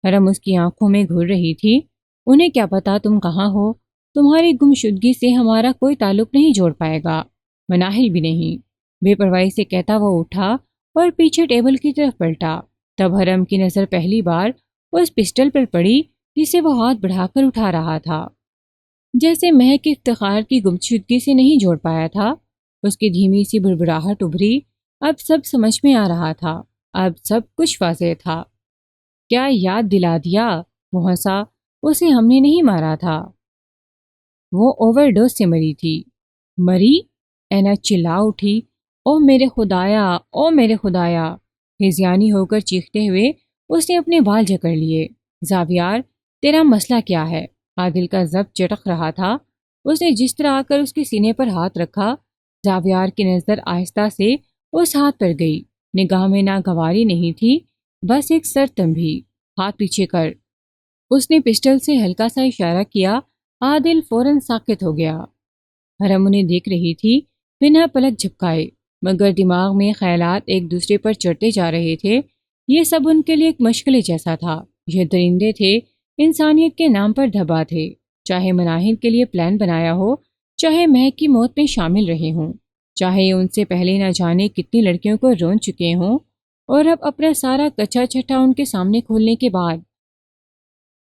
حرم اس کی آنکھوں میں گھور رہی تھی۔ انہیں کیا پتا تم کہاں ہو؟ تمہاری گمشدگی سے ہمارا کوئی تعلق نہیں جوڑ پائے گا، مناہل بھی نہیں۔ بے پرواہی سے کہتا وہ اٹھا اور پیچھے ٹیبل کی طرف پلٹا۔ تب حرم کی نظر پہلی بار اس پسٹل پر پڑی جسے وہ ہاتھ بڑھا کر اٹھا رہا تھا۔ جیسے مہک افتخار کی گمشدگی سے نہیں جوڑ پایا تھا۔ اس کی دھیمی سی بڑبڑاہٹ ابھری۔ اب سب سمجھ میں آ رہا تھا، اب سب کچھ واضح تھا۔ کیا یاد دلا دیا؟ وہ ہنسا۔ اسے ہم نے نہیں مارا تھا، وہ اوور ڈوز سے مری تھی۔ مری؟ اینا چلا اٹھی۔ او میرے خدایا، او میرے خدایا! ہذیانی ہو کر چیختے ہوئے اس نے اپنے بال جکڑ لیے۔ زاویار، تیرا مسئلہ کیا ہے؟ عادل کا ضبط چٹک رہا تھا۔ اس نے جس طرح آ کر اس کے سینے پر ہاتھ رکھا، زاویار کی نظر آہستہ سے اس ہاتھ پر گئی۔ نگاہ میں ناگواری نہیں تھی، بس ایک سر تنبیہ۔ ہاتھ پیچھے کر۔ اس نے پسٹل سے ہلکا سا اشارہ کیا۔ عادل فوراً ساکت ہو گیا۔ حرم انہیں دیکھ رہی تھی بنا پلک جھپکائے، مگر دماغ میں خیالات ایک دوسرے پر چڑھتے جا رہے تھے۔ یہ سب ان کے لیے ایک مشغلے جیسا تھا۔ یہ درندے تھے، انسانیت کے نام پر دھبا تھے، چاہے مناہل کے لیے پلان بنایا ہو، چاہے مہک کی موت میں شامل رہے ہوں، چاہے ان سے پہلے نہ جانے کتنی لڑکیوں کو رون چکے ہوں، اور اب اپنا سارا کچا چھٹا ان کے سامنے کھولنے کے بعد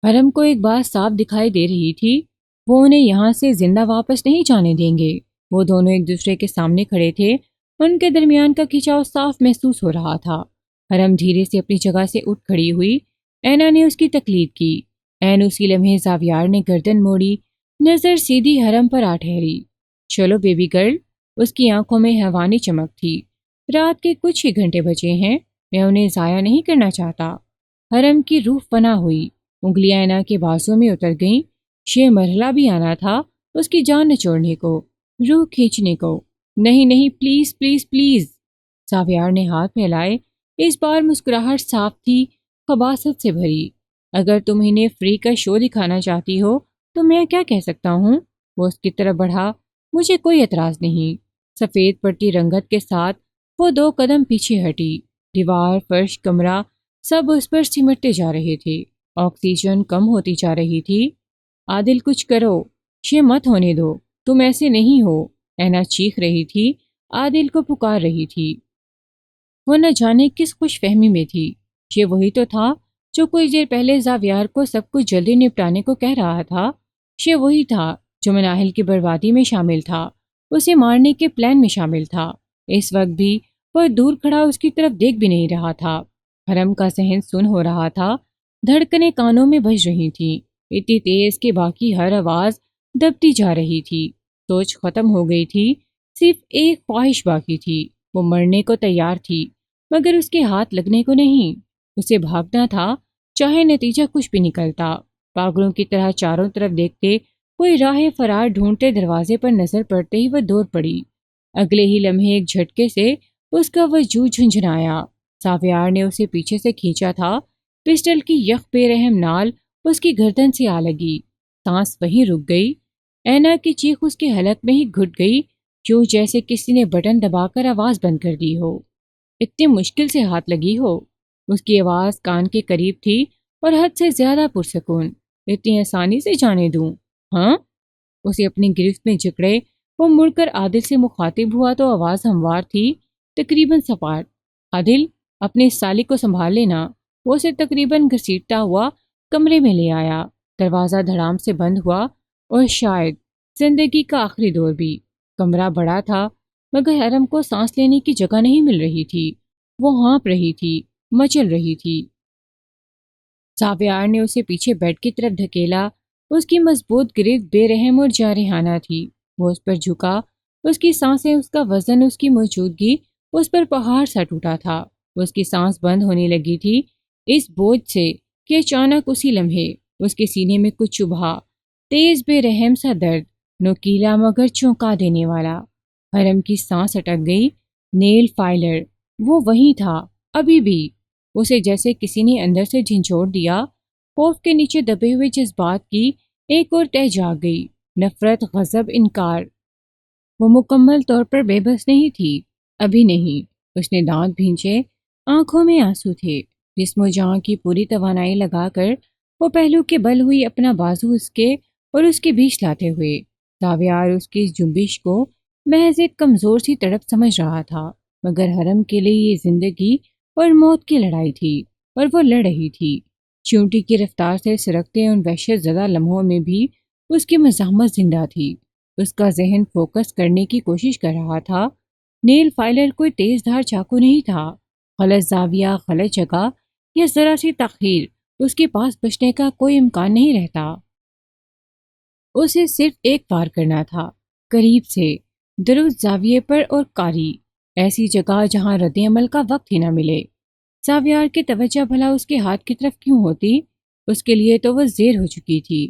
حرم کو ایک بات صاف دکھائی دے رہی تھی، وہ انہیں یہاں سے زندہ واپس نہیں جانے دیں گے۔ وہ دونوں ایک دوسرے کے سامنے کھڑے تھے، ان کے درمیان کا کھینچاؤ صاف محسوس ہو رہا تھا۔ حرم دھیرے سے اپنی جگہ سے اٹھ کھڑی ہوئی، اینا نے اس کی تقلید کی۔ عین اسی لمحے زاویار نے گردن موڑی، نظر سیدھی حرم پر آ ٹھہری۔ چلو بیبی گرل، اس کی آنکھوں میں حیوانی چمک تھی۔ رات کے کچھ ہی گھنٹے بچے ہیں، میں انہیں ضائع نہیں کرنا چاہتا۔ حرم کی روح فنا ہوئی، انگلیاں اینا کے بازوں میں اتر گئیں۔ یہ مرحلہ بھی آنا تھا اس کی جان نچوڑنے کو، روح کھینچنے کو۔ نہیں نہیں، پلیز پلیز پلیز۔ زاویار نے ہاتھ پھیلائے، اس بار مسکراہٹ صاف تھی، خباثت سے بھری۔ اگر تم انہیں فری کا شو دکھانا چاہتی ہو تو میں کیا کہہ سکتا ہوں؟ وہ اس کی طرف بڑھا۔ مجھے کوئی اعتراض نہیں۔ سفید پٹی رنگت کے ساتھ وہ 2 قدم پیچھے ہٹی۔ دیوار، فرش، کمرہ سب اس پر سمٹتے جا رہے تھے۔ آکسیجن کم ہوتی جا رہی تھی۔ عادل کچھ کرو، یہ مت ہونے دو، تم ایسے نہیں ہو، اینا چیخ رہی تھی، عادل کو پکار رہی تھی۔ وہ نہ جانے کس خوش فہمی میں تھی۔ یہ وہی تو تھا جو کچھ دیر پہلے زاویار کو سب کچھ جلدی نپٹانے کو کہہ رہا تھا۔ یہ وہی تھا جو مناہل کی بربادی میں شامل تھا، اسے مارنے کے پلان میں شامل تھا۔ اس وقت بھی وہ دور کھڑا اس کی طرف دیکھ بھی نہیں رہا تھا۔ حرم کا ذہن سن ہو رہا تھا، دھڑکنیں کانوں میں بج رہی تھیں، اتنی تیز کہ باقی ہر آواز دبتی جا رہی تھی۔ سوچ ختم ہو گئی تھی، صرف ایک خواہش باقی تھی۔ وہ مرنے کو تیار تھی، مگر اس کے ہاتھ لگنے کو نہیں۔ اسے بھاگنا تھا، چاہے نتیجہ کچھ بھی نکلتا۔ پاگلوں کی طرح چاروں طرف دیکھتے، کوئی راہ فرار ڈھونڈتے دروازے پر نظر پڑتے ہی وہ دوڑ پڑی۔ اگلے ہی لمحے ایک جھٹکے سے اس کا وجود جھنجھنایا۔ زاویار نے اسے پیچھے سے کھینچا تھا، پسٹل کی یک بے رحم نال اس کی گردن سے آ لگی۔ سانس وہیں رک گئی۔ اینا کی چیخ اس کے حلق میں ہی گھٹ گئی، کیوں جیسے کسی نے بٹن دبا کر آواز بند کر دی ہو۔ اتنی مشکل سے ہاتھ لگی ہو۔ اس کی آواز کان کے قریب تھی اور حد سے زیادہ پرسکون۔ اتنی آسانی سے جانے دوں؟ ہاں؟ اسے اپنی گرفت میں جکڑے وہ مڑ کر عادل سے مخاطب ہوا تو آواز ہموار تھی، تقریباً سپاٹ۔ عادل، اپنے سالک کو سنبھال لینا۔ وہ اسے تقریباً گھسیٹتا ہوا کمرے میں لے آیا۔ دروازہ دھڑام سے بند ہوا، اور شاید زندگی کا آخری دور بھی۔ کمرہ بڑا تھا، مگر حرم کو سانس لینے کی جگہ نہیں مل رہی تھی۔ وہ ہانپ رہی تھی، مچل رہی تھی۔ زاویار نے اسے پیچھے بیڈ کی طرف دھکیلا۔ اس کی مضبوط گرفت بے رحم اور جارحانہ تھی۔ وہ اس پر جھکا، اس کی سانسیں، اس کا وزن، اس کی موجودگی اس پر پہاڑ سا ٹوٹا تھا۔ اس کی سانس بند ہونے لگی تھی اس بوجھ سے کہ اچانک اسی لمحے اس کے سینے میں کچھ چبھا، تیز بے رحم سا درد، نوکیلا مگر چونکا دینے والا۔ حرم کی سانس اٹک گئی۔ نیل فائلر، وہ وہیں تھا، ابھی بھی۔ اسے جیسے کسی نے اندر سے جھنجھوڑ دیا۔ خوف کے نیچے دبے ہوئے جذبات کی ایک اور تہہ جاگ گئی، نفرت، غضب، انکار۔ وہ مکمل طور پر بے بس نہیں تھی، ابھی نہیں۔ اس نے دانت بھینچے، آنکھوں میں آنسو تھے۔ جسم و جان کی پوری توانائی لگا کر وہ پہلو کے بل ہوئی اپنا بازو اس کے اور اس کے بیچ لاتے ہوئے۔ زاویار اس کی اس جنبش کو محض ایک کمزور سی تڑپ سمجھ رہا تھا، مگر حرم کے لیے یہ زندگی اور موت کی لڑائی تھی، اور وہ لڑ رہی تھی۔ چیونٹی کی رفتار سے سرکتے ان وحشت زدہ لمحوں میں بھی اس کی مزاحمت زندہ تھی۔ اس کا ذہن فوکس کرنے کی کوشش کر رہا تھا۔ نیل فائلر کوئی تیز دھار چاقو نہیں تھا۔ غلط زاویہ، غلط جگہ یا ذرا سی تاخیر، اس کے پاس بچنے کا کوئی امکان نہیں رہتا۔ اسے صرف ایک وار کرنا تھا، قریب سے، درست زاویے پر اور کاری، ایسی جگہ جہاں رد عمل کا وقت ہی نہ ملے۔ زاویار کی توجہ بھلا اس کے ہاتھ کی طرف کیوں ہوتی؟ اس کے لیے تو وہ زیر ہو چکی تھی۔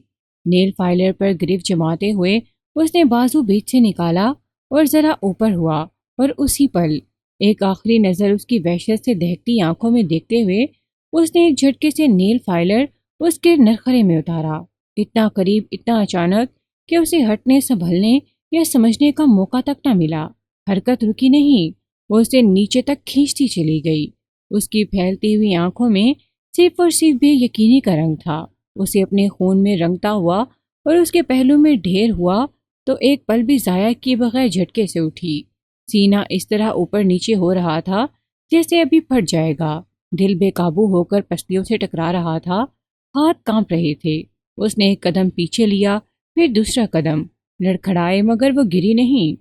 نیل فائلر پر گرفت جماتے ہوئے اس نے بازو بیچ سے نکالا اور ذرا اوپر ہوا، اور اسی پل ایک آخری نظر اس کی وحشت سے دہکتی آنکھوں میں دیکھتے ہوئے اس نے ایک جھٹکے سے نیل فائلر اس کے نرخرے میں اتارا۔ اتنا قریب، اتنا اچانک کہ اسے ہٹنے سنبھلنے یا سمجھنے کا موقع تک نہ ملا۔ حرکت رکی نہیں، وہ اسے نیچے تک کھینچتی چلی گئی۔ اس کی پھیلتی ہوئی آنکھوں میں صرف اور صرف بے یقینی کا رنگ تھا۔ اسے اپنے خون میں رنگتا ہوا اور اس کے پہلو میں ڈھیر ہوا تو ایک پل بھی ضائع کیے بغیر جھٹکے سے اٹھی۔ سینہ اس طرح اوپر نیچے ہو رہا تھا جیسے ابھی پھٹ جائے گا۔ دل بے قابو ہو کر پسلیوں سے ٹکرا رہا تھا، ہاتھ کانپ رہے تھے۔ اس نے ایک قدم پیچھے لیا، پھر دوسرا قدم، لڑکھڑائے مگر وہ گری نہیں۔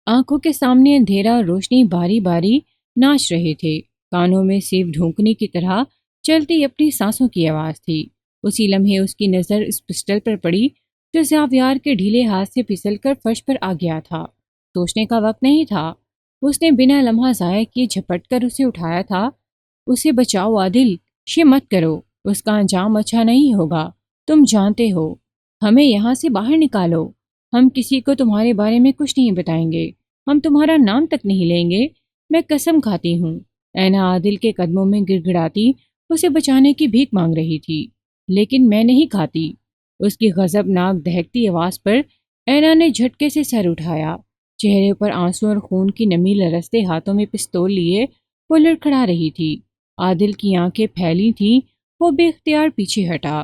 آنکھوں کے سامنے اندھیرا اور روشنی باری باری ناچ رہے تھے، کانوں میں صرف ڈھونکنے کی طرح چلتی اپنی سانسوں کی آواز تھی۔ اسی لمحے اس کی نظر اس پسٹل پر پڑی جو زاویار کے ڈھیلے ہاتھ سے پھسل کر فرش پر آ گیا تھا۔ سوچنے کا وقت نہیں تھا، اس نے بنا لمحہ ضائع کیے جھپٹ کر اسے اٹھایا تھا۔ اسے بچاؤ عادل، یہ مت کرو، اس کا انجام اچھا نہیں ہوگا، تم جانتے ہو۔ ہمیں یہاں سے باہر نکالو، ہم کسی کو تمہارے بارے میں کچھ نہیں بتائیں گے، ہم تمہارا نام تک نہیں لیں گے، میں قسم کھاتی ہوں۔ اینا عادل کے قدموں میں گڑ گڑاتی اسے بچانے کی بھیک مانگ رہی تھی، لیکن میں نہیں کھاتی۔ اس کی غضبناک دہکتی آواز پر اینا نے جھٹکے سے سر اٹھایا، چہرے پر آنسو اور خون کی نمی لرزتے ہاتھوں میں پستول لیے وہ لڑکھڑا رہی تھی۔ عادل کی آنکھیں پھیلی تھیں، وہ بے اختیار پیچھے ہٹا۔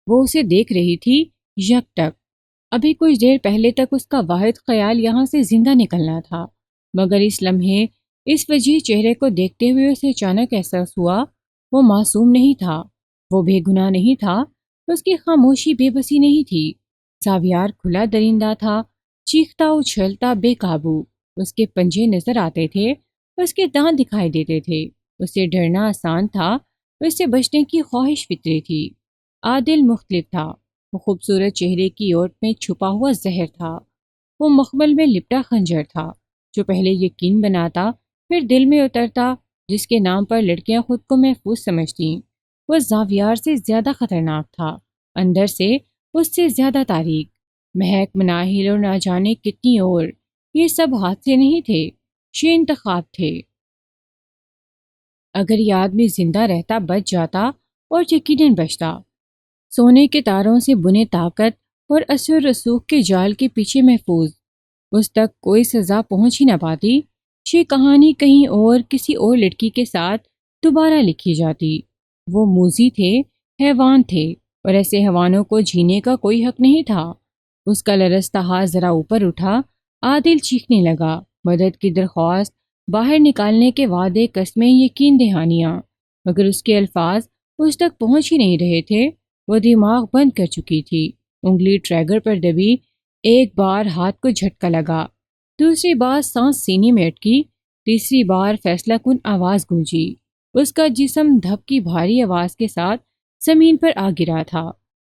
وہ اسے دیکھ رہی تھی، یک ٹک۔ ابھی کچھ دیر پہلے تک اس کا واحد خیال یہاں سے زندہ نکلنا تھا، مگر اس لمحے اس وجیح چہرے کو دیکھتے ہوئے اسے اچانک احساس ہوا وہ معصوم نہیں تھا، وہ بے گناہ نہیں تھا، اس کی خاموشی بے بسی نہیں تھی۔ زاویار کھلا درندہ تھا، چیختا اچھلتا بے قابو۔ اس کے پنجے نظر آتے تھے، اس کے دانت دکھائی دیتے تھے۔ اسے ڈرنا آسان تھا، اس سے بچنے کی خواہش فطری تھی۔ عادل مختلف تھا، وہ خوبصورت چہرے کی اوٹ میں چھپا ہوا زہر تھا، وہ مخمل میں لپٹا خنجر تھا جو پہلے یقین بناتا پھر دل میں اترتا، جس کے نام پر لڑکیاں خود کو محفوظ سمجھتیں۔ وہ زاویار سے زیادہ خطرناک تھا، اندر سے اس سے زیادہ تاریک، مہک مناہل اور نہ جانے کتنی اور۔ یہ سب حادثے نہیں تھے، یہ انتخاب تھے۔ اگر یہ آدمی زندہ رہتا بچ جاتا، اور یقیناً بچتا، سونے کے تاروں سے بنے طاقت اور اثر رسوخ کے جال کے پیچھے محفوظ، اس تک کوئی سزا پہنچ ہی نہ پاتی۔ یہ کہانی کہیں اور کسی اور لڑکی کے ساتھ دوبارہ لکھی جاتی۔ وہ موذی تھے، حیوان تھے، اور ایسے حیوانوں کو جینے کا کوئی حق نہیں تھا۔ اس کا لرزتا ہاتھ ذرا اوپر اٹھا، عادل چیخنے لگا، مدد کی درخواست، باہر نکالنے کے وعدے، قسمیں، یقین دہانیاں، مگر اس کے الفاظ اس تک پہنچ ہی نہیں رہے تھے۔ وہ دماغ بند کر چکی تھی، انگلی ٹریگر پر دبی، ایک بار ہاتھ کو جھٹکا لگا، دوسری بار سانس سینے میں اٹکی، تیسری بار فیصلہ کن آواز گونجی۔ اس کا جسم دھپ کی بھاری آواز کے ساتھ زمین پر آ گرا تھا۔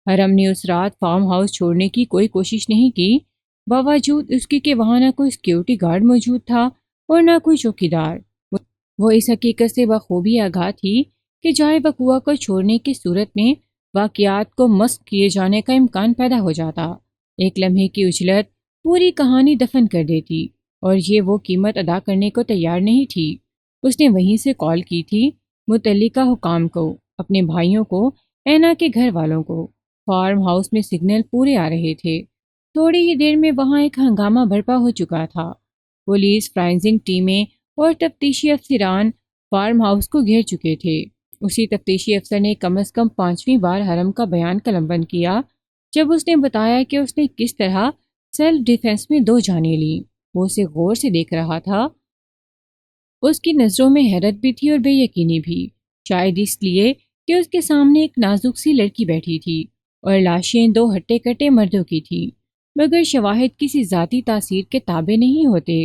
حرم نے اس رات فارم ہاؤس چھوڑنے کی کوئی کوشش نہیں کی، باوجود اس کے کہ وہاں نہ کوئی سیکیورٹی گارڈ موجود تھا اور نہ کوئی چوکیدار۔ وہ اس حقیقت سے بخوبی آگاہ تھی کہ جائے وقوع کو چھوڑنے کی صورت میں واقعات کو مسخ کیے جانے کا امکان پیدا ہو جاتا۔ ایک لمحے کی اجلت پوری کہانی دفن کر دیتی، اور یہ وہ قیمت ادا کرنے کو تیار نہیں تھی۔ اس نے وہیں سے کال کی تھی، متعلقہ حکام کو، اپنے بھائیوں کو، اینا کے گھر والوں کو۔ فارم ہاؤس میں سگنل پورے آ رہے تھے۔ تھوڑی ہی دیر میں وہاں ایک ہنگامہ برپا ہو چکا تھا۔ پولیس، فرائنزنگ ٹیمیں اور تفتیشی افسران فارم ہاؤس کو گھیر چکے تھے۔ اسی تفتیشی افسر نے کم از کم 5ویں بار حرم کا بیان قلم بند کیا جب اس نے بتایا کہ اس نے کس طرح سیلف ڈیفنس میں 2 جانیں لیں۔ وہ اسے غور سے دیکھ رہا تھا، اس کی نظروں میں حیرت بھی تھی اور بے یقینی بھی، شاید اس لیے کہ اس کے سامنے ایک نازک سی لڑکی بیٹھی تھی اور لاشیں 2 ہٹے کٹے مردوں کی تھیں، مگر شواہد کسی ذاتی تاثیر کے تابع نہیں ہوتے۔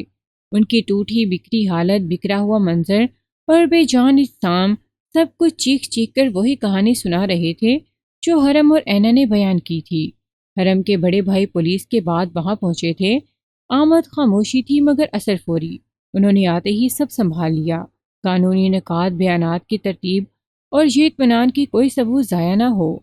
ان کی ٹوٹی بکھری حالت، بکھرا ہوا منظر اور بے جان اجسام، سب کچھ چیخ چیخ کر وہی کہانی سنا رہے تھے جو حرم اور اینا نے بیان کی تھی۔ حرم کے بڑے بھائی پولیس کے بعد وہاں پہنچے تھے۔ آمد خاموشی تھی مگر اثر فوری، انہوں نے آتے ہی سب سنبھال لیا، قانونی نکات، بیانات کی ترتیب اور یہ اطمینان کی کوئی ثبوت ضائع نہ ہو۔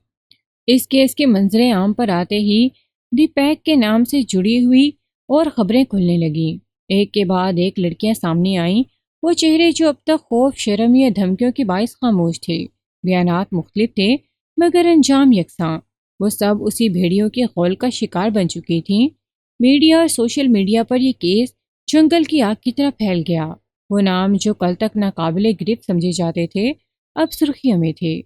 اس کیس کے منظر عام پر آتے ہی دی پیک کے نام سے جڑی ہوئی اور خبریں کھلنے لگیں، ایک کے بعد ایک لڑکیاں سامنے آئیں، وہ چہرے جو اب تک خوف، شرم یا دھمکیوں کے باعث خاموش تھے۔ بیانات مختلف تھے مگر انجام یکساں۔ وہ سب اسی بھیڑیوں کے قول کا شکار بن چکی تھیں۔ میڈیا اور سوشل میڈیا پر یہ کیس جنگل کی آگ کی طرح پھیل گیا۔ وہ نام جو کل تک ناقابل گرفت سمجھے جاتے تھے اب سرخیوں میں تھے۔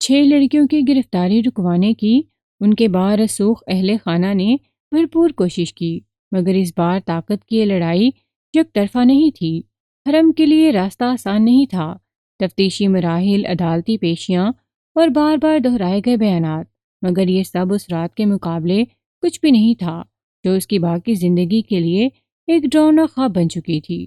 6 لڑکیوں کی گرفتاری رکوانے کی ان کے بارسوخ اہل خانہ نے بھرپور کوشش کی، مگر اس بار طاقت کی یہ لڑائی یک طرفہ نہیں تھی۔ حرم کے لیے راستہ آسان نہیں تھا۔ تفتیشی مراحل، عدالتی پیشیاں اور بار بار دہرائے گئے بیانات، مگر یہ سب اس رات کے مقابلے کچھ بھی نہیں تھا جو اس کی باقی زندگی کے لیے ایک ڈراؤنا خواب بن چکی تھی۔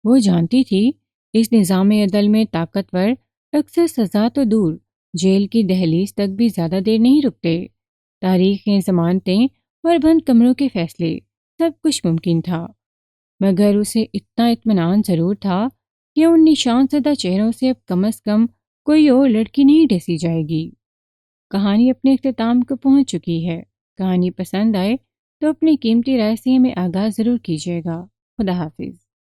وہ جانتی تھی اس نظام عدل میں طاقتور اکثر سزا تو دور، جیل کی دہلیز تک بھی زیادہ دیر نہیں رکتے۔ تاریخیں، ضمانتیں اور بند کمروں کے فیصلے، سب کچھ ممکن تھا، مگر اسے اتنا اطمینان ضرور تھا کہ ان نشان زدہ چہروں سے اب کم از کم کوئی اور لڑکی نہیں ڈسی جائے گی۔ کہانی اپنے اختتام کو پہنچ چکی ہے۔ کہانی پسند آئے تو اپنی قیمتی رائے سے ہمیں آگاہ ضرور کیجیے گا۔ خدا حافظ۔